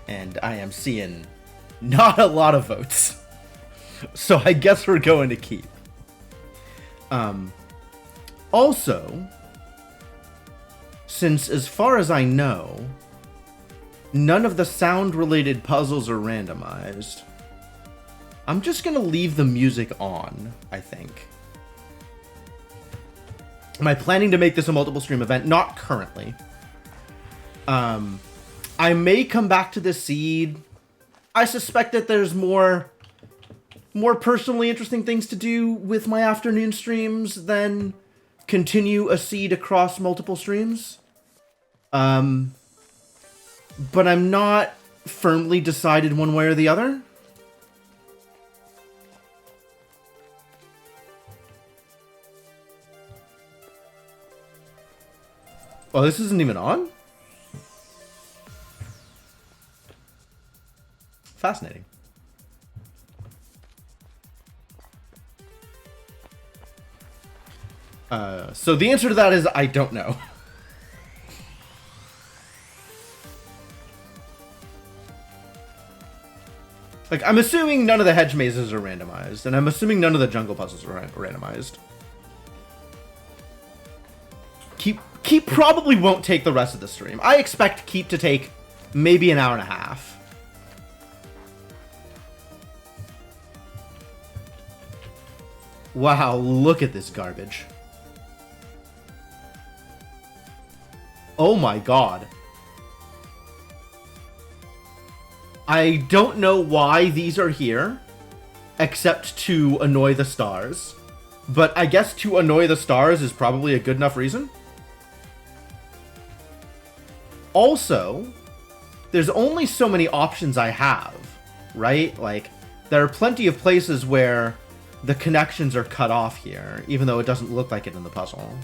S1: and I am seeing not a lot of votes. So I guess we're going to keep. Also, since as far as I know, none of the sound-related puzzles are randomized, I'm just gonna leave the music on, I think. Am I planning to make this a multiple stream event? Not currently. I may come back to this seed. I suspect that there's more personally interesting things to do with my afternoon streams than continue a seed across multiple streams. But I'm not firmly decided one way or the other. Oh, this isn't even on? Fascinating. So the answer to that is I don't know. Like, I'm assuming none of the hedge mazes are randomized, and I'm assuming none of the jungle puzzles are randomized. Keep probably won't take the rest of the stream. I expect Keep to take maybe an hour and a half. Wow, look at this garbage. Oh my god. I don't know why these are here, except to annoy the stars. But I guess to annoy the stars is probably a good enough reason. Also, there's only so many options I have, right? Like, there are plenty of places where the connections are cut off here, even though it doesn't look like it in the puzzle.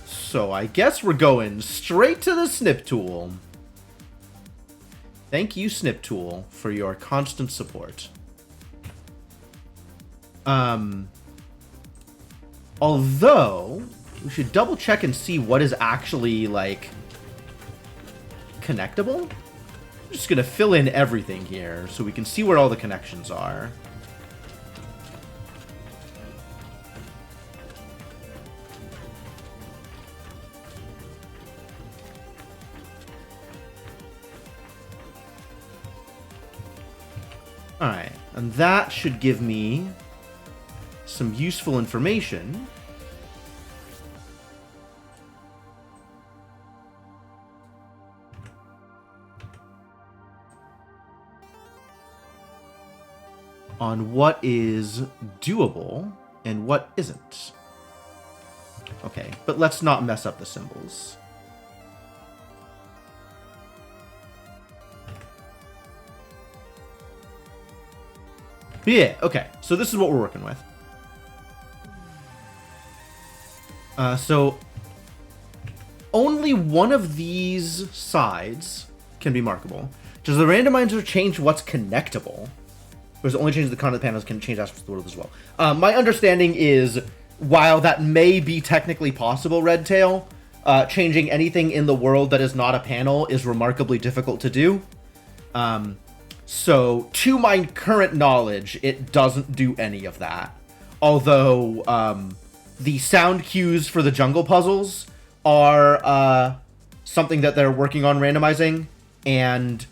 S1: So I guess we're going straight to the snip tool. Thank you, snip tool, for your constant support. Although, we should double check and see what is actually, like, connectable. I'm just gonna fill in everything here so we can see where all the connections are. Alright, and that should give me some useful information. On what is doable and what isn't. Okay, but let's not mess up the symbols. Yeah, okay, so this is what we're working with. So only one of these sides can be markable. Does the randomizer change what's connectable? Or does it only change the content panels, can change aspects of the world as well? My understanding is, while that may be technically possible, Redtail, changing anything in the world that is not a panel is remarkably difficult to do. So, to my current knowledge, it doesn't do any of that. Although, the sound cues for the jungle puzzles are something that they're working on randomizing, and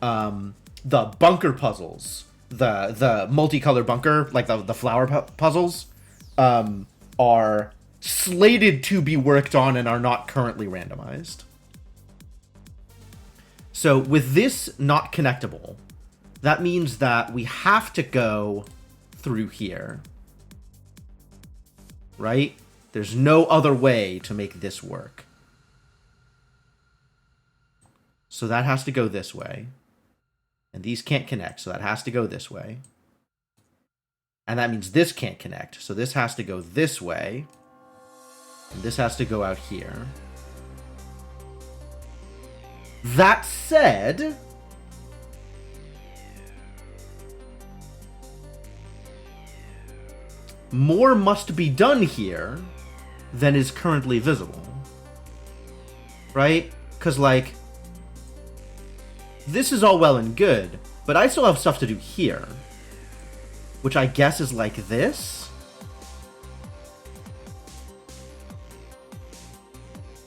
S1: the bunker puzzles, the multicolor bunker, like the flower puzzles, are slated to be worked on and are not currently randomized. So, with this not connectable, that means that we have to go through here. Right? There's no other way to make this work. So that has to go this way. And these can't connect, so that has to go this way. And that means this can't connect, so this has to go this way. And this has to go out here. That said, more must be done here than is currently visible. right? Because, like, this is all well and good, but I still have stuff to do here, which I guess is like this.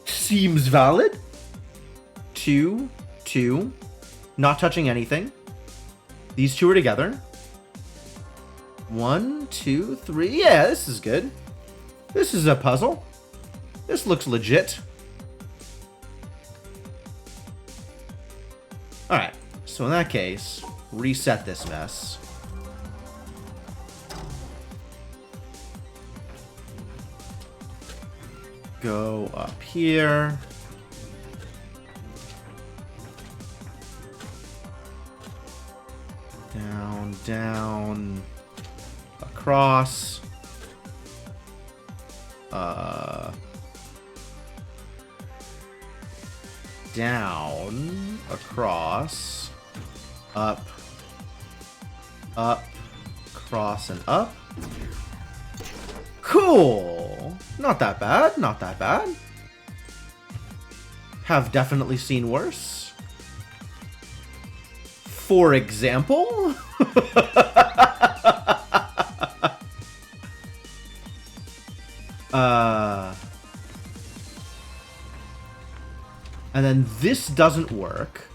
S1: Seems valid. 2, 2, not touching anything. These two are together. 1, 2, 3. Yeah, this is good. This is a puzzle. This looks legit. Alright, so in that case, reset this mess. Go up here. Down, down, across. Down, across, up, across, and up. Cool! Not that bad, not that bad. Have definitely seen worse. For example... And then this doesn't work.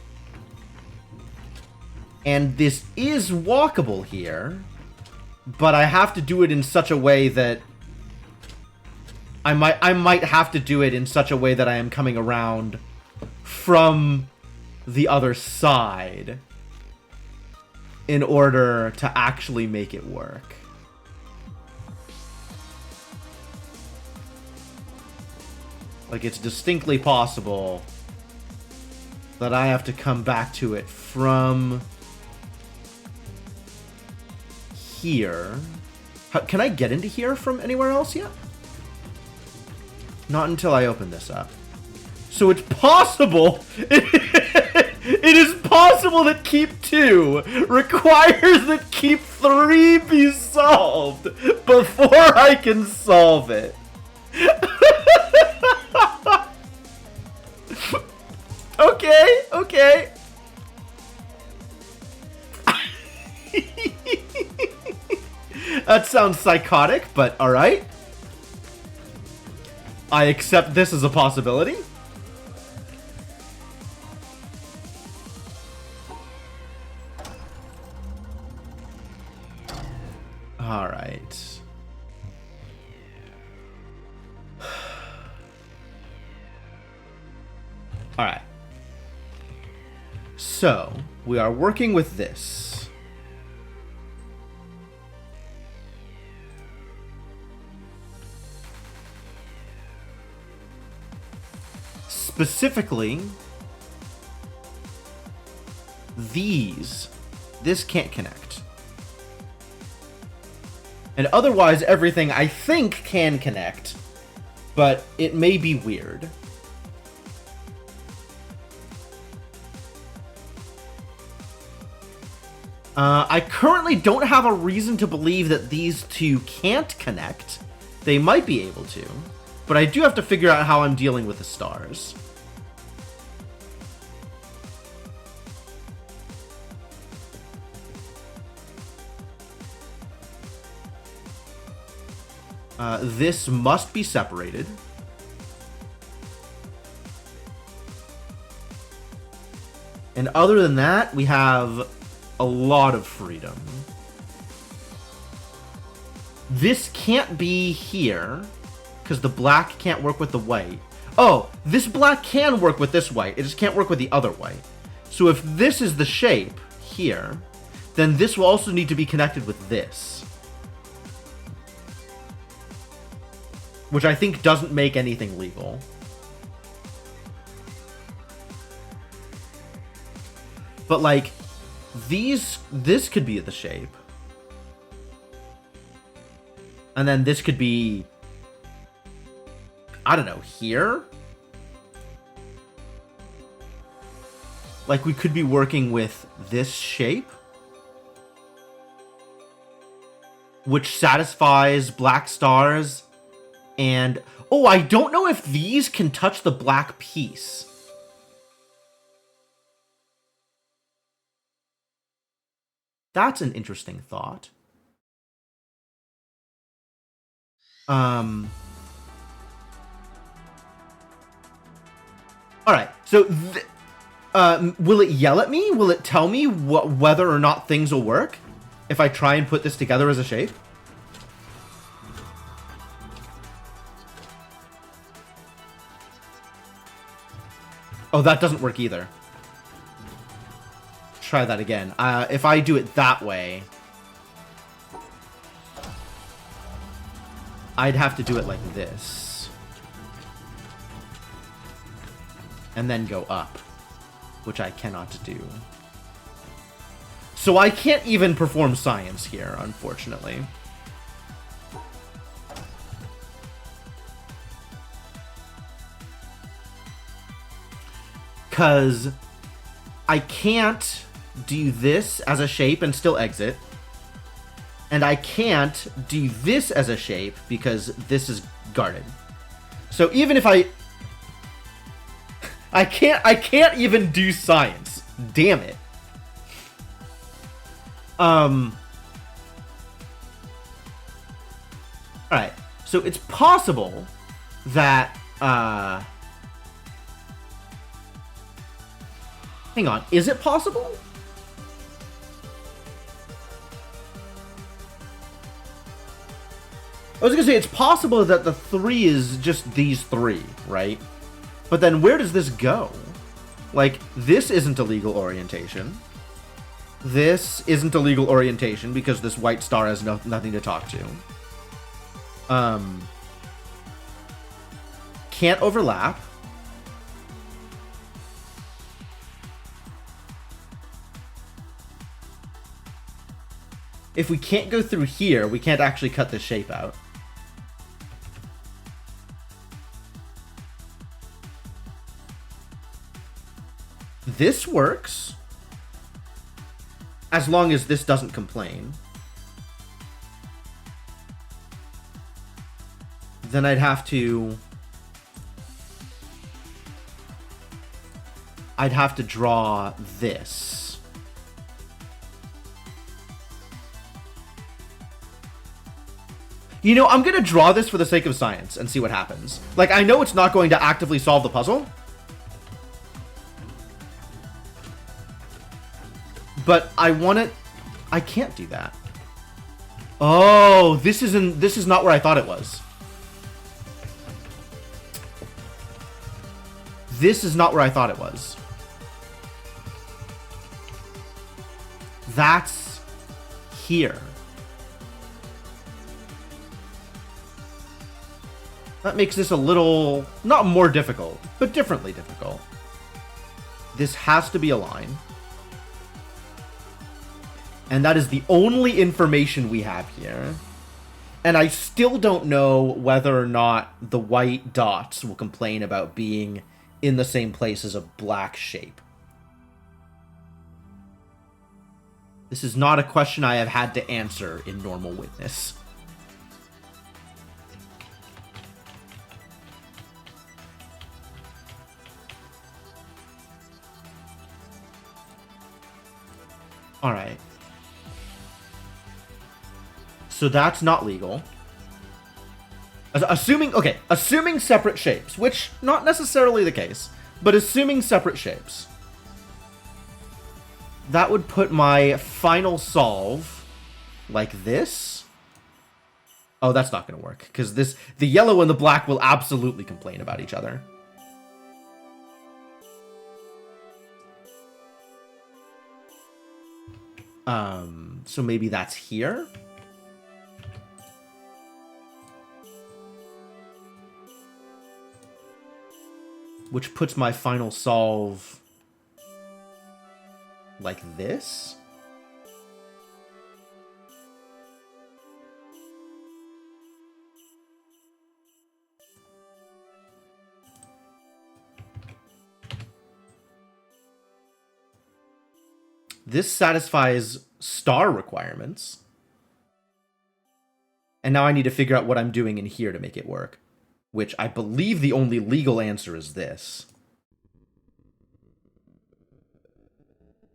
S1: And this is walkable here. But I have to do it in such a way that... I might have to do it in such a way that I am coming around from the other side in order to actually make it work. Like, it's distinctly possible that I have to come back to it from here. Can I get into here from anywhere else yet? Not until I open this up. So it's possible. It is possible that Keep 2 requires that Keep 3 be solved before I can solve it. Okay, okay. That sounds psychotic, but alright. I accept this as a possibility. Alright. Alright. So, we are working with this. Specifically, this can't connect. And otherwise, everything I think can connect, but it may be weird. I currently don't have a reason to believe that these two can't connect. They might be able to, but I do have to figure out how I'm dealing with the stars. This must be separated. And other than that, we have a lot of freedom. This can't be here, because the black can't work with the white. Oh, this black can work with this white. It just can't work with the other white. So if this is the shape here, then this will also need to be connected with this. Which I think doesn't make anything legal. But like, this could be the shape. And then this could be, I don't know, here? Like, we could be working with this shape, which satisfies black stars, and Oh, I don't know if these can touch the black piece. That's an interesting thought. All right. So, will it yell at me? Will it tell me whether or not things will work if I try and put this together as a shape? Oh, that doesn't work either. Try that again. If I do it that way, I'd have to do it like this. And then go up, which I cannot do. So I can't even perform science here, unfortunately. Because I can't do this as a shape and still exit. And I can't do this as a shape because this is guarded. So even if I can't even do science. Damn it. Alright. So it's possible that hang on, is it possible? I was gonna say, it's possible that the 3 is just these 3, right? But then where does this go? Like, this isn't a legal orientation. This isn't a legal orientation because this white star has nothing to talk to. Can't overlap. If we can't go through here, we can't actually cut this shape out. This works. As long as this doesn't complain. Then I'd have to draw this. You know, I'm going to draw this for the sake of science and see what happens. Like, I know it's not going to actively solve the puzzle. But I want it... I can't do that. Oh, this is not where I thought it was. This is not where I thought it was. That's here. That makes this a little, not more difficult, but differently difficult. This has to be a line. And that is the only information we have here. And I still don't know whether or not the white dots will complain about being in the same place as a black shape. This is not a question I have had to answer in normal witness. All right. So that's not legal. Assuming separate shapes, which not necessarily the case, but assuming separate shapes. That would put my final solve like this. Oh, that's not going to work because the yellow and the black will absolutely complain about each other. So maybe that's here. Which puts my final solve like this. This satisfies star requirements. And now I need to figure out what I'm doing in here to make it work. which I believe the only legal answer is this.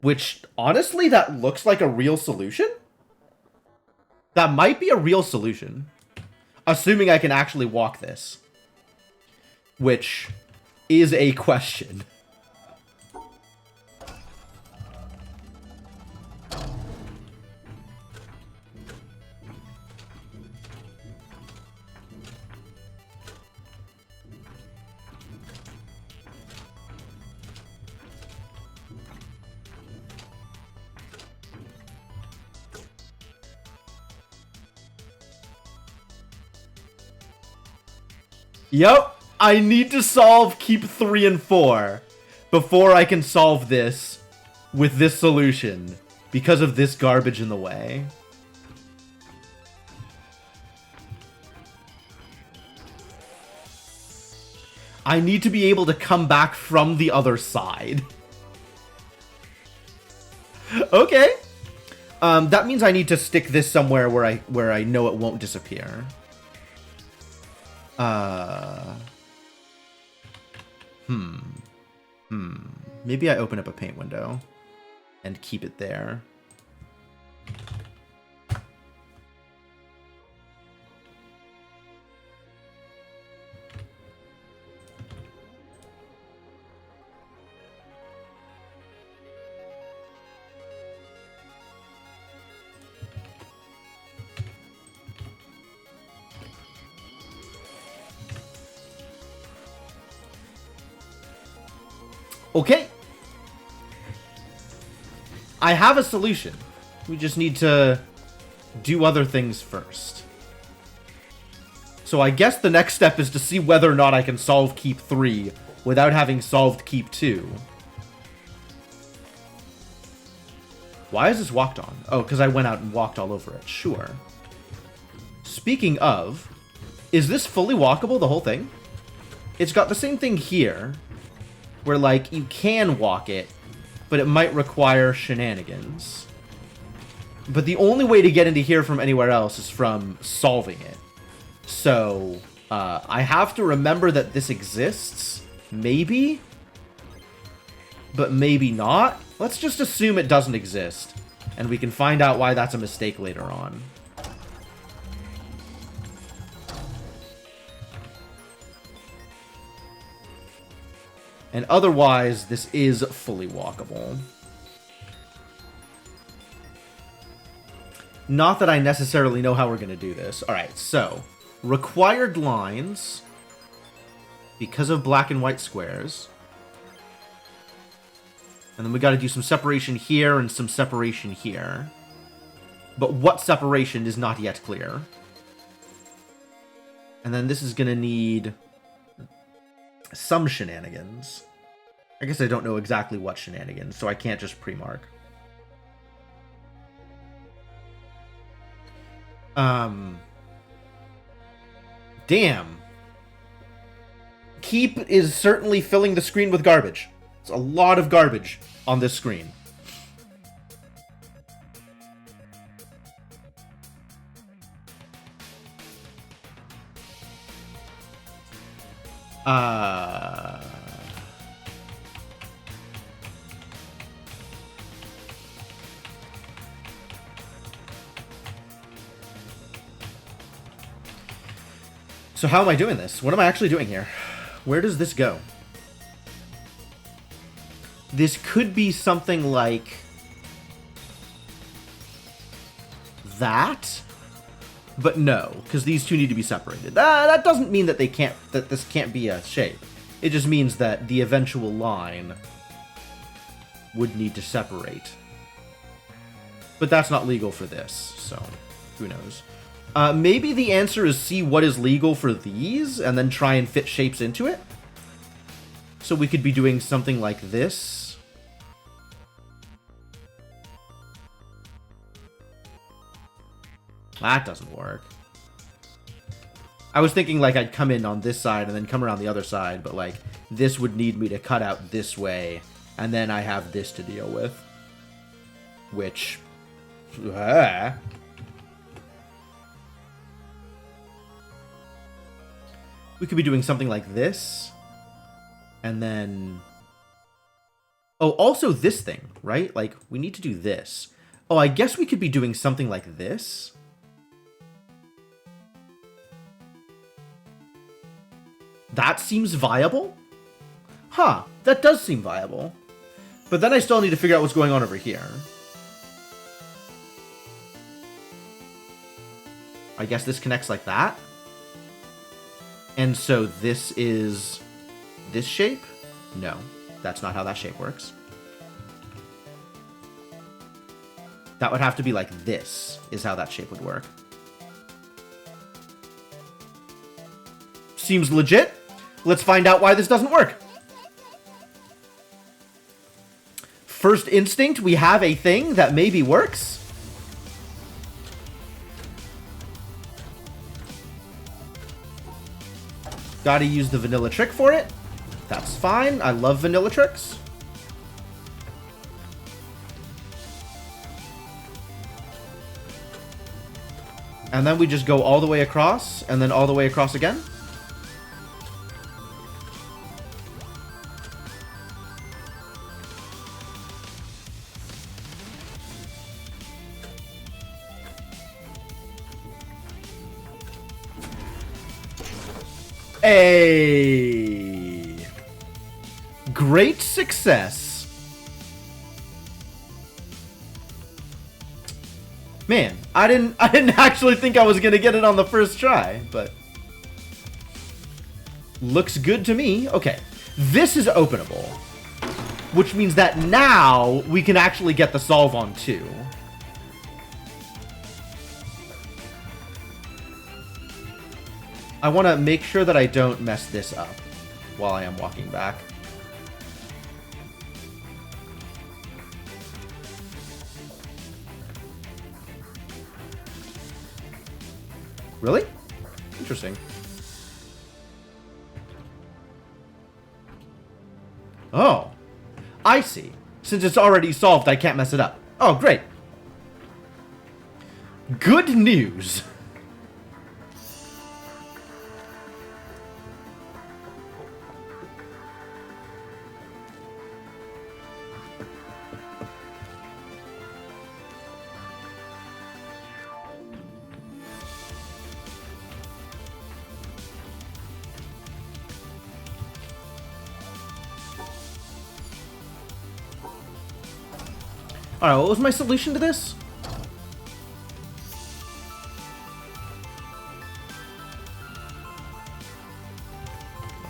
S1: Which, honestly, that looks like a real solution? That might be a real solution. Assuming I can actually walk this. Which is a question. Yep, I need to solve keep 3 and 4 before I can solve this with this solution because of this garbage in the way. I need to be able to come back from the other side. Okay. That means I need to stick this somewhere where I know it won't disappear. Maybe I open up a paint window and keep it there. Okay. I have a solution. We just need to do other things first. So I guess the next step is to see whether or not I can solve Keep 3 without having solved Keep 2. Why is this walked on? Oh, because I went out and walked all over it. Sure. Speaking of, is this fully walkable, the whole thing? It's got the same thing here, where, like, you can walk it, but it might require shenanigans. But the only way to get into here from anywhere else is from solving it. So, I have to remember that this exists. Maybe? But maybe not? Let's just assume it doesn't exist. And we can find out why that's a mistake later on. And otherwise, this is fully walkable. Not that I necessarily know how we're going to do this. Alright, so, required lines, because of black and white squares. And then we got to do some separation here and some separation here. But what separation is not yet clear. And then this is going to need some shenanigans. I guess I don't know exactly what shenanigans, so I can't just pre-mark. Damn. Keep is certainly filling the screen with garbage. It's a lot of garbage on this screen. So how am I doing this? What am I actually doing here? Where does this go? This could be something like that, but no, because these two need to be separated. That doesn't mean that that this can't be a shape. It just means that the eventual line would need to separate. But that's not legal for this, so who knows. Maybe the answer is see what is legal for these, and then try and fit shapes into it. So we could be doing something like this. That doesn't work. I was thinking like I'd come in on this side and then come around the other side, but like this would need me to cut out this way, and then I have this to deal with. Which... We could be doing something like this. And then... Oh, also this thing, right? Like, we need to do this. Oh, I guess we could be doing something like this. That seems viable? Huh, that does seem viable. But then I still need to figure out what's going on over here. I guess this connects like that. And so this is this shape? No, that's not how that shape works. That would have to be like this, is how that shape would work. Seems legit. Let's find out why this doesn't work. First instinct, we have a thing that maybe works. Gotta use the vanilla trick for it. That's fine. I love vanilla tricks. And then we just go all the way across, and then all the way across again. Hey! Great success. Man, I didn't actually think I was gonna get it on the first try, but looks good to me. Okay, this is openable, which means that now we can actually get the solve on 2. I want to make sure that I don't mess this up while I am walking back. Really? Interesting. Oh, I see. Since it's already solved, I can't mess it up. Oh, great. Good news. Alright, what was my solution to this?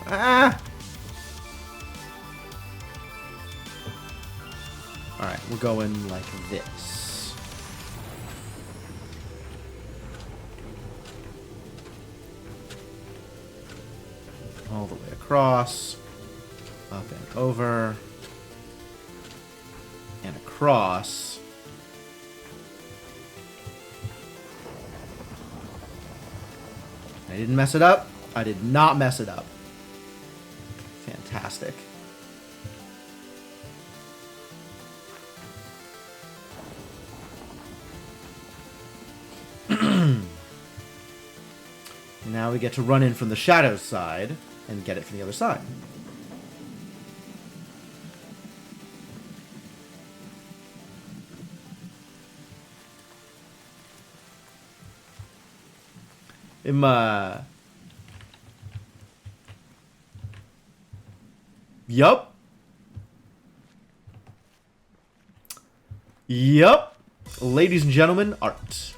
S1: Ah! Alright, we're going like this. All the way across. Up and over. And across. I didn't mess it up. I did not mess it up. Fantastic. Now we get to run in from the shadow side and get it from the other side. Yup. Yup. Ladies and gentlemen, art.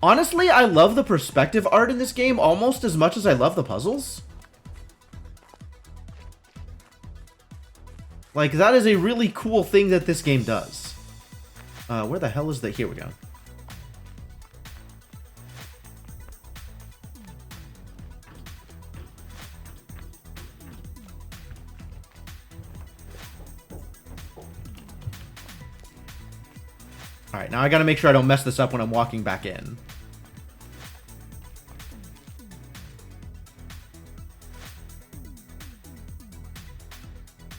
S1: Honestly, I love the perspective art in this game almost as much as I love the puzzles. Like, that is a really cool thing that this game does. Where the hell is the... Here we go. Alright, now I gotta make sure I don't mess this up when I'm walking back in.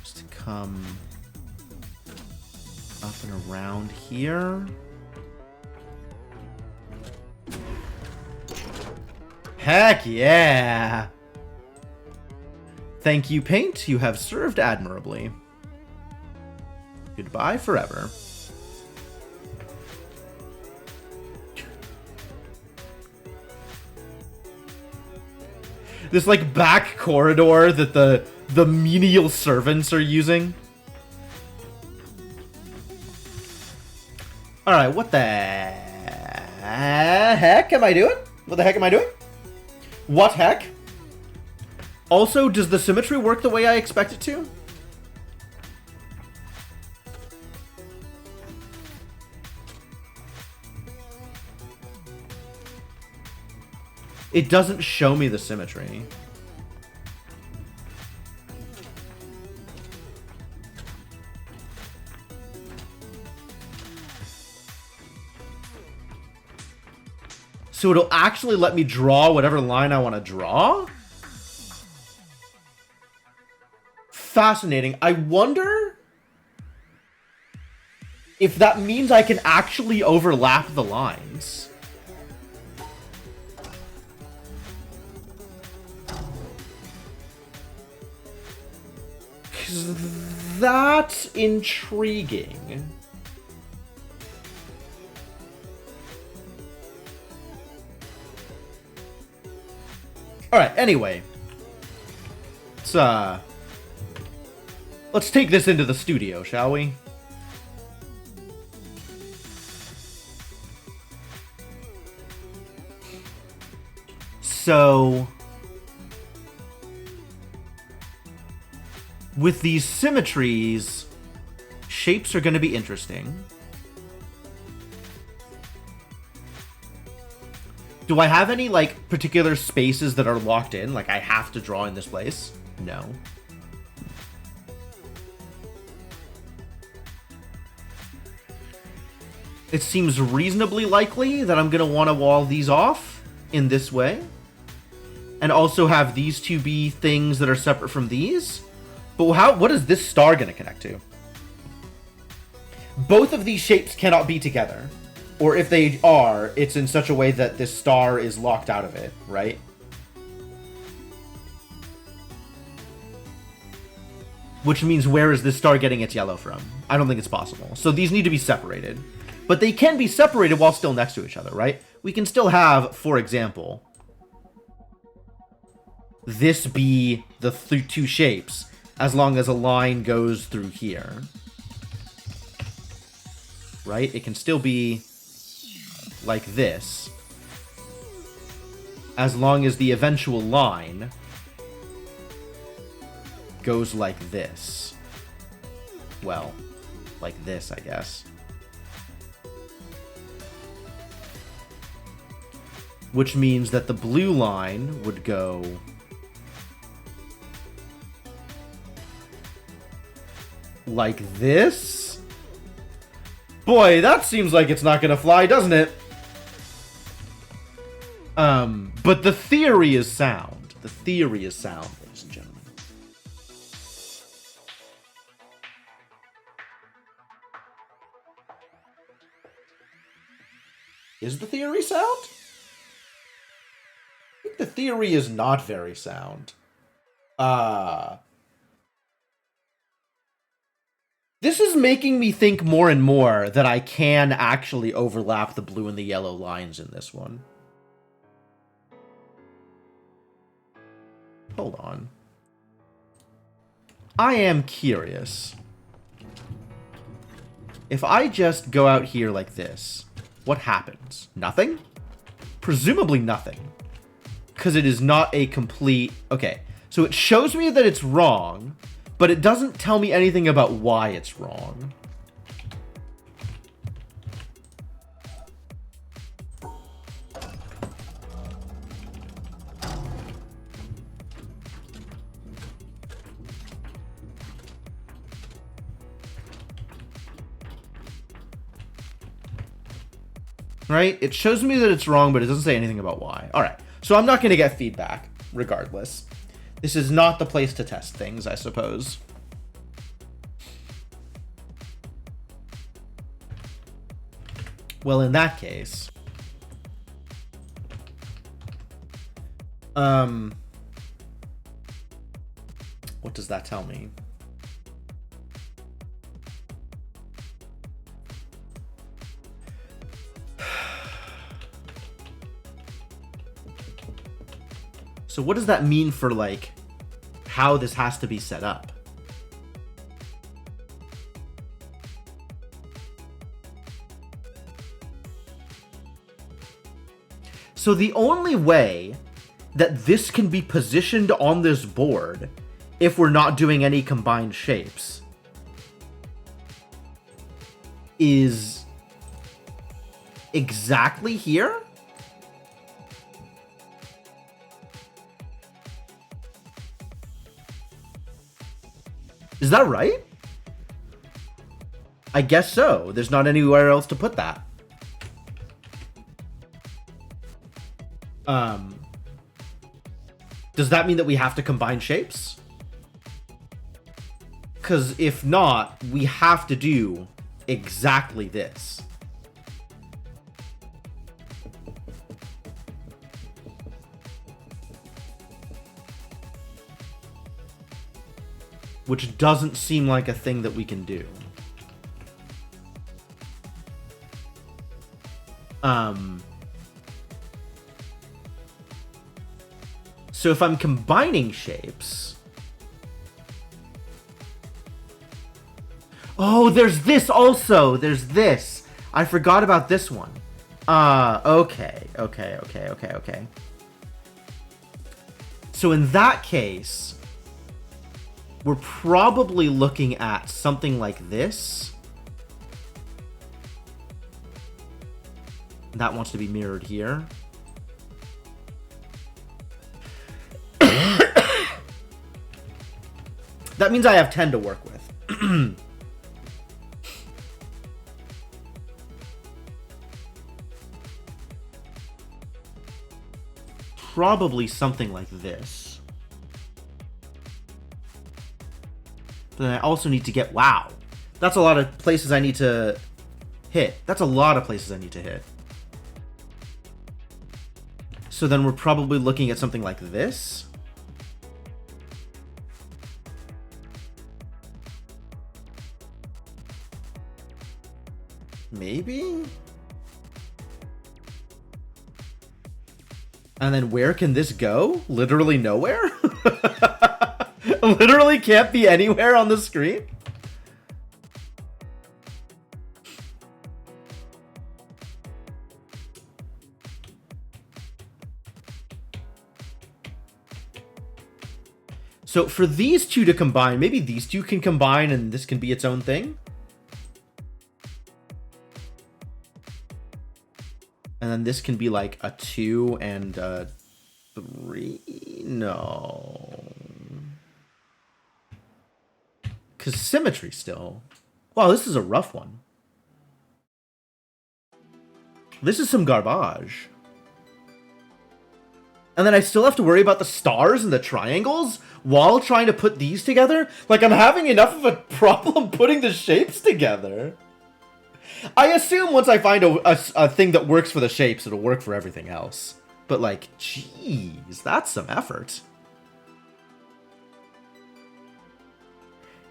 S1: Just come up and around here. Heck yeah! Thank you, Paint. You have served admirably. Goodbye forever. This, like, back corridor that the menial servants are using. Alright, what the heck am I doing? What the heck am I doing? What heck? Also, does the symmetry work the way I expect it to? It doesn't show me the symmetry. So it'll actually let me draw whatever line I want to draw? Fascinating. I wonder if that means I can actually overlap the lines. That's intriguing. Alright, anyway. Let's take this into the studio, shall we? So, with these symmetries, shapes are going to be interesting. Do I have any, like, particular spaces that are locked in? Like, I have to draw in this place? No. It seems reasonably likely that I'm going to want to wall these off in this way. And also have these two be things that are separate from these. But what is this star going to connect to? Both of these shapes cannot be together. Or if they are, it's in such a way that this star is locked out of it, right? Which means where is this star getting its yellow from? I don't think it's possible. So these need to be separated. But they can be separated while still next to each other, right? We can still have, for example, this be the two shapes as long as a line goes through here. Right? It can still be like this as long as the eventual line goes like this. Well, like this, I guess. Which means that the blue line would go like this? Boy, that seems like it's not gonna fly, doesn't it? But the theory is sound. The theory is sound, ladies and gentlemen. Is the theory sound? I think the theory is not very sound. This is making me think more and more that I can actually overlap the blue and the yellow lines in this one. Hold on. I am curious. If I just go out here like this, what happens? Nothing? Presumably nothing. Because it is not a complete... Okay, so it shows me that it's wrong, but it doesn't tell me anything about why it's wrong. Right? It shows me that it's wrong, but it doesn't say anything about why. Alright, so I'm not going to get feedback, regardless. This is not the place to test things, I suppose. Well, in that case... What does that tell me? So what does that mean for, like, how this has to be set up? So the only way that this can be positioned on this board, if we're not doing any combined shapes, is exactly here? Is that right? I guess so. There's not anywhere else to put that. Does that mean that we have to combine shapes? Because if not, we have to do exactly this. Which doesn't seem like a thing that we can do. So if I'm combining shapes... Oh, there's this also! There's this! I forgot about this one. Okay. So in that case, we're probably looking at something like this. That wants to be mirrored here. That means I have 10 to work with. Probably something like this. But then I also need to get... Wow. That's a lot of places I need to hit. That's a lot of places I need to hit. So then we're probably looking at something like this. Maybe? And then where can this go? Literally nowhere? Literally can't be anywhere on the screen? So for these two to combine, maybe these two can combine and this can be its own thing? And then this can be like a 2 and a 3? No. Because symmetry still. Wow, this is a rough one. This is some garbage. And then I still have to worry about the stars and the triangles while trying to put these together? Like, I'm having enough of a problem putting the shapes together. I assume once I find a thing that works for the shapes, it'll work for everything else. But, like, jeez, that's some effort.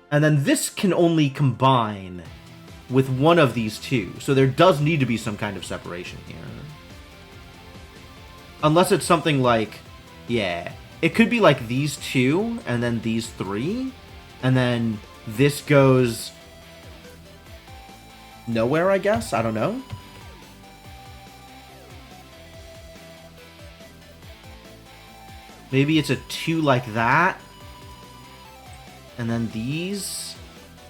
S1: And then this can only combine with one of these two. So there does need to be some kind of separation here. Unless it's something like, yeah, it could be like these two, and then these three, and then this goes nowhere, I guess? I don't know. Maybe it's a 2 like that, and then these,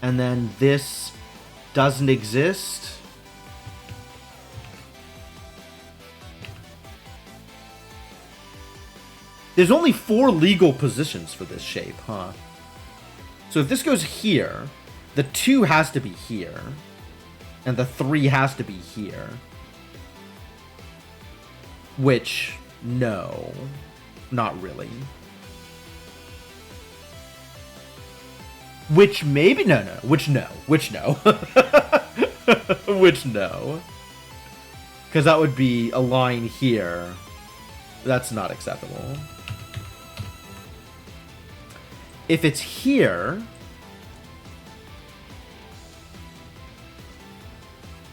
S1: and then this doesn't exist. There's only 4 legal positions for this shape, huh? So if this goes here, the 2 has to be here, and the 3 has to be here. Which, no, not really. Which maybe, no, which no. Which no. Because that would be a line here. That's not acceptable. if it's here,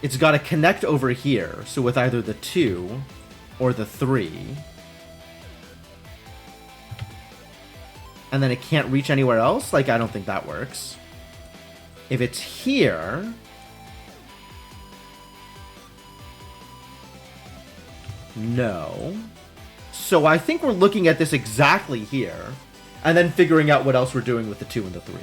S1: it's got to connect over here. So with either the 2 or the 3. And then it can't reach anywhere else? Like, I don't think that works. If it's here... No. So I think we're looking at this exactly here. And then figuring out what else we're doing with the 2 and the 3.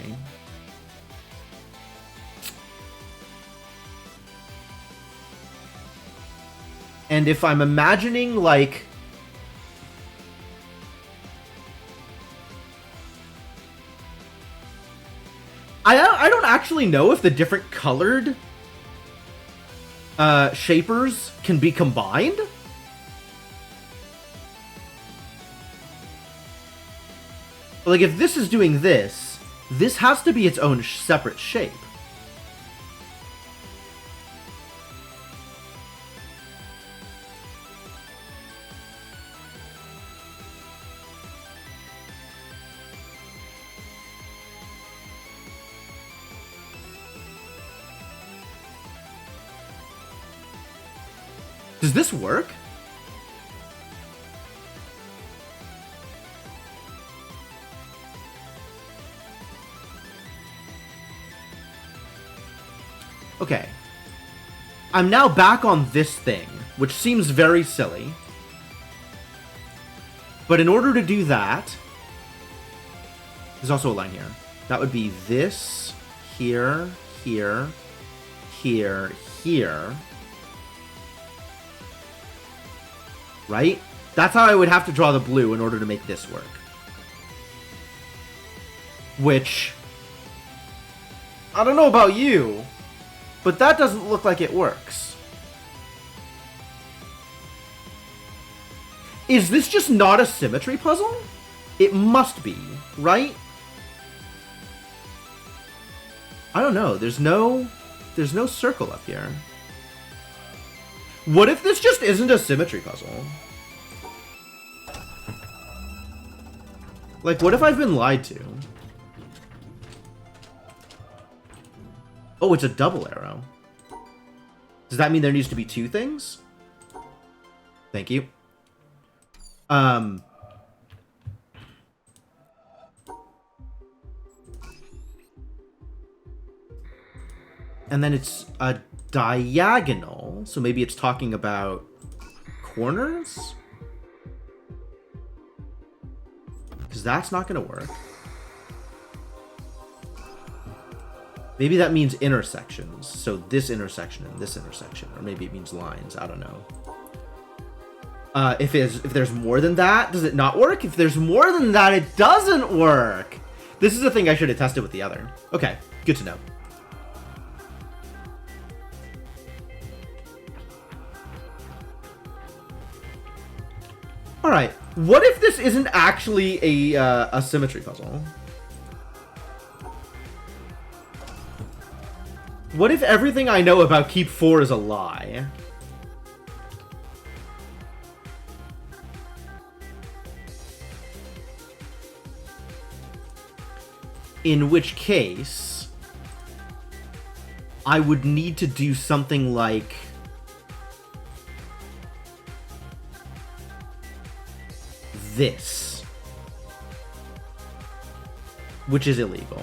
S1: And if I'm imagining, like... I don't actually know if the different colored shapers can be combined. But like, if this is doing this, this has to be its own separate shape. Does this work? Okay. I'm now back on this thing, which seems very silly. But in order to do that, there's also a line here. That would be this, here, here, here, here. Right? That's how I would have to draw the blue in order to make this work. Which, I don't know about you, but that doesn't look like it works. Is this just not a symmetry puzzle? It must be, right? I don't know. There's no circle up here. What if this just isn't a symmetry puzzle? Like, what if I've been lied to? Oh, it's a double arrow. Does that mean there needs to be 2 things? Thank you. And then it's a diagonal, so maybe it's talking about corners? Because that's not going to work. Maybe that means intersections, so this intersection and this intersection, or maybe it means lines, I don't know. If there's more than that, does it not work? If there's more than that, it doesn't work! This is a thing I should have tested with the other. Okay, good to know. Alright, what if this isn't actually a symmetry puzzle? What if everything I know about Keep 4 is a lie? In which case, I would need to do something like... this. Which is illegal.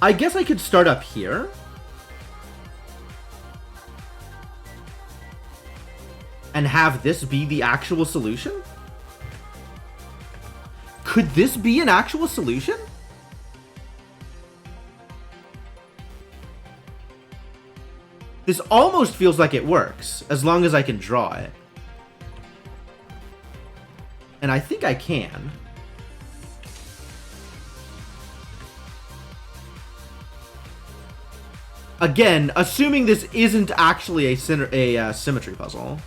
S1: I guess I could start up here. And have this be the actual solution? Could this be an actual solution? This almost feels like it works, as long as I can draw it. And I think I can. Again, assuming this isn't actually a symmetry puzzle.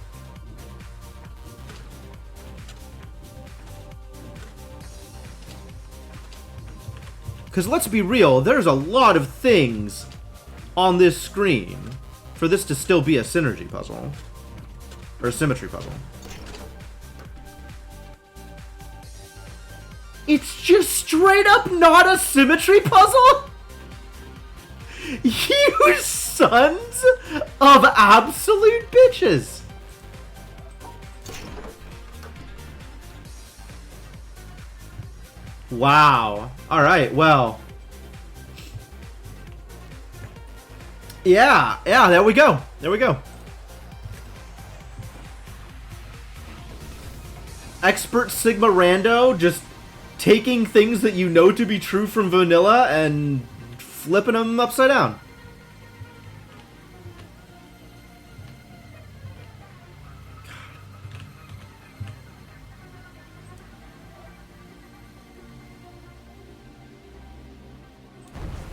S1: Because let's be real, there's a lot of things on this screen for this to still be a synergy puzzle. Or a symmetry puzzle. It's just straight up not a symmetry puzzle? You sons of absolute bitches! Wow. Alright, well. Yeah, there we go. There we go. Expert Sigma Rando just taking things that you know to be true from vanilla and flipping them upside down.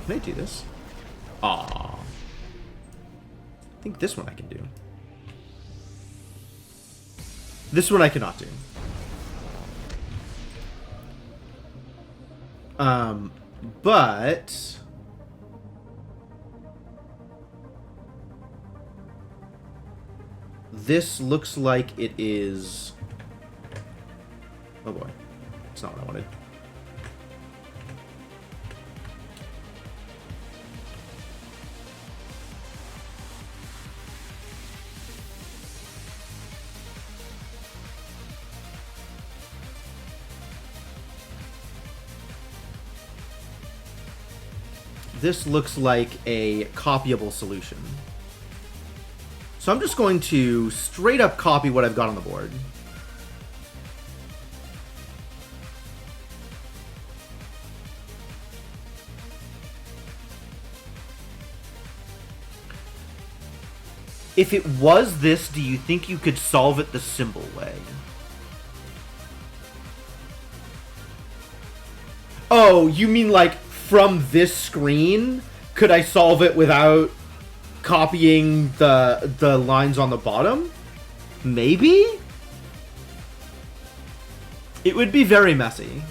S1: Can I do this? Aww. I think this one I can do. This one I cannot do. But this looks like it is. Oh boy, it's not what I wanted. This looks like a copyable solution. So I'm just going to straight up copy what I've got on the board. If it was this, do you think you could solve it the simple way? Oh, you mean like from this screen? Could I solve it without copying the lines on the bottom? Maybe? It would be very messy.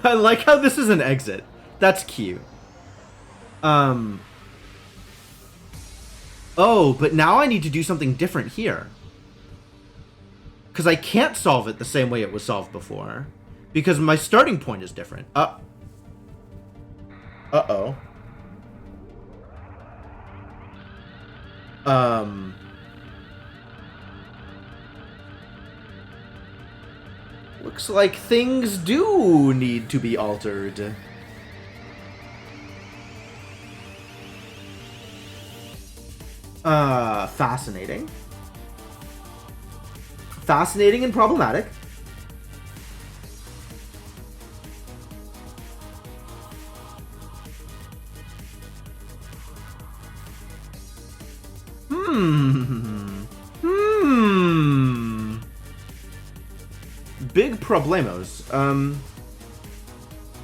S1: I like how this is an exit. That's cute. Oh, but now I need to do something different here. Because I can't solve it the same way it was solved before. Because my starting point is different. Uh-oh. Looks like things do need to be altered. Fascinating. Fascinating and problematic. Big problemos.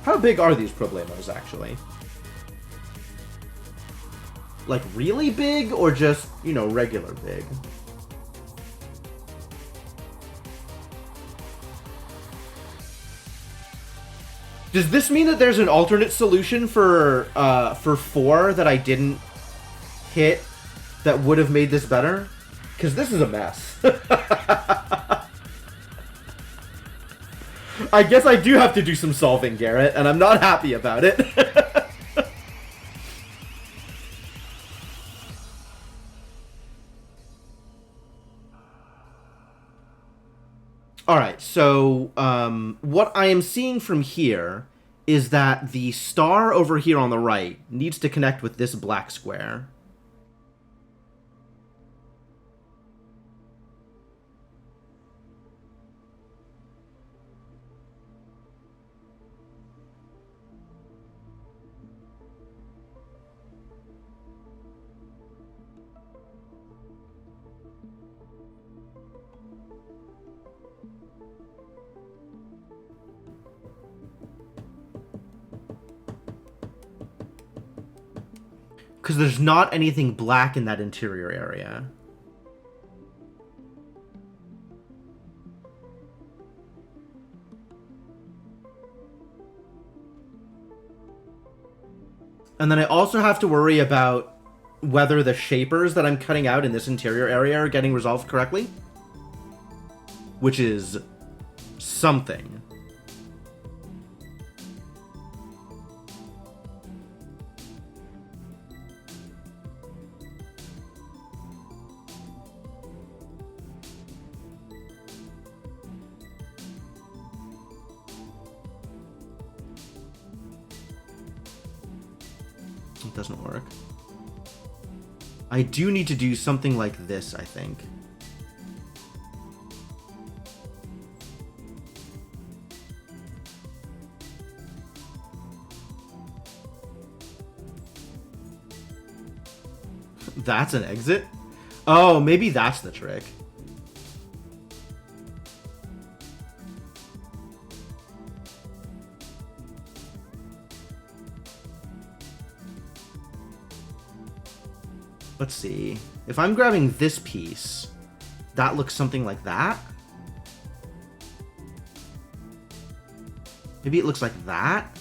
S1: How big are these problemos, actually? Like, really big, or just, you know, regular big? Does this mean that there's an alternate solution for 4 that I didn't hit that would have made this better? Because this is a mess. I guess I do have to do some solving, Garrett, and I'm not happy about it. Alright, so what I am seeing from here is that the star over here on the right needs to connect with this black square. Because there's not anything black in that interior area. And then I also have to worry about whether the shapers that I'm cutting out in this interior area are getting resolved correctly. Which is something. It doesn't work. I do need to do something like this, I think. That's an exit? Oh, maybe that's the trick. Let's see. If I'm grabbing this piece, that looks something like that. Maybe it looks like that.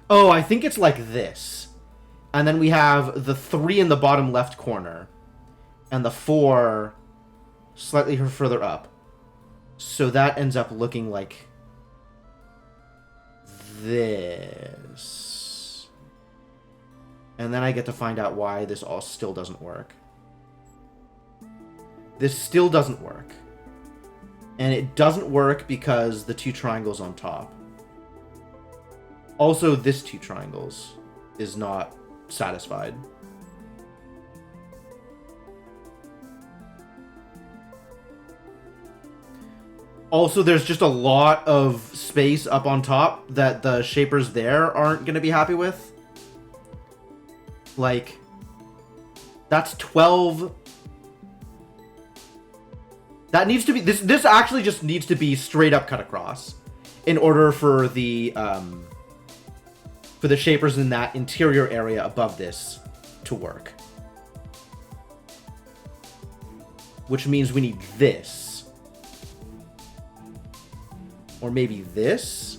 S1: Oh, I think it's like this. And then we have the 3 in the bottom left corner. And the 4 slightly further up. So that ends up looking like this. And then I get to find out why this all still doesn't work. This still doesn't work. And it doesn't work because the 2 triangles on top. Also, this 2 triangles is not satisfied. Also, there's just a lot of space up on top that the shapers there aren't going to be happy with. Like, that's 12. That needs to be... This actually just needs to be straight up cut across in order for the shapers in that interior area above this to work. Which means we need this. Or maybe this.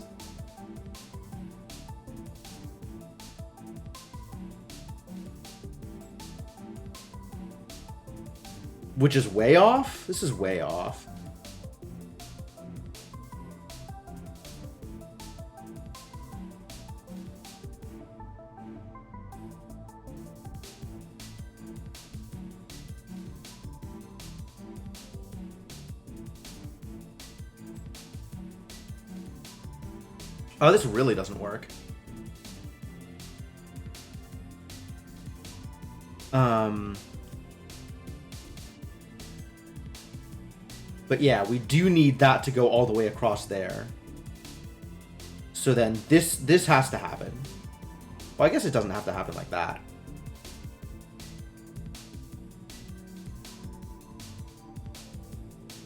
S1: Which is way off? This is way off. Oh, this really doesn't work. But yeah, we do need that to go all the way across there. So then this has to happen. Well, I guess it doesn't have to happen like that.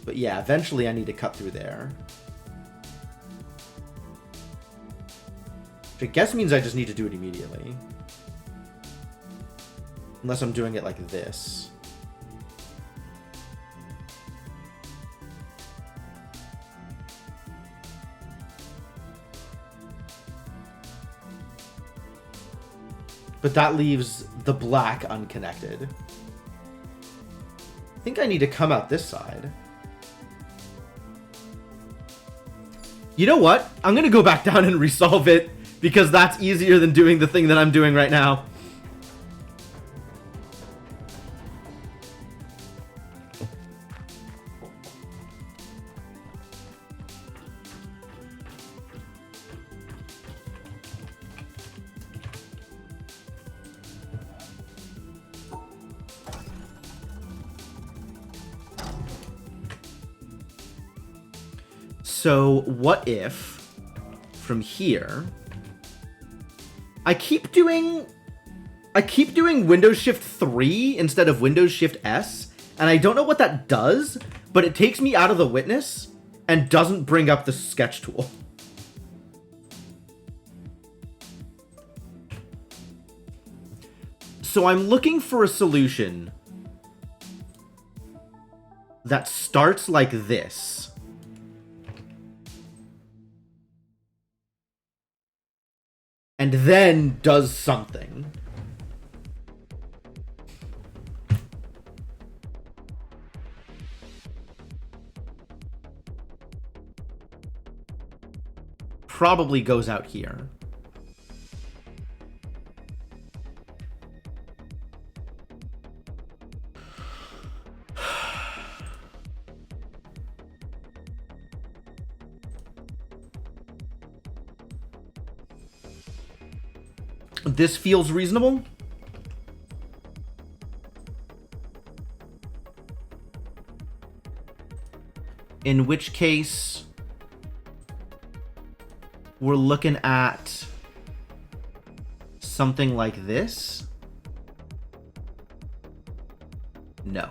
S1: But yeah, eventually I need to cut through there. Which I guess means I just need to do it immediately. Unless I'm doing it like this. But that leaves the black unconnected. I think I need to come out this side. You know what? I'm going to go back down and resolve it because that's easier than doing the thing that I'm doing right now. So what if from here I keep doing Windows Shift 3 instead of Windows Shift S, and I don't know what that does, but it takes me out of the witness and doesn't bring up the sketch tool. So I'm looking for a solution that starts like this. And then does something. Probably goes out here. This feels reasonable. In which case, we're looking at something like this. No.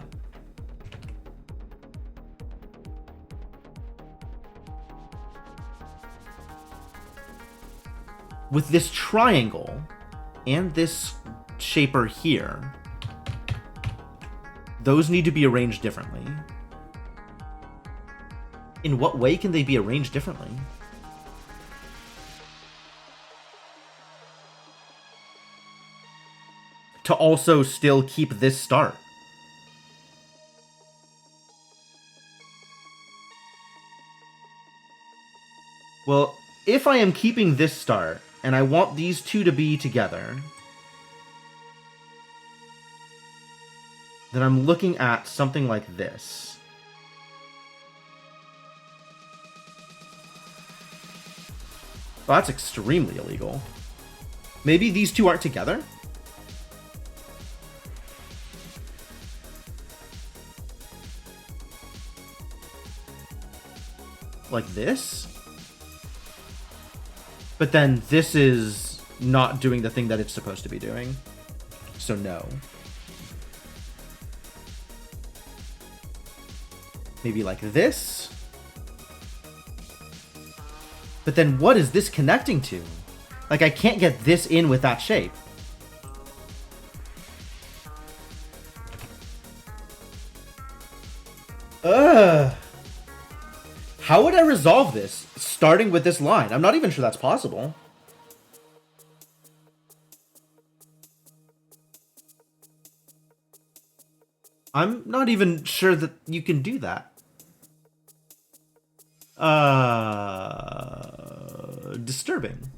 S1: With this triangle and this shaper here, those need to be arranged differently. In what way can they be arranged differently? To also still keep this start. Well, if I am keeping this start, and I want these two to be together, then I'm looking at something like this. Well, that's extremely illegal. Maybe these two aren't together? Like this? But then this is not doing the thing that it's supposed to be doing. So no. Maybe like this? But then what is this connecting to? Like, I can't get this in with that shape. Ugh. How would I resolve this, starting with this line? I'm not even sure that's possible. I'm not even sure that you can do that. Disturbing.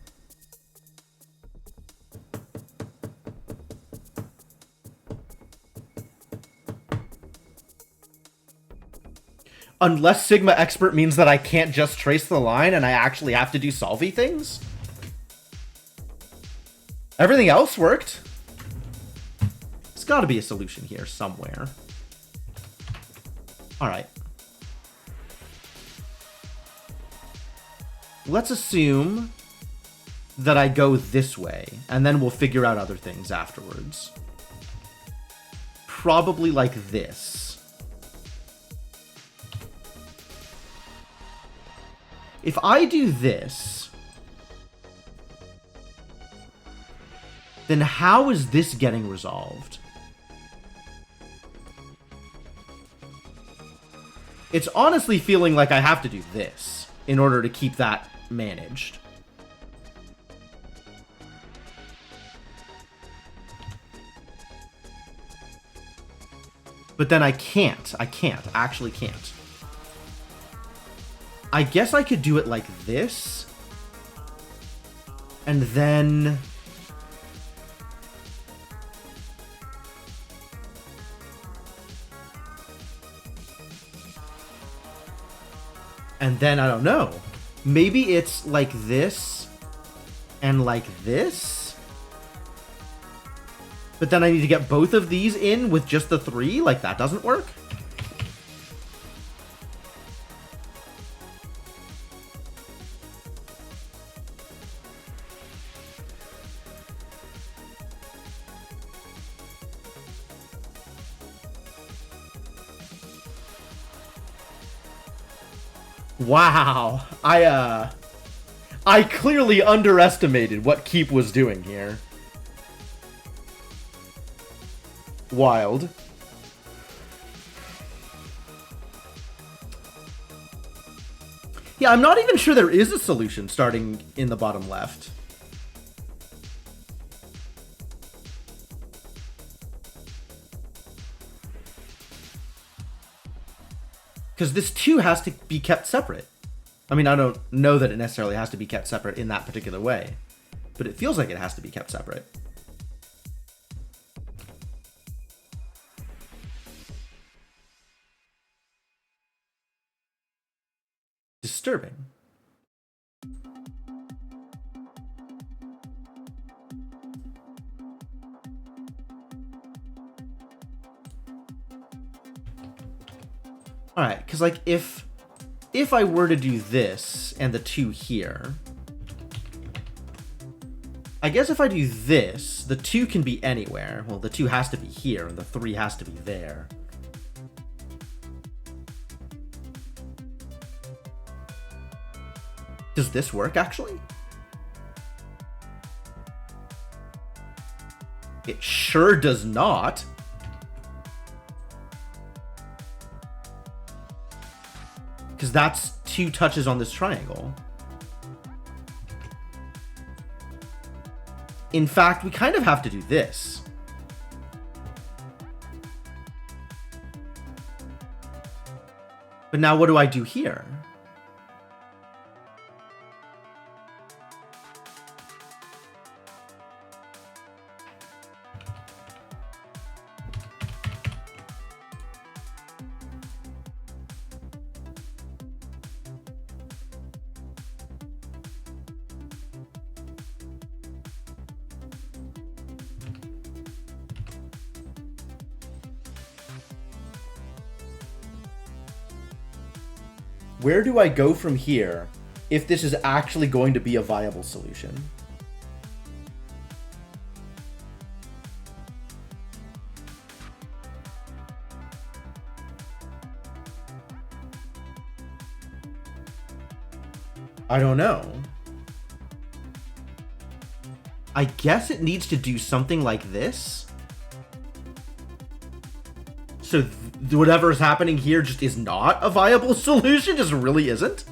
S1: Unless Sigma Expert means that I can't just trace the line and I actually have to do solvey things? Everything else worked. There's got to be a solution here somewhere. Alright. Let's assume that I go this way, and then we'll figure out other things afterwards. Probably like this. If I do this, then how is this getting resolved? It's honestly feeling like I have to do this in order to keep that managed. But then I can't. I actually can't. I guess I could do it like this. And then... And then, I don't know. Maybe it's like this and like this? But then I need to get both of these in with just the 3? Like, that doesn't work? Wow, I clearly underestimated what Keep was doing here. Wild. Yeah, I'm not even sure there is a solution starting in the bottom left. Because this 2 has to be kept separate. I mean, I don't know that it necessarily has to be kept separate in that particular way, but it feels like it has to be kept separate. Disturbing. All right, because like if I were to do this and the 2 here, I guess if I do this, the 2 can be anywhere. Well, the 2 has to be here and the 3 has to be there. Does this work actually? It sure does not. Because that's 2 touches on this triangle. In fact, we kind of have to do this. But now what do I do here? Where do I go from here if this is actually going to be a viable solution? I don't know. I guess it needs to do something like this. So whatever is happening here just is not a viable solution? Just really isn't?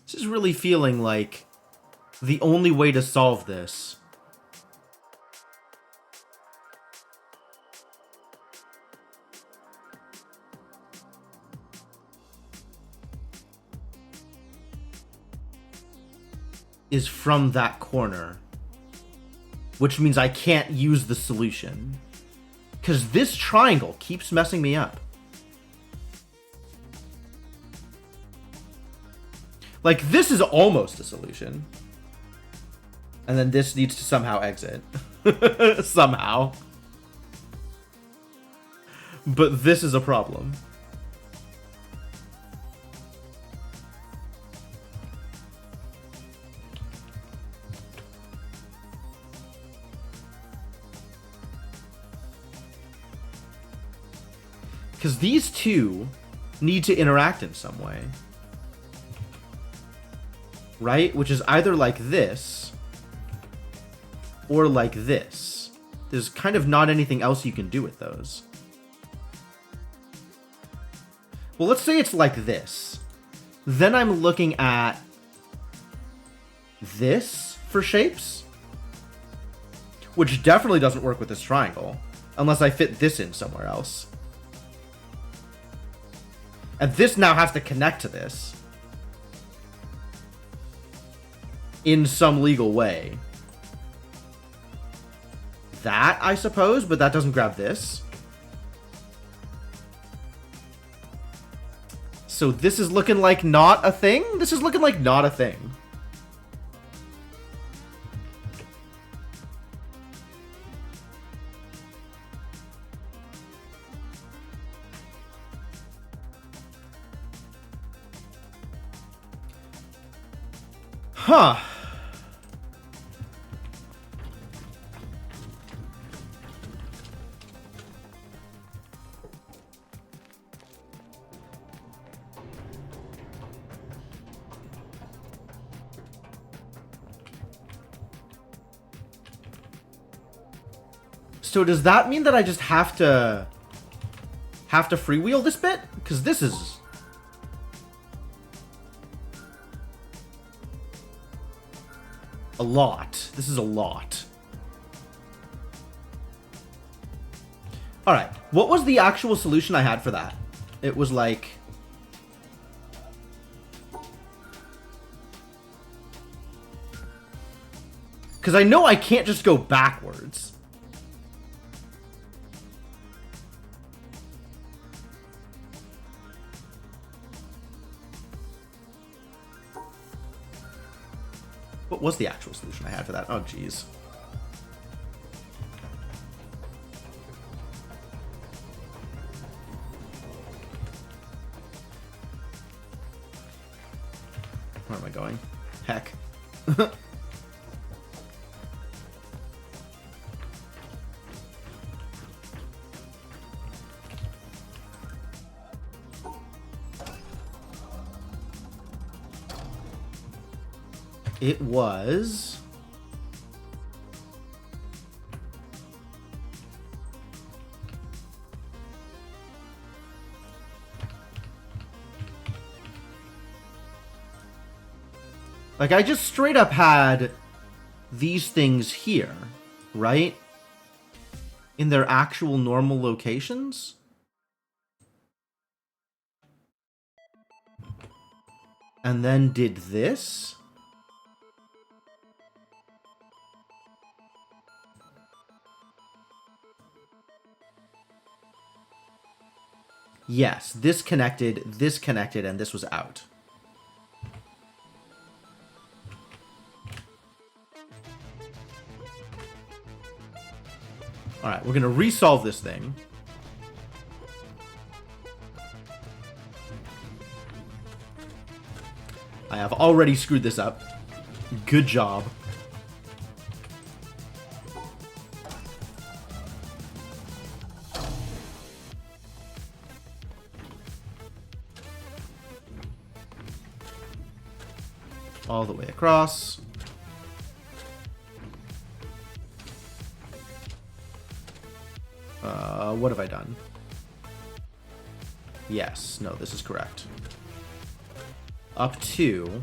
S1: This is really feeling like the only way to solve this is from that corner, which means I can't use the solution because this triangle keeps messing me up. Like, this is almost a solution, and then this needs to somehow exit. Somehow. But this is a problem. Because these 2 need to interact in some way. Right? Which is either like this or like this. There's kind of not anything else you can do with those. Well, let's say it's like this. Then I'm looking at this for shapes, which definitely doesn't work with this triangle unless I fit this in somewhere else. And this now has to connect to this in some legal way. That, I suppose, but that doesn't grab this. So this is looking like not a thing? This is looking like not a thing. Huh. So does that mean that I just have to freewheel this bit? Because this is... a lot. This is a lot. Alright, what was the actual solution I had for that? It was like... because I know I can't just go backwards. What was the actual solution I had for that? Oh, jeez. Where am I going? Heck. It was... like, I just straight up had these things here, right? In their actual normal locations? And then did this? Yes, this connected, and this was out. Alright, we're gonna resolve this thing. I have already screwed this up. Good job. All the way across. What have I done? Yes. No, this is correct. Up to,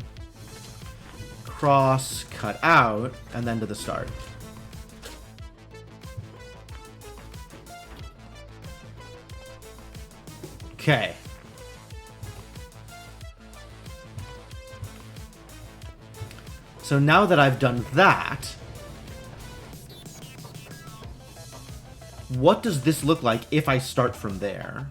S1: cross, cut out, and then to the start. Okay. So now that I've done that, what does this look like if I start from there?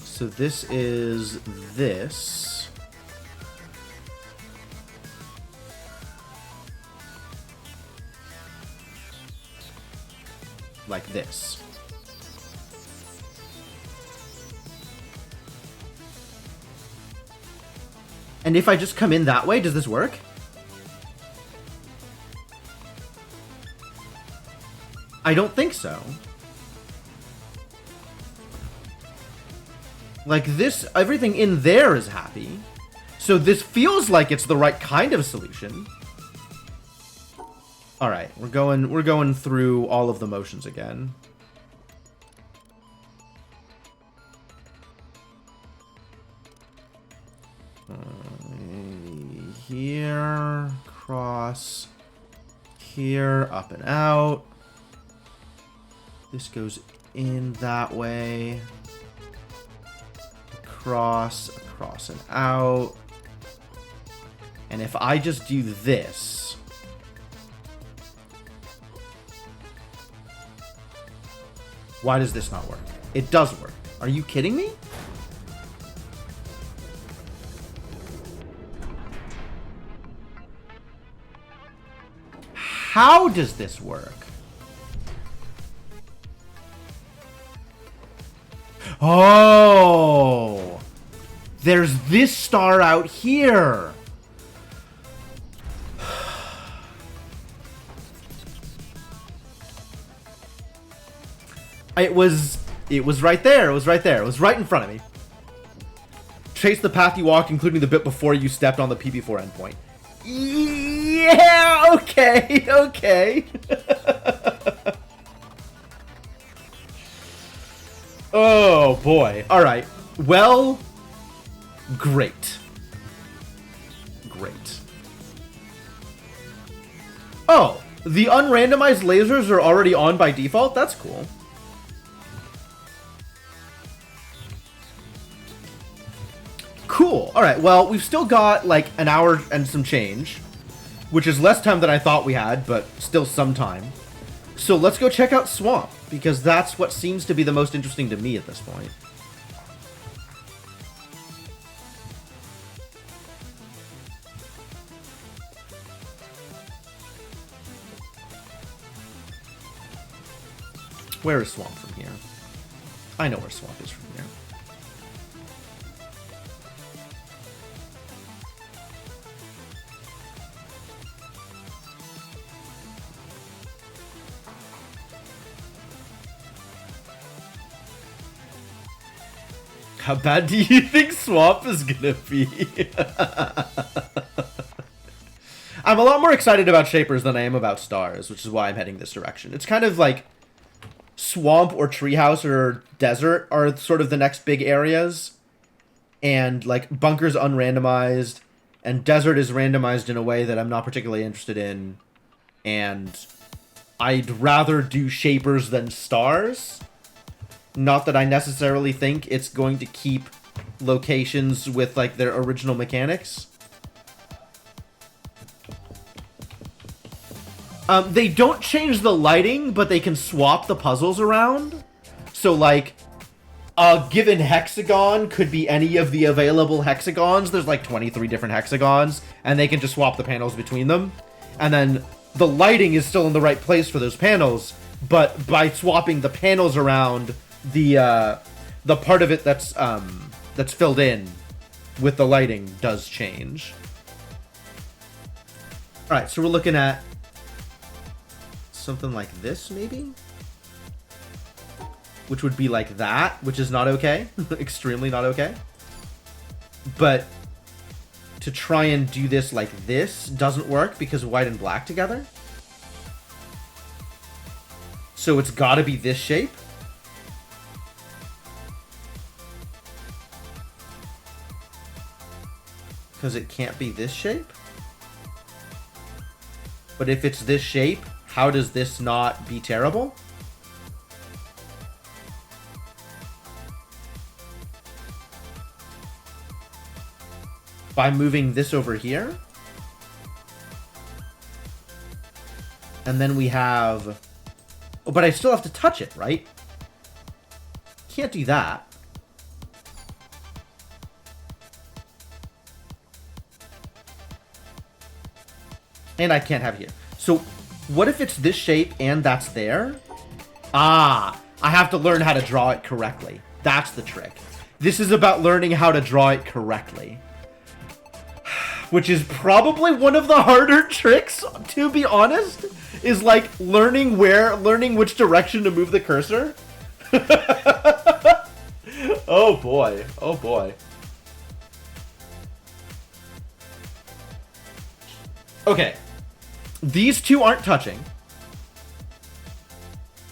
S1: So this is this. Like this. And if I just come in that way, does this work? I don't think so. Like this, everything in there is happy. So this feels like it's the right kind of solution. All right, we're going through all of the motions again. Here, cross, here, up and out. This goes in that way. Across, across and out. And if I just do this, why does this not work? It does work. Are you kidding me? How does this work? Oh, there's this star out here. It was right there. It was right there. It was right in front of me. Trace the path you walked, including the bit before you stepped on the PP4 endpoint. Yeah, okay, okay. Oh, boy. All right. Well, great. Great. Oh, the unrandomized lasers are already on by default? That's cool. Cool. All right. Well, we've still got like an hour and some change, which is less time than I thought we had, but still some time. So let's go check out Swamp, because that's what seems to be the most interesting to me at this point. Where is Swamp from here? I know where Swamp is from here. How bad do you think Swamp is gonna be? I'm a lot more excited about Shapers than I am about Stars, which is why I'm heading this direction. It's kind of like Swamp or Treehouse or Desert are sort of the next big areas. And like Bunker's unrandomized, and Desert is randomized in a way that I'm not particularly interested in. And I'd rather do Shapers than Stars. Not that I necessarily think it's going to keep locations with, like, their original mechanics. They don't change the lighting, but they can swap the puzzles around. So, like, a given hexagon could be any of the available hexagons. There's, like, 23 different hexagons, and they can just swap the panels between them. And then the lighting is still in the right place for those panels, but by swapping the panels around, the part of it that's filled in with the lighting does change. All right, so we're looking at something like this, maybe, which would be like that, which is not okay. Extremely not okay. But to try and do this like this doesn't work because white and black together. So it's got to be this shape. Because it can't be this shape. But if it's this shape, how does this not be terrible? By moving this over here. And then we have... Oh, but I still have to touch it, right? Can't do that. And I can't have it here. So, what if it's this shape and that's there? Ah, I have to learn how to draw it correctly. That's the trick. This is about learning how to draw it correctly. Which is probably one of the harder tricks, to be honest. Is like learning which direction to move the cursor. Oh boy. Oh boy. Okay. These two aren't touching.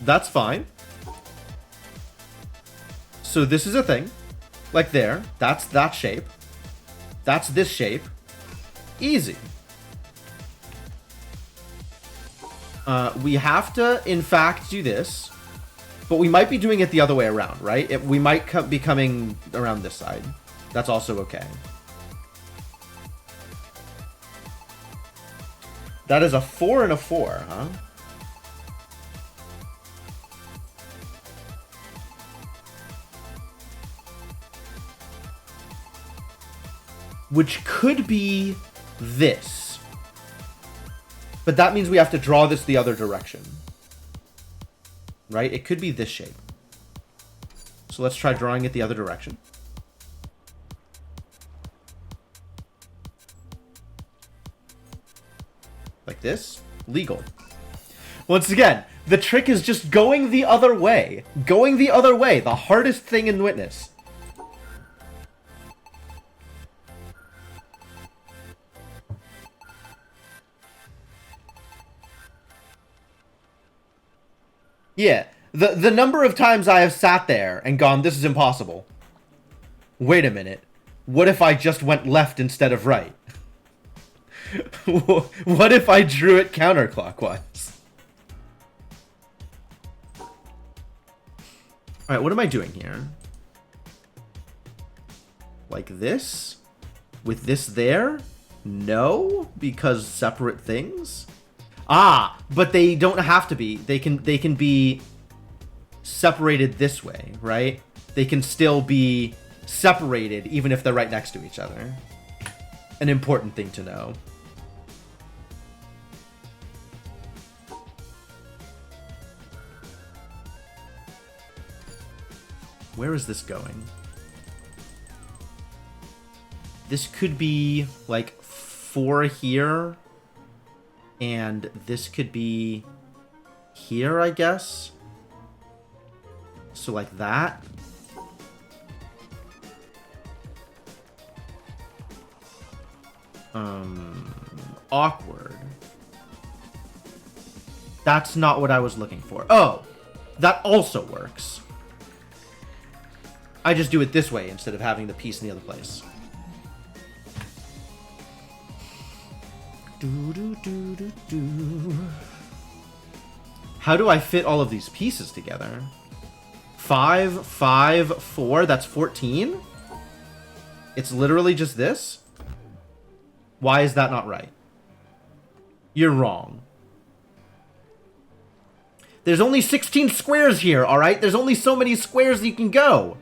S1: That's fine. So this is a thing. Like there. That's that shape. That's this shape. Easy. We have to, in fact, do this. But we might be doing it the other way around, right? We might be coming around this side. That's also okay. That is a 4 and a 4, huh? Which could be this. But that means we have to draw this the other direction. Right? It could be this shape. So let's try drawing it the other direction. Like this. Legal. Once again, the trick is just going the other way. Going the other way, the hardest thing in Witness. Yeah, the number of times I have sat there and gone, this is impossible. Wait a minute. What if I just went left instead of right? What if I drew it counterclockwise? Alright, what am I doing here? Like this? With this there? No? Because separate things? Ah, but they don't have to be. They can be separated this way, right? They can still be separated even if they're right next to each other. An important thing to know. Where is this going? This could be like 4 here. And this could be here, I guess. So like that. Awkward. That's not what I was looking for. Oh, that also works. I just do it this way instead of having the piece in the other place. How do I fit all of these pieces together? 5, 5, 4, that's 14? It's literally just this? Why is that not right? You're wrong. There's only 16 squares here, alright? There's only so many squares you can go.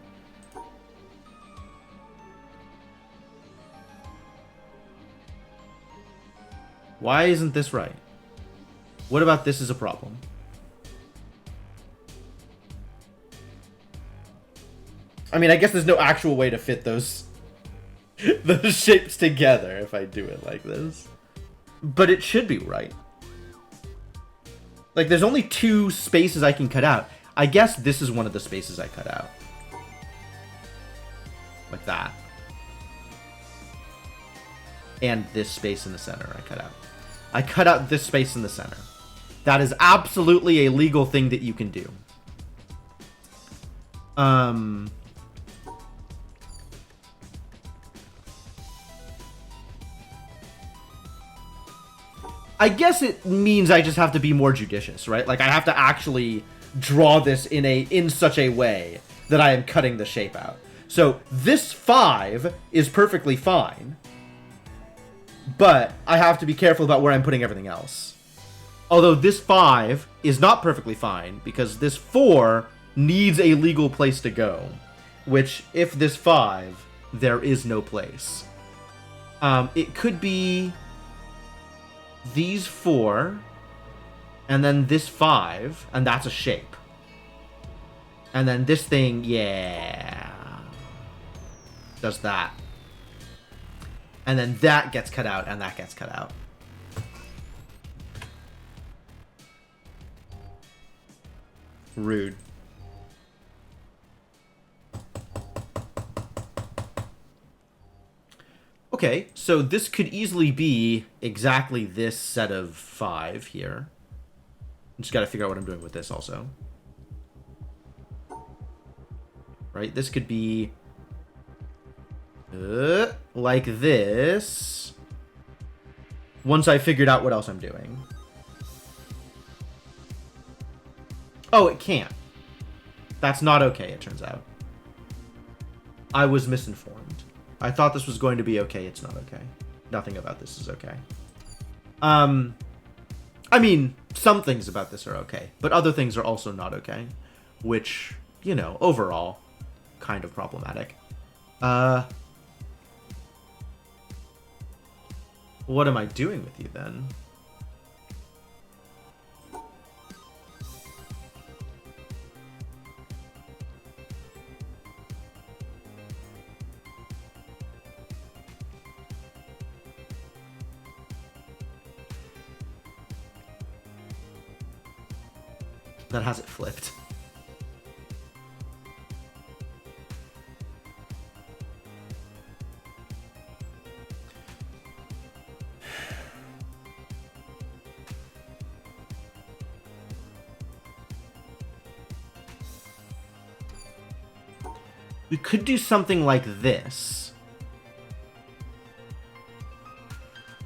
S1: Why isn't this right? What about this is a problem? I mean, I guess there's no actual way to fit those shapes together if I do it like this. But it should be right. Like, there's only 2 spaces I can cut out. I guess this is one of the spaces I cut out. Like that. And this space in the center I cut out. I cut out this space in the center. That is absolutely a legal thing that you can do. I guess it means I just have to be more judicious, right? Like, I have to actually draw this in such a way that I am cutting the shape out. So this 5 is perfectly fine, but I have to be careful about where I'm putting everything else. Although this 5 is not perfectly fine because this 4 needs a legal place to go, which if this 5, there is no place. It could be these 4 and then this 5, and that's a shape. And then this thing, yeah, does that. And then that gets cut out, and that gets cut out. Rude. Okay, so this could easily be exactly this set of 5 here. Just gotta figure out what I'm doing with this also. Right, this could be like this. Once I figured out what else I'm doing. Oh, it can't. That's not okay, it turns out. I was misinformed. I thought this was going to be okay. It's not okay. Nothing about this is okay. I mean, some things about this are okay, but other things are also not okay. Which, you know, overall, kind of problematic. What am I doing with you then? that has it flipped. We could do something like this.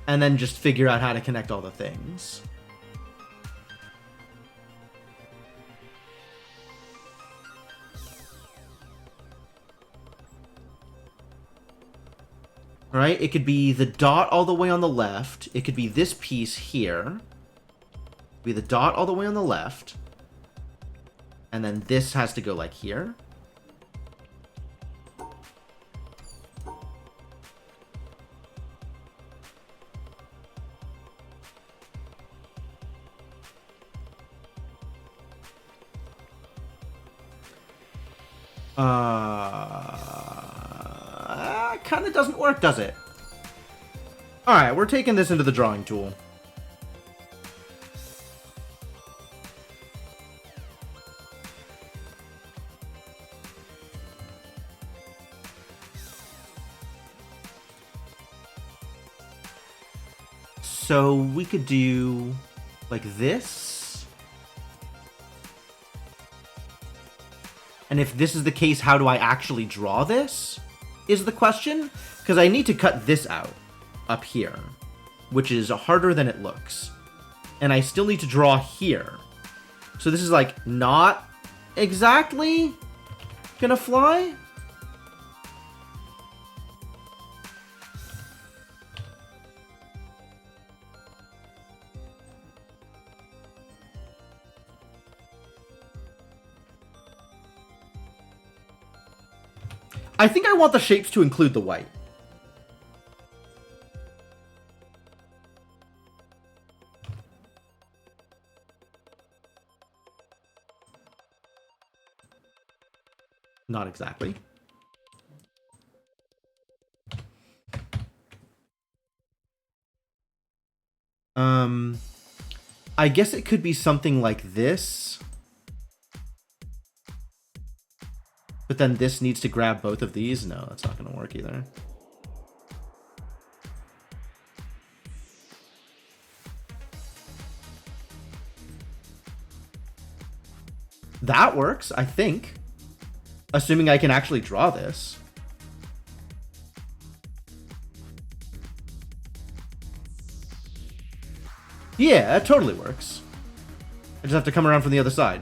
S1: And then just figure out how to connect all the things. Alright, it could be the dot all the way on the left. It could be this piece here. Be the dot all the way on the left. And then this has to go like here. Kind of doesn't work, does it? Alright, we're taking this into the drawing tool. So we could do like this. And if this is the case, how do I actually draw this? Is the question. Because I need to cut this out up here, which is harder than it looks. And I still need to draw here. So this is like not exactly gonna fly. I think I want the shapes to include the white. Not exactly. I guess it could be something like this. But then this needs to grab both of these? No, that's not going to work either. That works, I think. Assuming I can actually draw this. Yeah, it totally works. I just have to come around from the other side.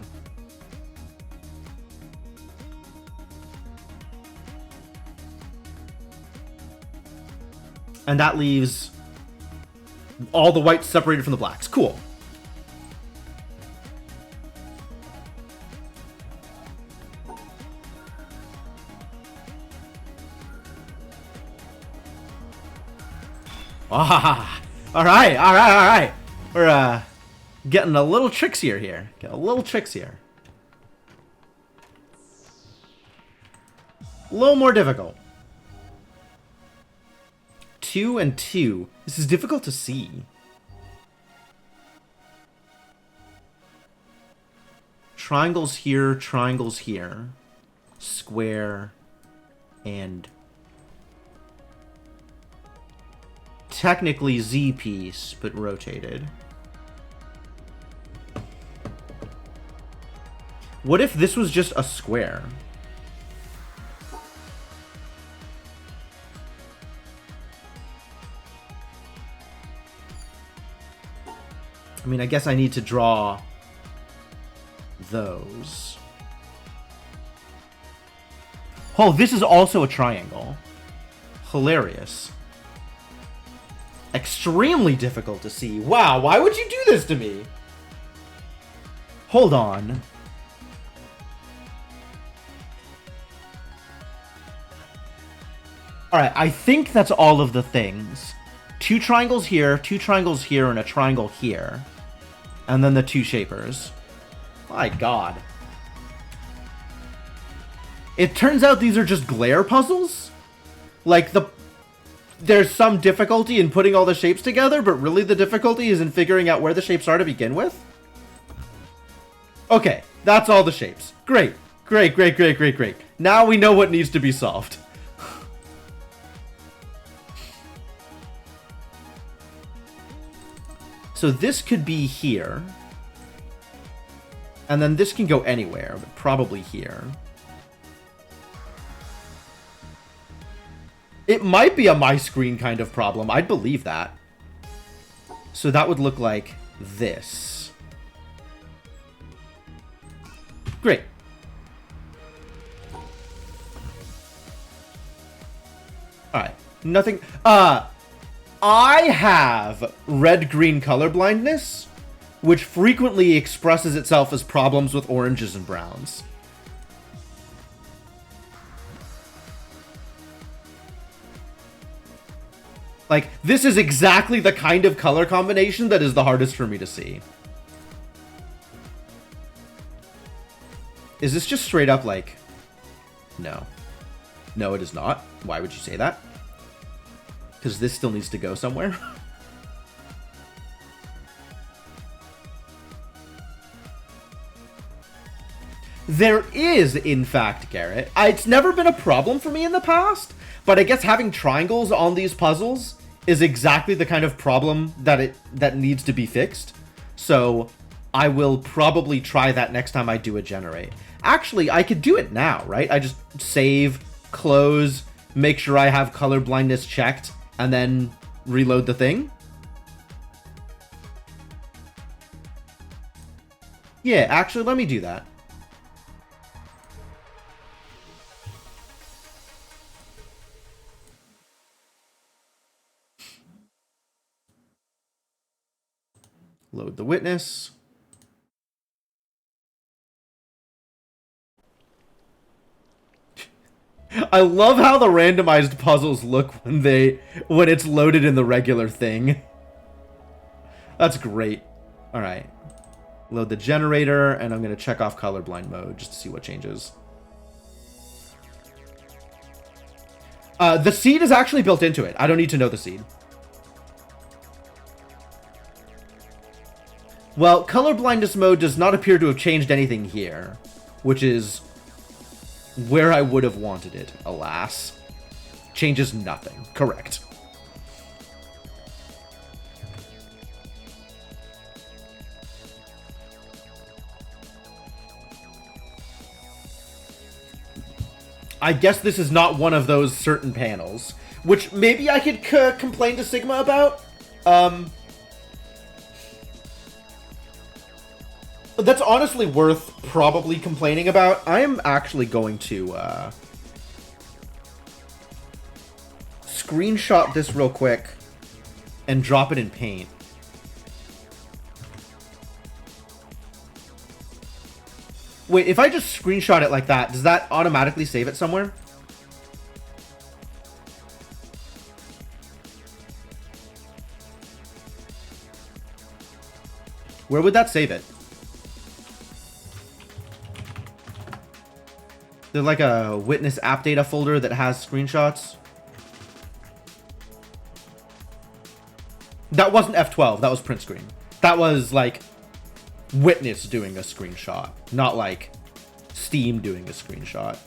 S1: And that leaves all the whites separated from the blacks. Cool. Ah, all right. We're getting a little trixier here. Get a little trixier. A little more difficult. 2 and 2. This is difficult to see. Triangles here, square, and technically Z piece, but rotated. What if this was just a square? I mean, I guess I need to draw those. Oh, this is also a triangle. Hilarious. Extremely difficult to see. Wow, why would you do this to me? Hold on. Alright, I think that's all of the things. 2 triangles here, and a triangle here. And then the 2 shapers. My god. It turns out these are just glare puzzles? Like, there's some difficulty in putting all the shapes together, but really the difficulty is in figuring out where the shapes are to begin with? Okay, that's all the shapes. Great. Great, great, great, great, great. Now we know what needs to be solved. So this could be here. And then this can go anywhere, but probably here. It might be a my screen kind of problem. I'd believe that. So that would look like this. Great. Alright. Nothing. I have red-green color blindness, which frequently expresses itself as problems with oranges and browns. Like, this is exactly the kind of color combination that is the hardest for me to see. Is this just straight up like... No. No, it is not. Why would you say that? Because this still needs to go somewhere. There is, in fact, Garrett. It's never been a problem for me in the past, but I guess having triangles on these puzzles is exactly the kind of problem that needs to be fixed. So I will probably try that next time I do a generate. Actually, I could do it now, right? I just save, close, make sure I have color blindness checked, and then reload the thing. Yeah, actually, let me do that. Load the witness. I love how the randomized puzzles look when it's loaded in the regular thing. That's great. All right. Load the generator, and I'm going to check off colorblind mode just to see what changes. The seed is actually built into it. I don't need to know the seed. Well, color blindness mode does not appear to have changed anything here, which is where I would have wanted it, alas. Changes nothing. Correct. I guess this is not one of those certain panels, which maybe I could complain to Sigma about. That's honestly worth probably complaining about. I am actually going to screenshot this real quick and drop it in Paint. Wait, if I just screenshot it like that, does that automatically save it somewhere? Where would that save it? There's like a witness app data folder that has screenshots. That wasn't F12, that was print screen. That was like witness doing a screenshot, not like Steam doing a screenshot.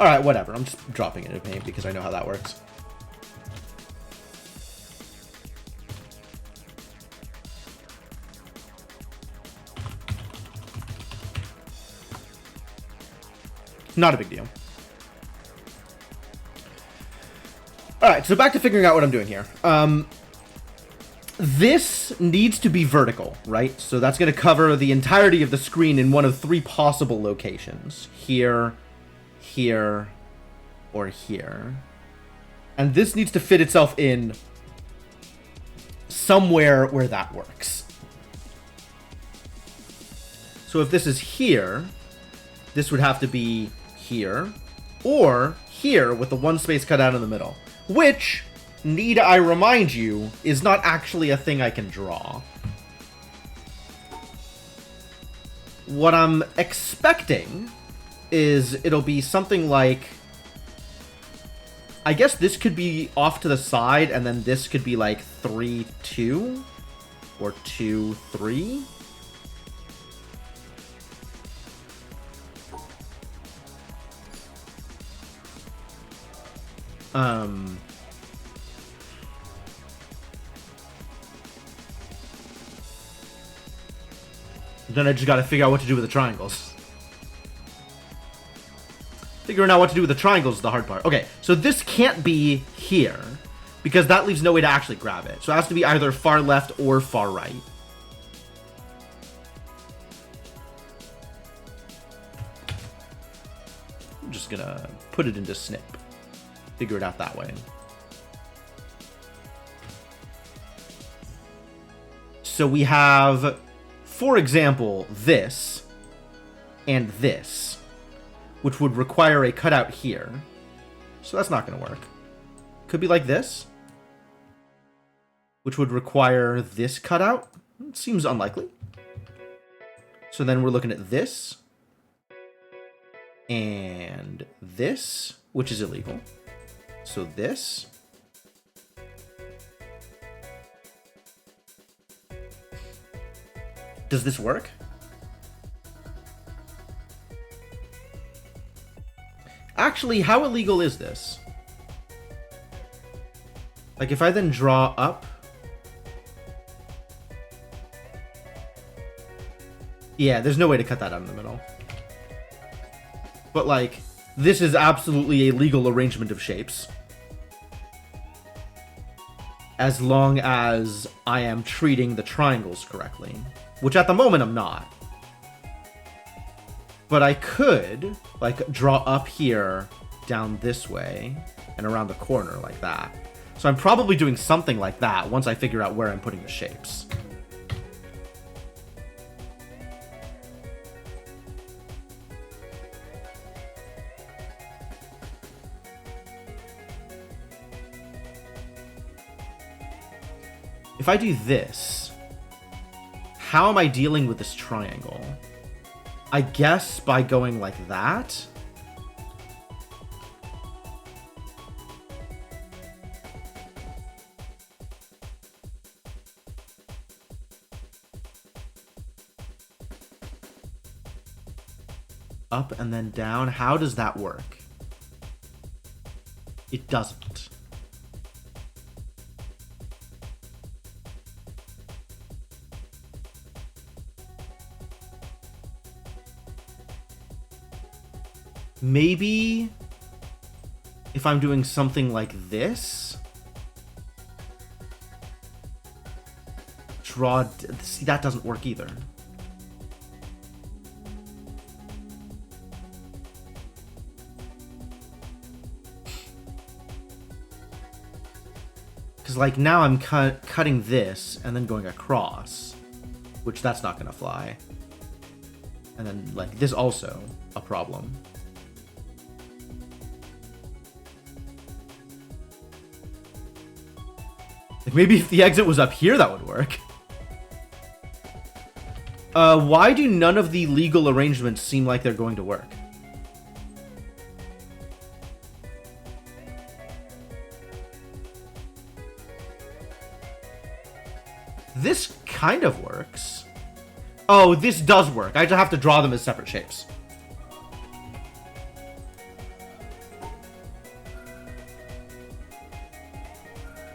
S1: Alright, whatever. I'm just dropping it in Paint because I know how that works. Not a big deal. Alright, so back to figuring out what I'm doing here. This needs to be vertical, right? So that's going to cover the entirety of the screen in one of three possible locations. Here, here, or here. And this needs to fit itself in somewhere where that works. So if this is here, this would have to be here, or here with the one space cut out in the middle. Which, need I remind you, is not actually a thing I can draw. What I'm expecting is it'll be something like I guess this could be off to the side, and then this could be like 3, 2, or 2, 3. Then I just gotta figure out what to do with the triangles. Figuring out what to do with the triangles is the hard part. Okay, so this can't be here, because that leaves no way to actually grab it. So it has to be either far left or far right. I'm just gonna put it into snip. Figure it out that way. So we have, for example, this and this, which would require a cutout here. So that's not going to work. Could be like this, which would require this cutout. It seems unlikely. So then we're looking at this and this, which is illegal. So this. Does this work? Actually, how illegal is this? Like, if I then draw up... Yeah, there's no way to cut that out in the middle. But, like, this is absolutely a legal arrangement of shapes. As long as I am treating the triangles correctly. Which at the moment I'm not. But I could, like, draw up here, down this way, and around the corner like that. So I'm probably doing something like that once I figure out where I'm putting the shapes. If I do this, how am I dealing with this triangle? I guess by going like that. Up and then down. How does that work? It doesn't. Maybe if I'm doing something like this, draw. See, that doesn't work either. Because, like, now I'm cutting this and then going across, which that's not going to fly. And then, like, this also a problem. Like, maybe if the exit was up here, that would work. Why do none of the legal arrangements seem like they're going to work? This kind of works. Oh, this does work. I just have to draw them as separate shapes.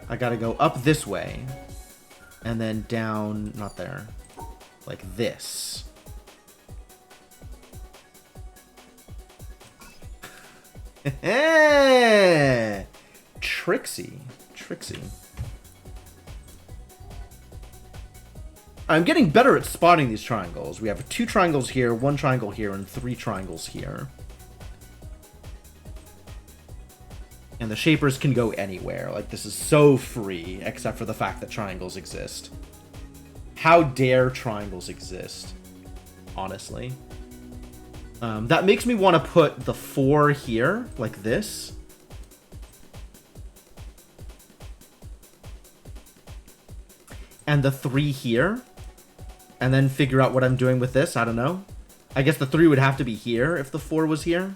S1: I gotta go up this way, and then down, not there, like this. Tricksy. I'm getting better at spotting these triangles. We have 2 triangles here, 1 triangle here, and 3 triangles here. And the shapers can go anywhere. Like, this is so free, except for the fact that triangles exist. How dare triangles exist? Honestly. That makes me want to put the 4 here, like this. And the 3 here. And then figure out what I'm doing with this. I don't know. I guess the 3 would have to be here if the 4 was here.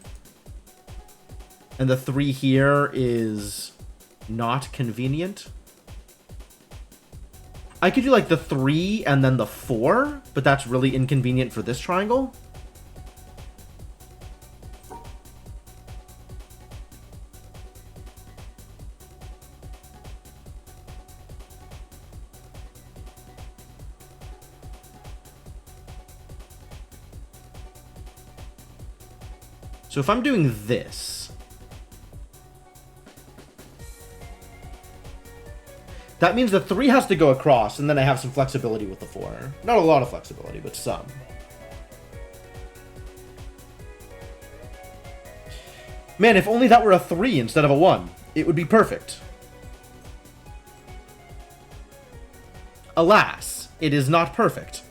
S1: And the 3 here is not convenient. I could do like the 3 and then the 4, but that's really inconvenient for this triangle. So if I'm doing this, that means the 3 has to go across, and then I have some flexibility with the 4. Not a lot of flexibility, but some. Man, if only that were a 3 instead of a 1, it would be perfect. Alas, it is not perfect.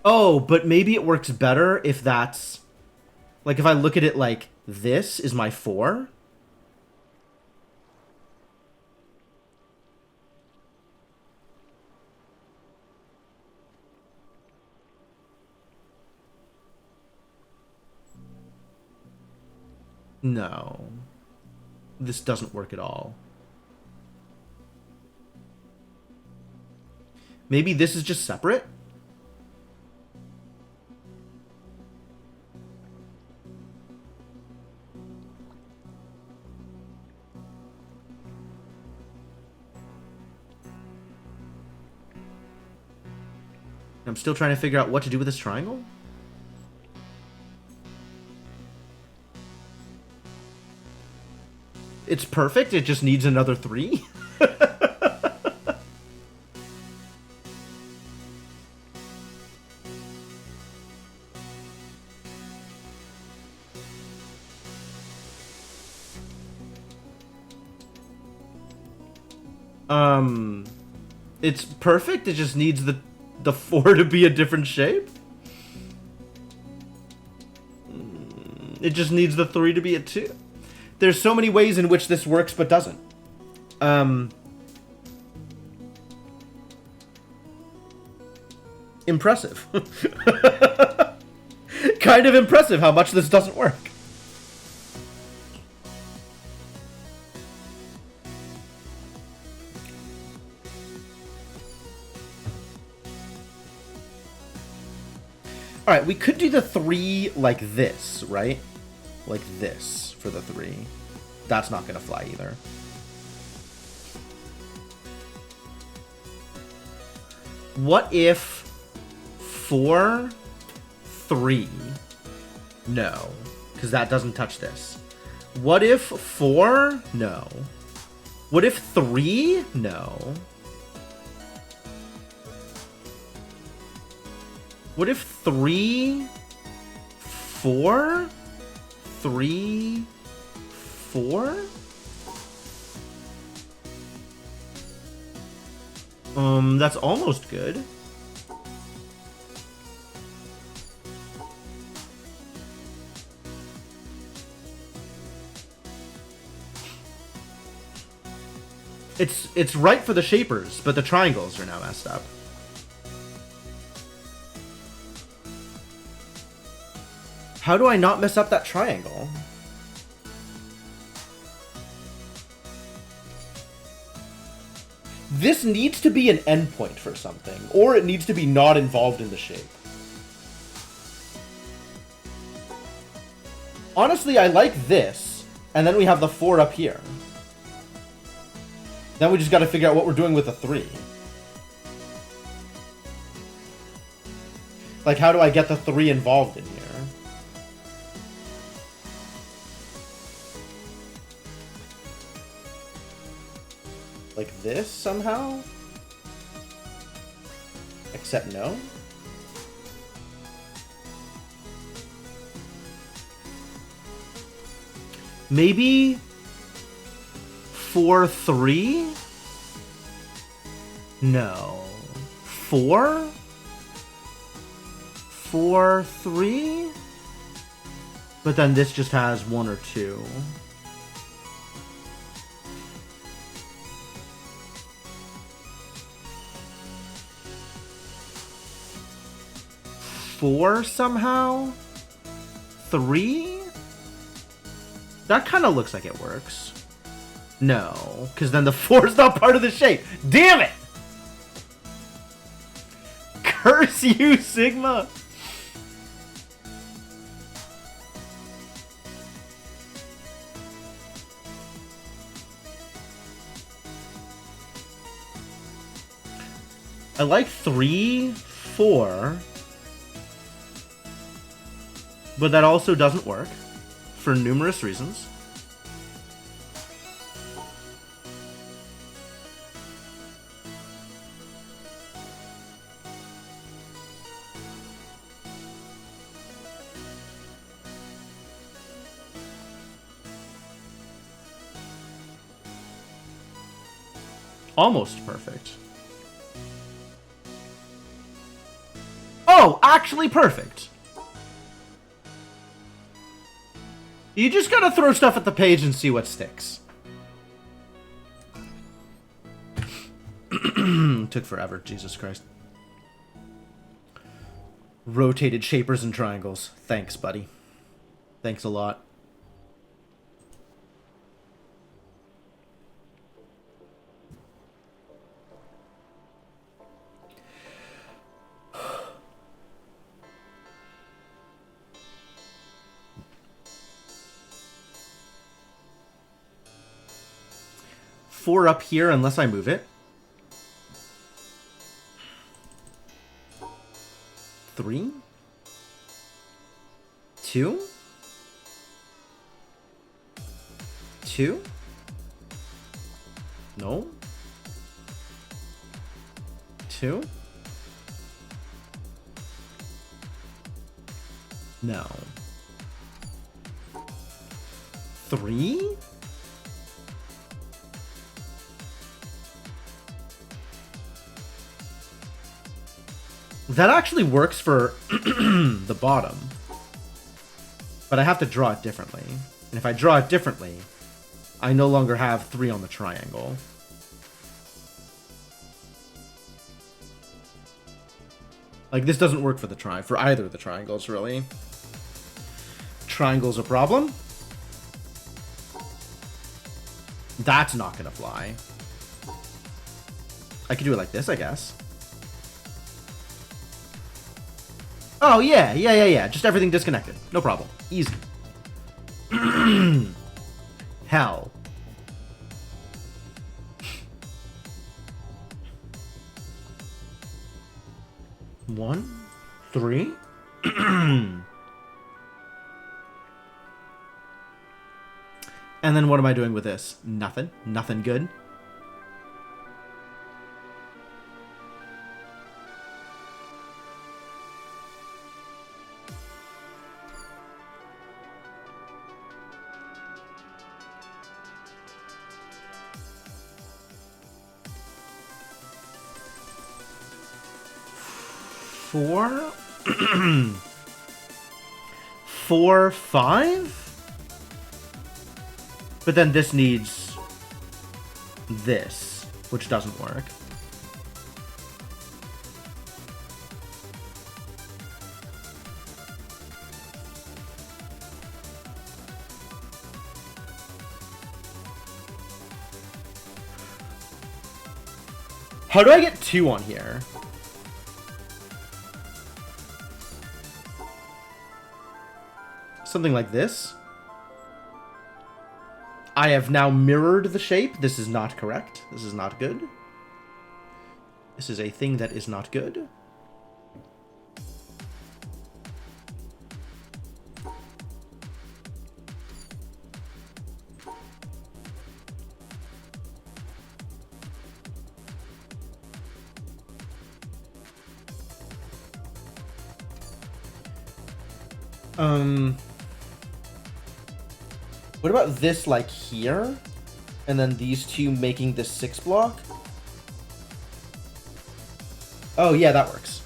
S1: Oh, but maybe it works better if that's... Like, if I look at it like this is my 4. No. This doesn't work at all. Maybe this is just separate? I'm still trying to figure out what to do with this triangle. It's perfect, it just needs another 3. It's perfect, it just needs the 4 to be a different shape. It just needs the 3 to be a 2. There's so many ways in which this works but doesn't. Impressive. Kind of impressive how much this doesn't work. Alright, we could do the 3 like this, right? Like this for the 3. That's not gonna fly either. What if 4, 3? No, because that doesn't touch this. What if 4? No. What if 3? No. What if 3, 4? 3, 4? That's almost good. It's right for the shapers, but the triangles are now messed up. How do I not mess up that triangle? This needs to be an endpoint for something, or it needs to be not involved in the shape. Honestly, I like this, and then we have the 4 up here. Then we just gotta figure out what we're doing with the 3. Like, how do I get the 3 involved in here? Like this, somehow? Except no? Maybe 4, 3? No. 4? 4, 3? But then this just has 1 or 2. 4 somehow? 3? That kind of looks like it works. No, because then the 4 is not part of the shape. Damn it! Curse you, Sigma! I like 3, 4, but that also doesn't work for numerous reasons. Almost perfect. Oh, actually perfect. You just gotta throw stuff at the page and see what sticks. Took forever, Jesus Christ. Rotated shapers and triangles. Thanks, buddy. Thanks a lot. Four up here unless I move it. 3, 2, 2. No. 2. No. 3. That actually works for the bottom. But I have to draw it differently. And if I draw it differently, I no longer have 3 on the triangle. Like, this doesn't work for the for either of the triangles, really. Triangle's a problem. That's not gonna fly. I could do it like this, I guess. Oh, yeah. Just everything disconnected. No problem. Easy. Hell. One, 3. And then what am I doing with this? Nothing. Nothing good. Four, 4, 5? But then this needs this, which doesn't work. How do I get 2 on here? Something like this. I have now mirrored the shape. This is not correct. This is not good. This is a thing that is not good. What about this, like, here? And then these two making this 6 block? Oh, yeah, that works.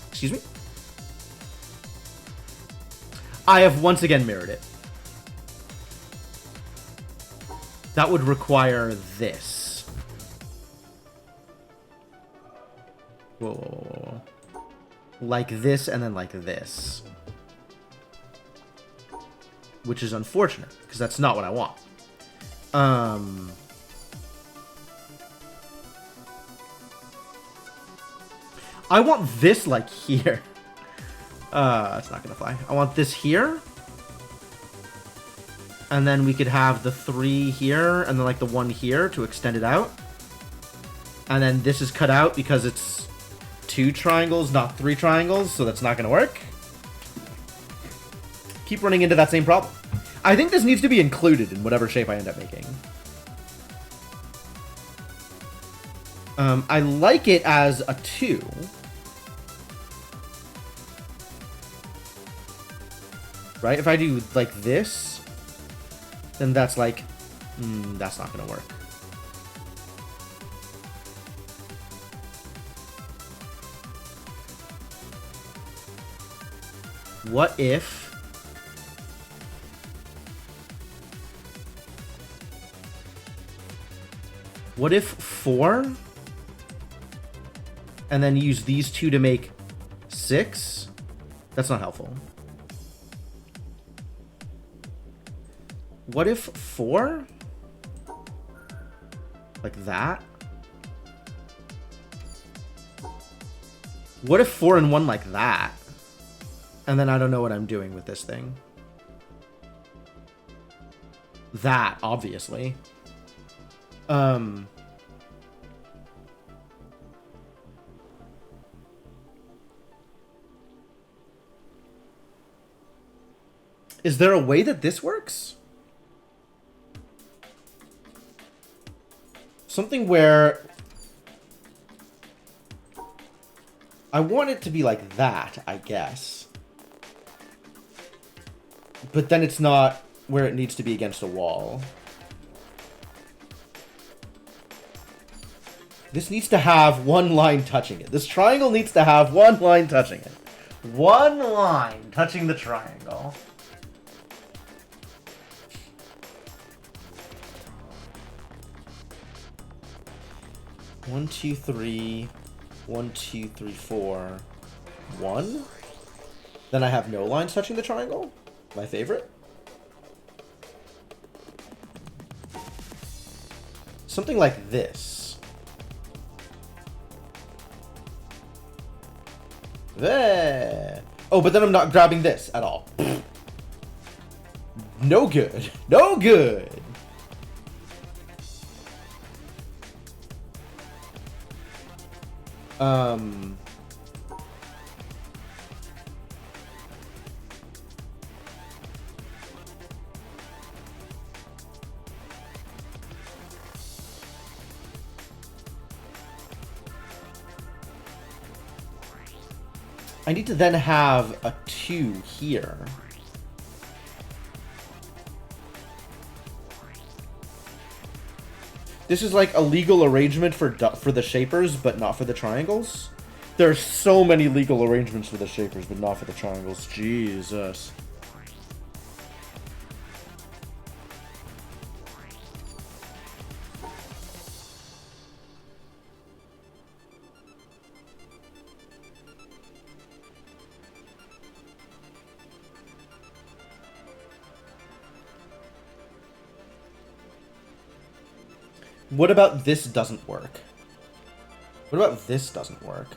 S1: Excuse me? I have once again mirrored it. That would require this. Whoa, whoa, whoa, whoa. like this and then like this. Which is unfortunate, because that's not what I want. I want this, like, here. It's not gonna fly. I want this here. And then we could have the 3 here, and then, like, the 1 here to extend it out. And then this is cut out because it's 2 triangles, not 3 triangles, so that's not gonna work. Keep running into that same problem. I think this needs to be included in whatever shape I end up making. I like it as a 2. Right? If I do like this, then that's like, that's not gonna work. What if... What if 4? And then use these 2 to make 6? That's not helpful. What if 4? Like that? What if 4 and 1 like that? And then I don't know what I'm doing with this thing. That, obviously. Is there a way that this works? Something where I want it to be like that, I guess. But then it's not where it needs to be against a wall. This needs to have 1 line touching it. This triangle needs to have 1 line touching it. 1 line touching the triangle. One, 2, 3. 1, 2, 3, 4. 1. Then I have no lines touching the triangle. My favorite. Something like this. There. Oh, but then I'm not grabbing this at all. No good. No good. I need to then have a 2 here. This is like a legal arrangement for the shapers, but not for the triangles. There's so many legal arrangements for the shapers, but not for the triangles. Jesus. What about this doesn't work? What about this doesn't work?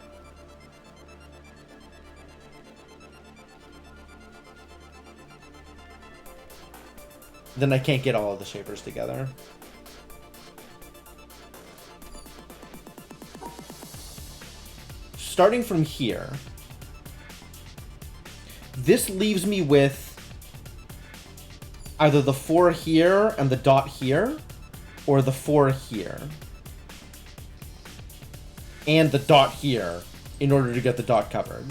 S1: Then I can't get all of the shapers together. Starting from here, this leaves me with either the 4 here and the dot here, or the 4 here. And the dot here, in order to get the dot covered.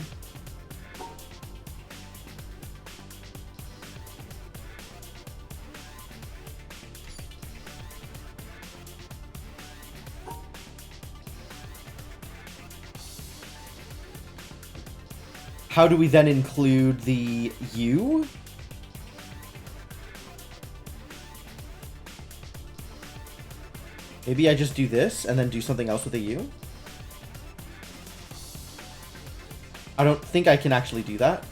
S1: How do we then include the U? Maybe I just do this and then do something else with the U? I don't think I can actually do that.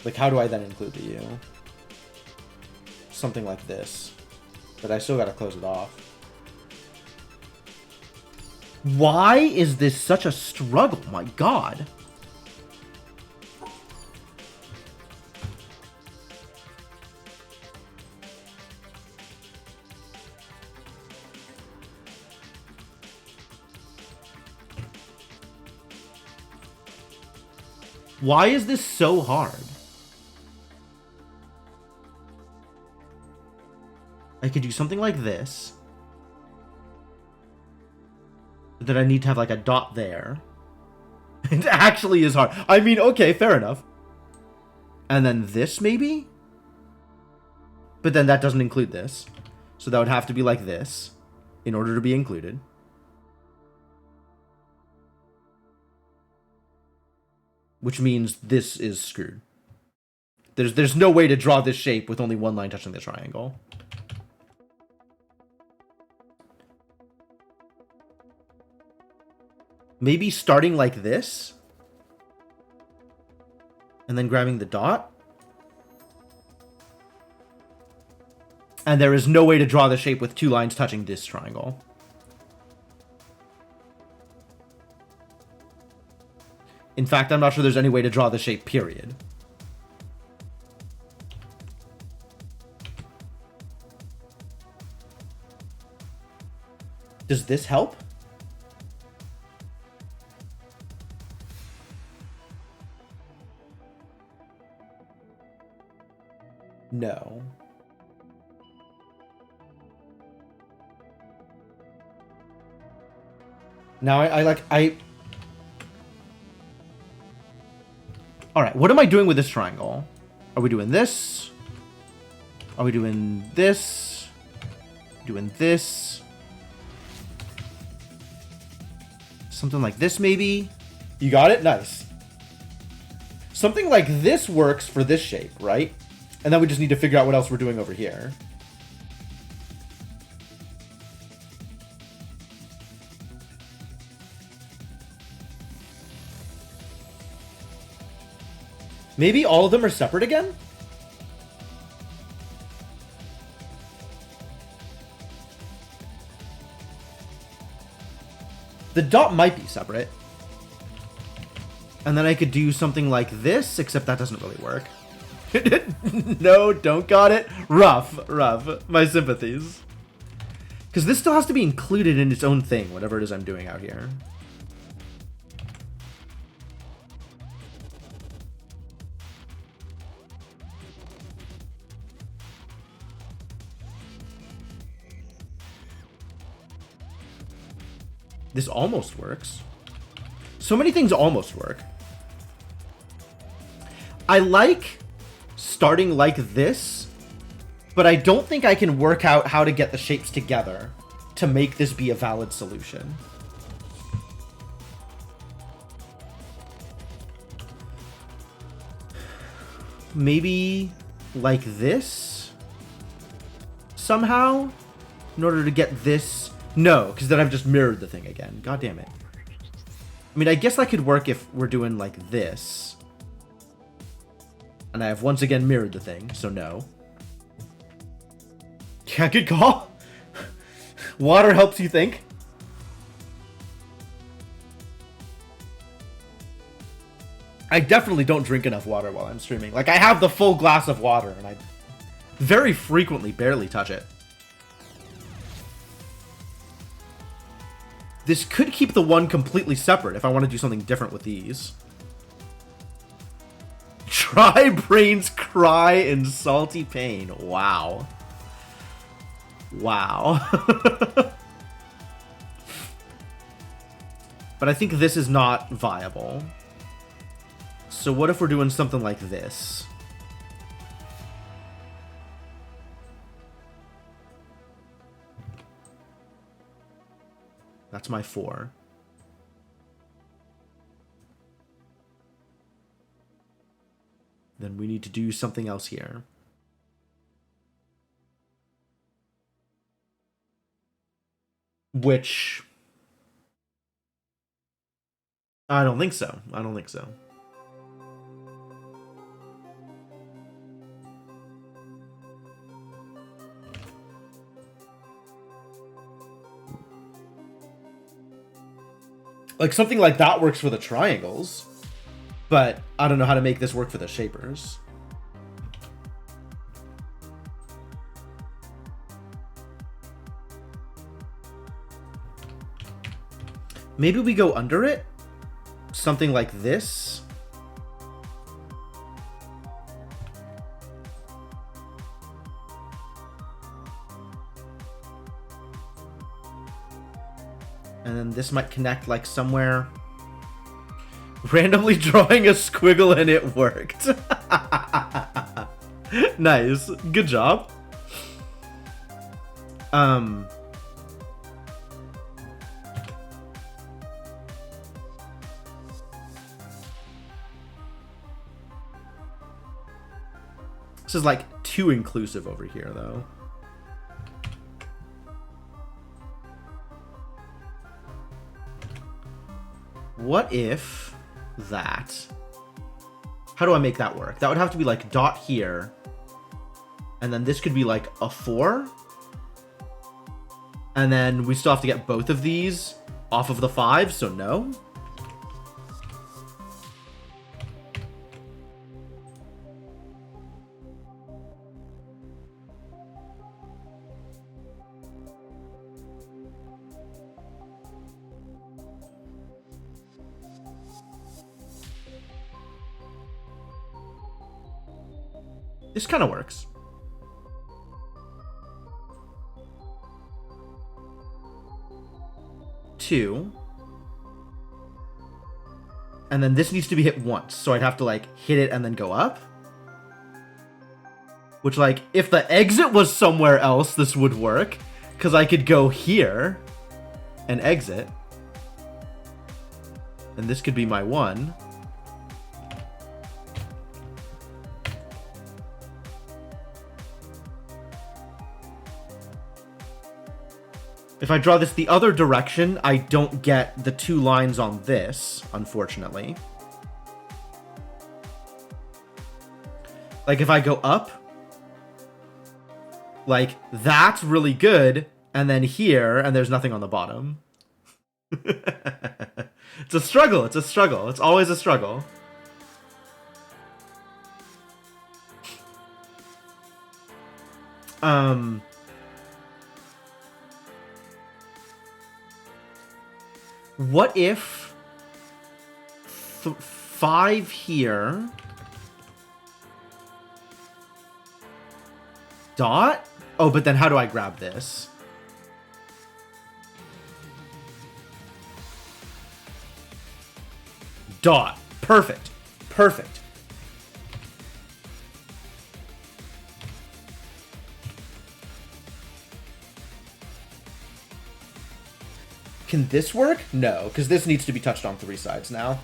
S1: Like, how do I then include the U? Something like this. But I still gotta close it off. Why is this such a struggle? My God. Why is this so hard? I could do something like this. But then I need to have like a dot there. It actually is hard. I mean, okay, fair enough. And then this maybe? But then that doesn't include this. So that would have to be like this in order to be included. Which means this is screwed. There's no way to draw this shape with only one line touching the triangle. Maybe starting like this. And then grabbing the dot. And there is no way to draw the shape with two lines touching this triangle. In fact, I'm not sure there's any way to draw the shape, period. Does this help? No. Now I Alright, what am I doing with this triangle? Are we doing this? Are we doing this? Doing this? Something like this, maybe? You got it? Nice. Something like this works for this shape, right? And then we just need to figure out what else we're doing over here. Maybe all of them are separate again? The dot might be separate. And then I could do something like this, except that doesn't really work. No, don't got it. Rough. My sympathies. Because this still has to be included in its own thing, whatever it is I'm doing out here. This almost works. So many things almost work. I like starting like this, but I don't think I can work out how to get the shapes together to make this be a valid solution. Maybe like this somehow in order to get this. No, because then I've just mirrored the thing again. God damn it. I mean, I guess that could work if we're doing like this. And I have once again mirrored the thing, so no. Yeah, good call. Water helps you think. I definitely don't drink enough water while I'm streaming. Like, I have the full glass of water, and I very frequently barely touch it. This could keep the one completely separate if I want to do something different with these. Try brains cry in salty pain. Wow. Wow. But I think this is not viable. So what if we're doing something like this? That's my 4. then we need to do something else here. Which... I don't think so. I don't think so. Like, something like that works for the triangles, but I don't know how to make this work for the shapers. Maybe we go under it? Something like this? And then this might connect like somewhere. Randomly drawing a squiggle and it worked. Nice. Good job. This is like too inclusive over here though. What if that... How do I make that work? That would have to be like dot here. And then this could be like a 4. And then we still have to get both of these off of the 5, so no. This kind of works. Two. And then this needs to be hit once, so I'd have to like hit it and then go up. Which, like, if the exit was somewhere else, this would work. Because I could go here and exit. And this could be my 1. If I draw this the other direction, I don't get the 2 lines on this, unfortunately. Like, if I go up, like, that's really good, and then here, and there's nothing on the bottom. It's a struggle, it's a struggle. It's always a struggle. What if 5 here, dot? Oh, but then how do I grab this? Dot. Perfect. Perfect. Can this work? No, because this needs to be touched on 3 sides now.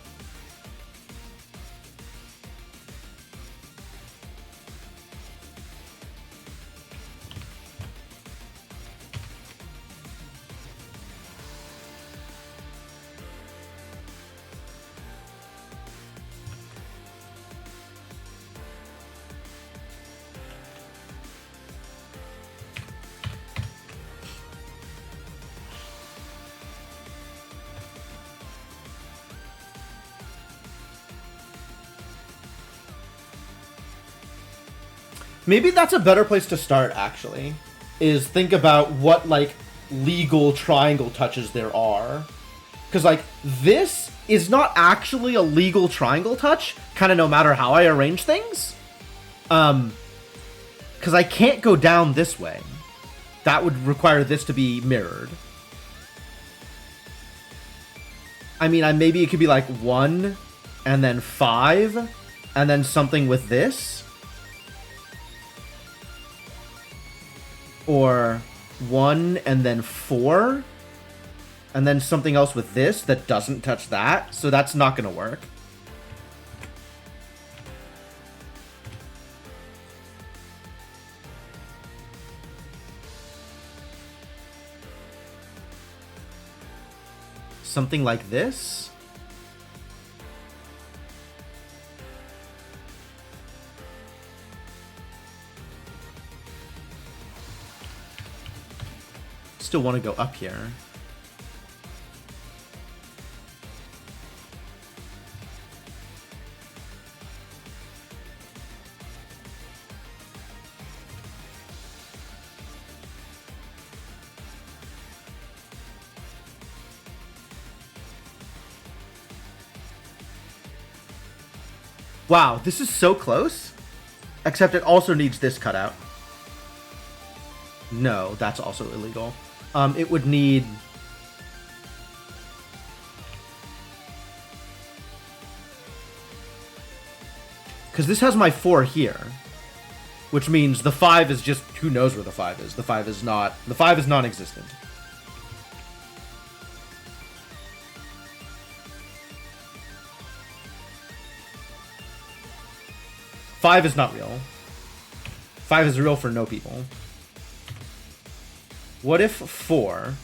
S1: Maybe that's a better place to start, actually, is think about what, like, legal triangle touches there are. Because, like, this is not actually a legal triangle touch, kind of no matter how I arrange things. Because I can't go down this way. That would require this to be mirrored. I mean, maybe it could be, like, 1, and then 5, and then something with this. Or 1 and then 4, and then something else with this that doesn't touch that, so that's not going to work. something like this. Still want to go up here. Wow, this is so close. Except it also needs this cutout. No, that's also illegal. It would need... Because this has my 4 here. Which means the 5 is just... Who knows where the 5 is? The 5 is not... The 5 is non-existent. Five is not real. 5 is real for no people. What if 4...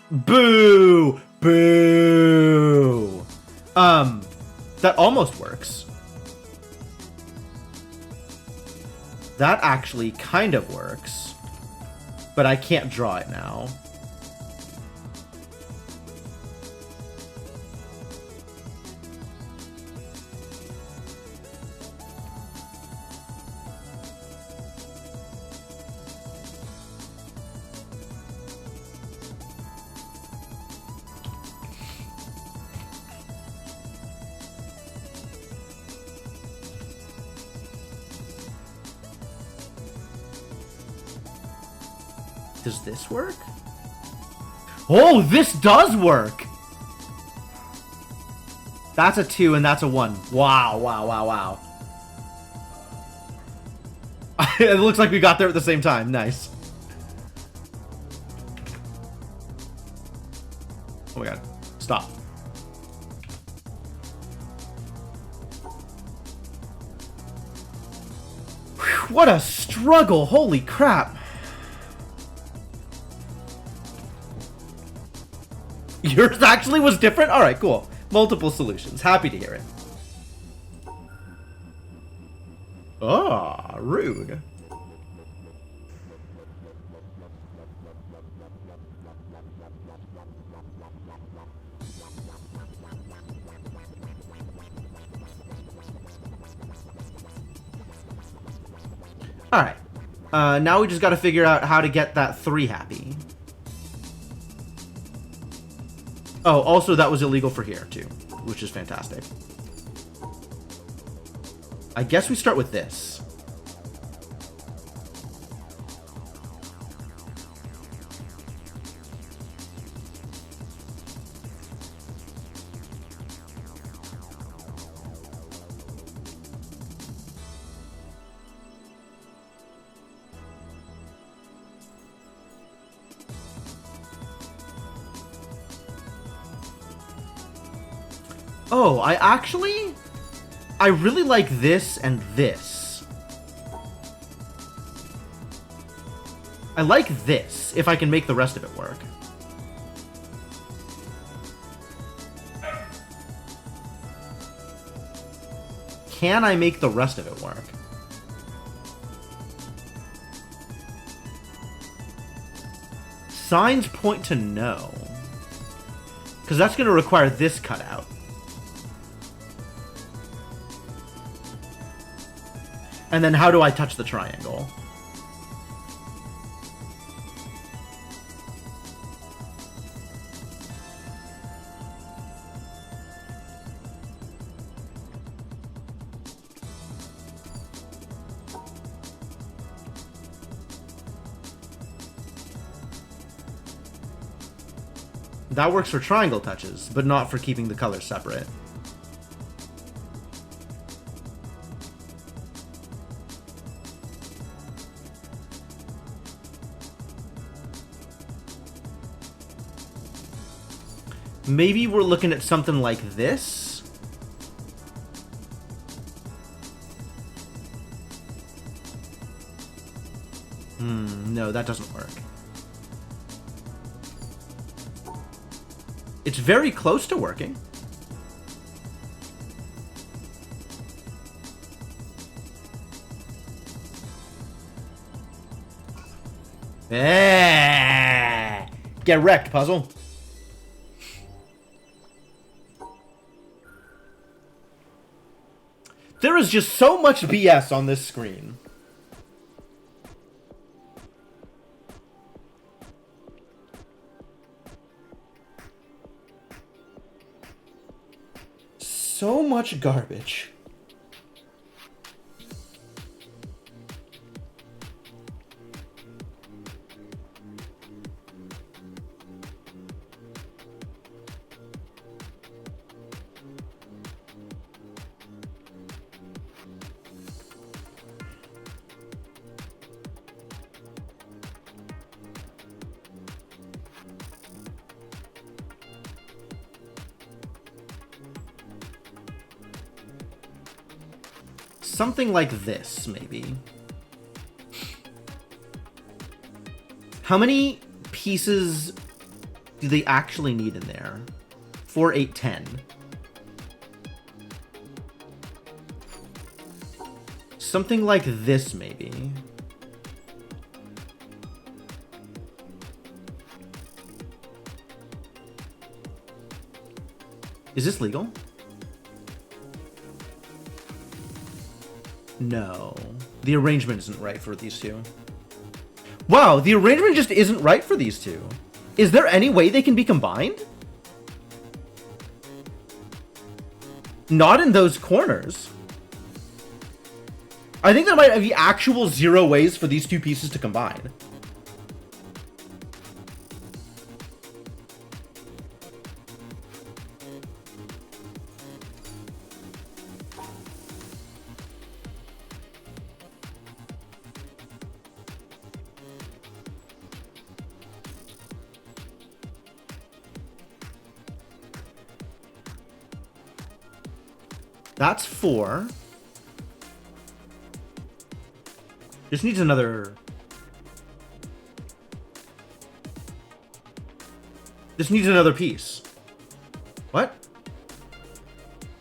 S1: Boo! Boo! That almost works. That actually kind of works. But I can't draw it now. Does this work? Oh, this does work! That's a 2 and that's a 1. Wow, wow, wow, wow. It looks like we got there at the same time. Nice. Oh my god. Stop. Whew, what a struggle. Holy crap. Yours actually was different? Alright, cool. Multiple solutions. Happy to hear it. Ah, rude. Alright. Now we just gotta figure out how to get that 3 happy. Oh, also that was illegal for here, too. Which is fantastic. I guess we start with this. Oh, I really like this and this. I like this, if I can make the rest of it work. Can I make the rest of it work? Signs point to no. Because that's going to require this cutout. And then how do I touch the triangle? That works for triangle touches, but not for keeping the colors separate. Maybe we're looking at something like this. No, that doesn't work. It's very close to working. Get wrecked, puzzle. There is just so much BS on this screen. So much garbage. Something like this, maybe. How many pieces do they actually need in there? 4, 8, 10. Something like this, maybe. Is this legal? No. The arrangement isn't right for these two. Wow, the arrangement just isn't right for these two. Is there any way they can be combined? Not in those corners. I think there might be actual 0 ways for these two pieces to combine. That's 4. This needs another... This needs another piece. What?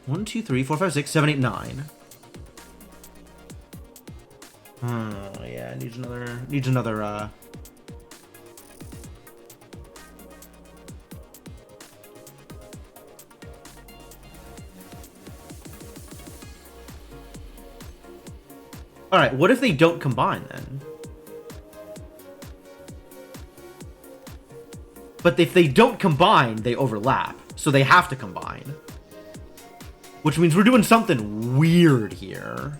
S1: 1, 2, 3, 4, 5, 6, 7, 8, 9. Oh, yeah, it needs another, Alright, what if they don't combine, then? But if they don't combine, they overlap. So they have to combine. Which means we're doing something weird here.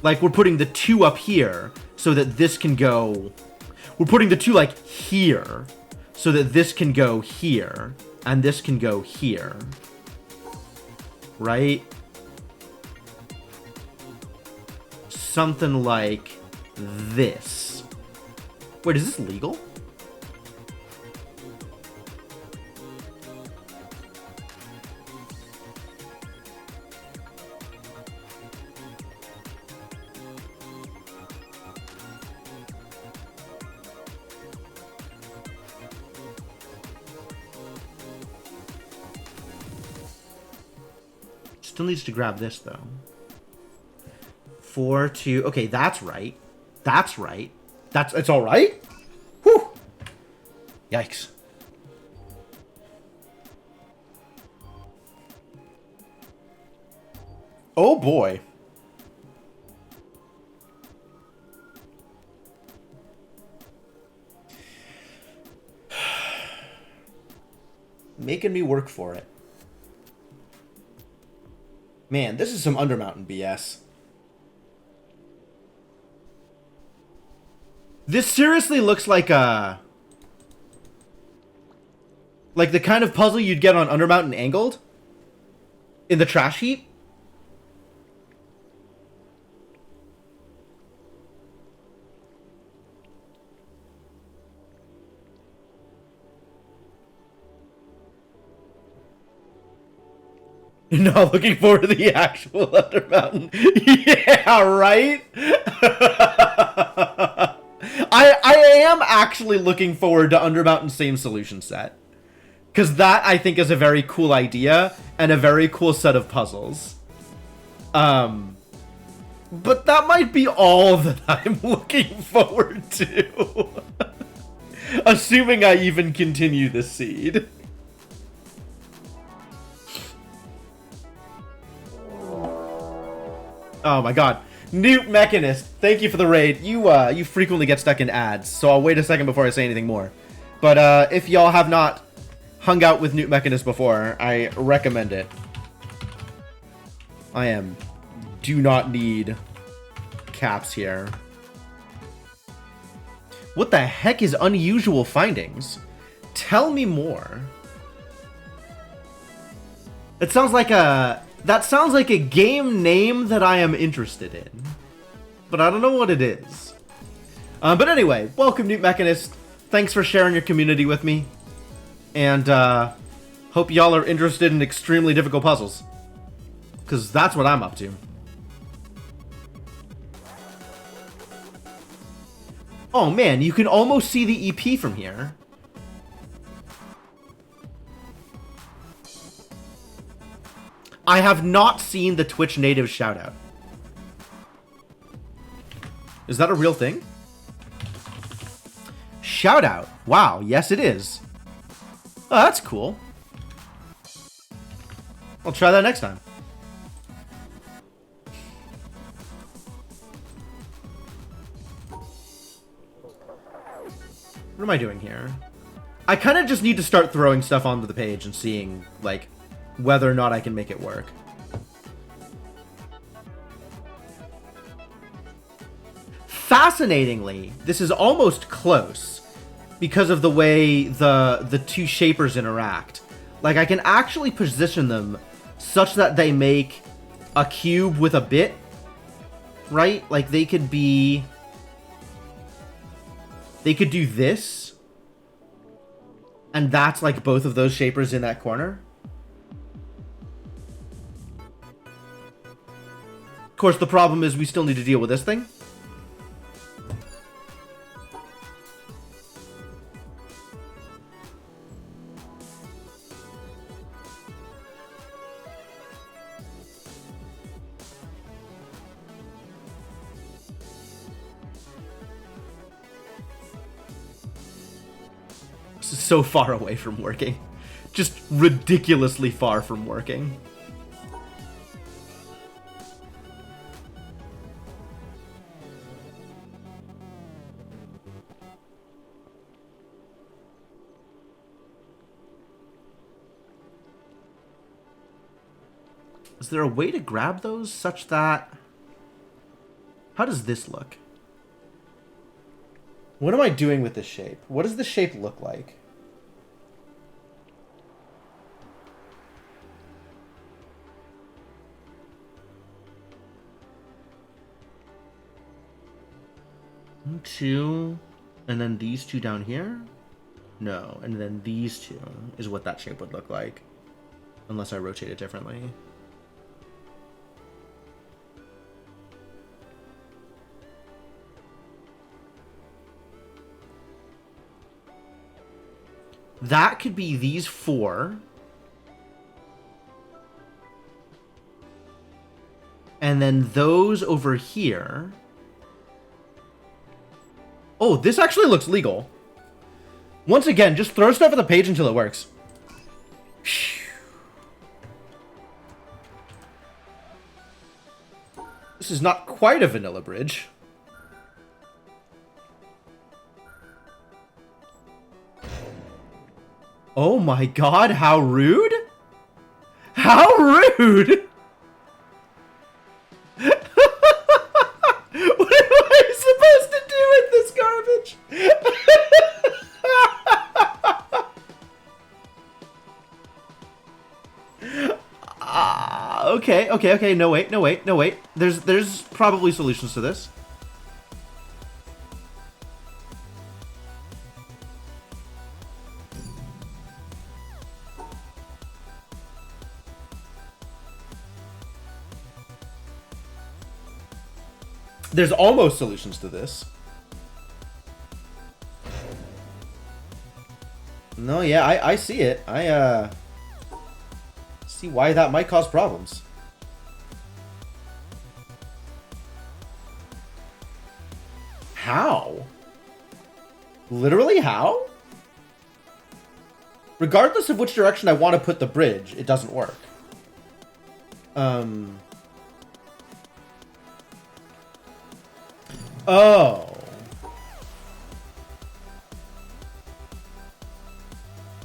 S1: Like, we're putting the 2 up here, so that this can go... We're putting the 2, like, here, so that this can go here, and this can go here. Right? Something like this. Wait, is this legal? Still needs to grab this, though. 4, 2... Okay, that's right. That's right. It's all right? Whew! Yikes. Oh, boy. Making me work for it. Man, this is some Undermountain BS. This seriously looks like a... Like the kind of puzzle you'd get on Undermountain Angled? In the trash heap? Not looking forward to the actual Undermountain. Yeah, right? I am actually looking forward to Undermountain same solution set. Because that, I think, is a very cool idea and a very cool set of puzzles. But that might be all that I'm looking forward to. Assuming I even continue this seed. Oh my god. Newt Mechanist, thank you for the raid. You frequently get stuck in ads, so I'll wait a second before I say anything more. But if y'all have not hung out with Newt Mechanist before, I recommend it. Do not need caps here. What the heck is unusual findings? Tell me more. That sounds like a game name that I am interested in. But I don't know what it is. But anyway, welcome Newt Mechanist. Thanks for sharing your community with me. And hope y'all are interested in extremely difficult puzzles. Because that's what I'm up to. Oh man, you can almost see the EP from here. I have not seen the Twitch native shoutout. Is that a real thing? Shoutout. Wow, yes it is. Oh, that's cool. I'll try that next time. What am I doing here? I kind of just need to start throwing stuff onto the page and seeing, like, whether or not I can make it work. Fascinatingly, this is almost close because of the way the two shapers interact. Like, I can actually position them such that they make a cube with a bit, right? Like, they could be... They could do this, and that's like both of those shapers in that corner. Of course, the problem is we still need to deal with this thing. This is so far away from working. Just ridiculously far from working. Is there a way to grab those such that... How does this look? What am I doing with this shape? What does the shape look like? Two, and then these two down here? No, and then these two is what that shape would look like. Unless I rotate it differently. That could be these four. And then those over here. Oh, this actually looks legal. Once again, just throw stuff at the page until it works. This is not quite a vanilla bridge. Oh my god, how rude? How rude! What am I supposed to do with this garbage? Okay. No wait. There's probably solutions to this. There's almost solutions to this. No, yeah, I see it. I see why that might cause problems. How? Literally how? Regardless of which direction I want to put the bridge, it doesn't work. Oh.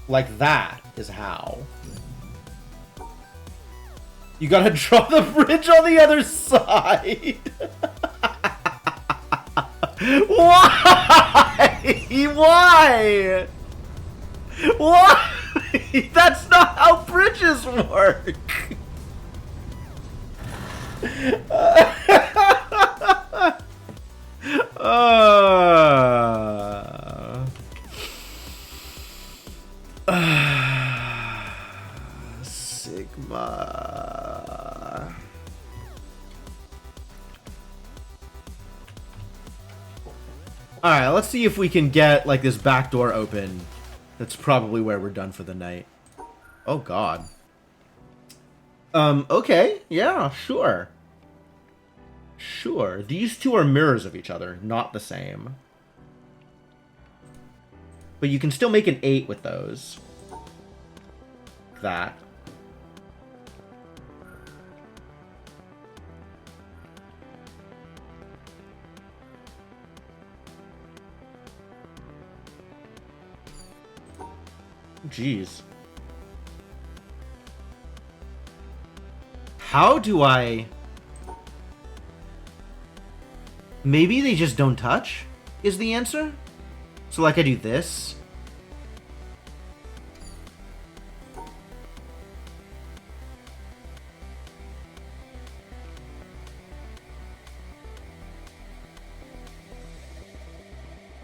S1: Like that is how. You gotta draw the bridge on the other side. Why? Why? Why? That's not how bridges work. Sigma. Alright, let's see if we can get, like, this back door open. That's probably where we're done for the night. Oh, God. Okay. Yeah, sure. Sure. These two are mirrors of each other, not the same. But you can still make an 8 with those. That. Jeez. How do I... Maybe they just don't touch, is the answer? So, like, I do this.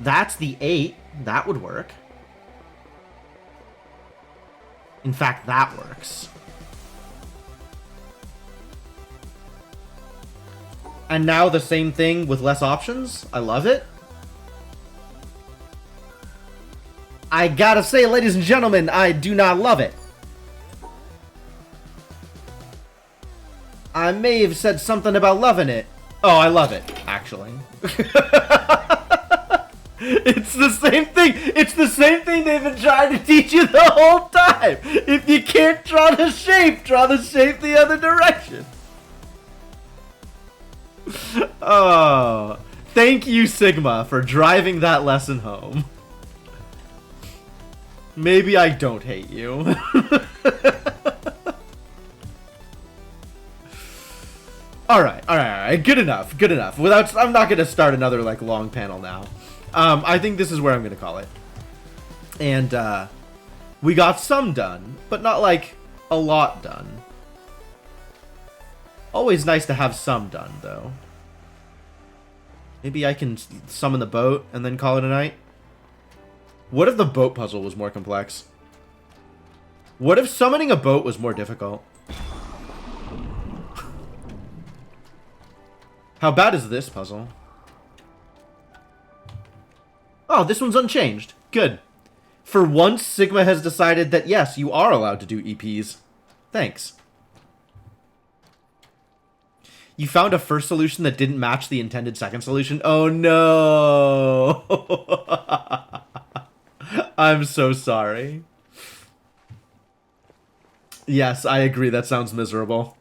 S1: That's the 8. That would work. In fact, that works. And now the same thing with less options. I love it. I gotta say, ladies and gentlemen, I do not love it. I may have said something about loving it. Oh, I love it, actually. It's the same thing. It's the same thing they've been trying to teach you the whole time. If you can't draw the shape the other direction. Oh, thank you, Sigma, for driving that lesson home. Maybe I don't hate you. All right. Good enough. I'm not gonna start another like long panel now. I think this is where I'm gonna call it. And we got some done, but not like a lot done. Always nice to have some done, though. Maybe I can summon the boat and then call it a night. What if the boat puzzle was more complex? What if summoning a boat was more difficult? How bad is this puzzle? Oh, this one's unchanged. Good. For once, Sigma has decided that yes, you are allowed to do EPs. Thanks. You found a first solution that didn't match the intended second solution? Oh no! I'm so sorry. Yes, I agree. That sounds miserable.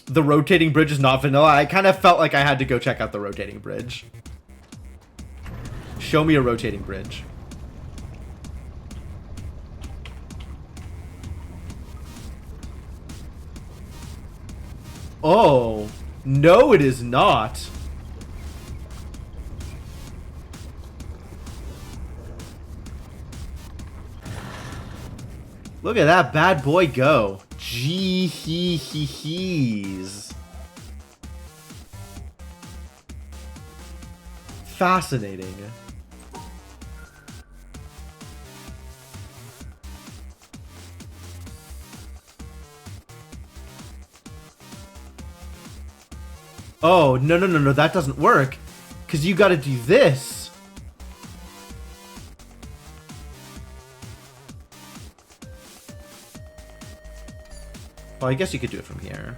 S1: The rotating bridge is not vanilla. I kind of felt like I had to go check out the rotating bridge. Show me a rotating bridge. Oh, no it is not. Look at that bad boy go. Jeez. Fascinating. Oh, no, no, no, no, that doesn't work. Because you gotta do this. Well, I guess you could do it from here.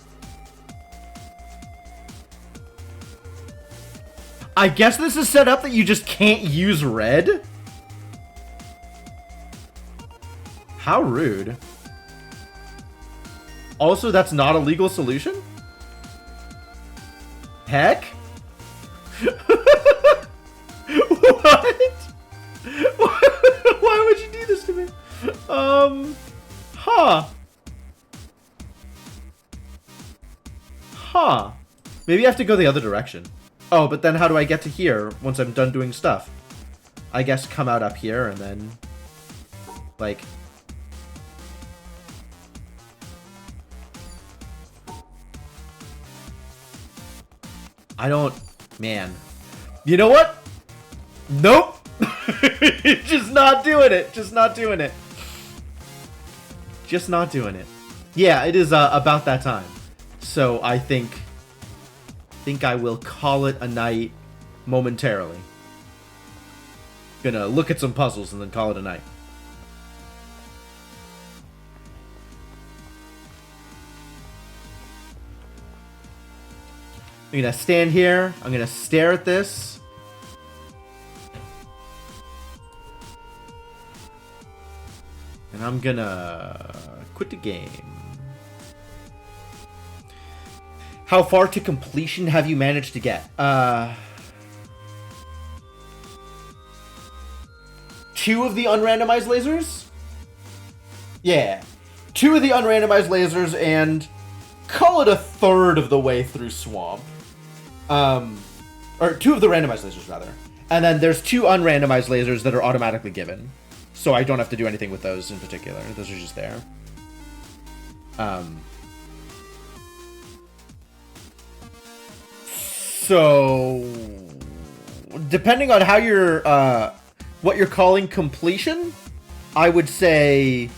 S1: I guess this is set up that you just can't use red? How rude. Also, that's not a legal solution? Heck? What? Why would you do this to me? Huh. Huh. Maybe I have to go the other direction. Oh, but then how do I get to here once I'm done doing stuff? I guess come out up here and then... like... I don't... man. You know what? Nope! Just not doing it. Just not doing it. Just not doing it. Yeah, it is about that time. So I think I will call it a night momentarily. Gonna look at some puzzles and then call it a night. I'm gonna stand here. I'm gonna stare at this. And I'm gonna quit the game. How far to completion have you managed to get? 2 of the unrandomized lasers? Yeah. 2 of the unrandomized lasers and call it a third of the way through Swamp. Or 2 of the randomized lasers, rather. And then there's 2 unrandomized lasers that are automatically given. So I don't have to do anything with those in particular. Those are just there. So, depending on how you're, what you're calling completion, I would say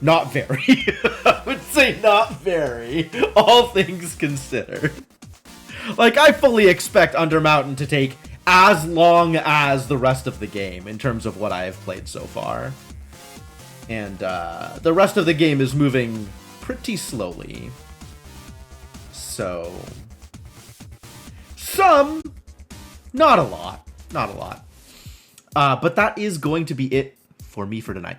S1: not very. I would say not very, all things considered. Like, I fully expect Undermountain to take as long as the rest of the game in terms of what I have played so far. And the rest of the game is moving pretty slowly. So... some, not a lot, not a lot. But that is going to be it for me for tonight.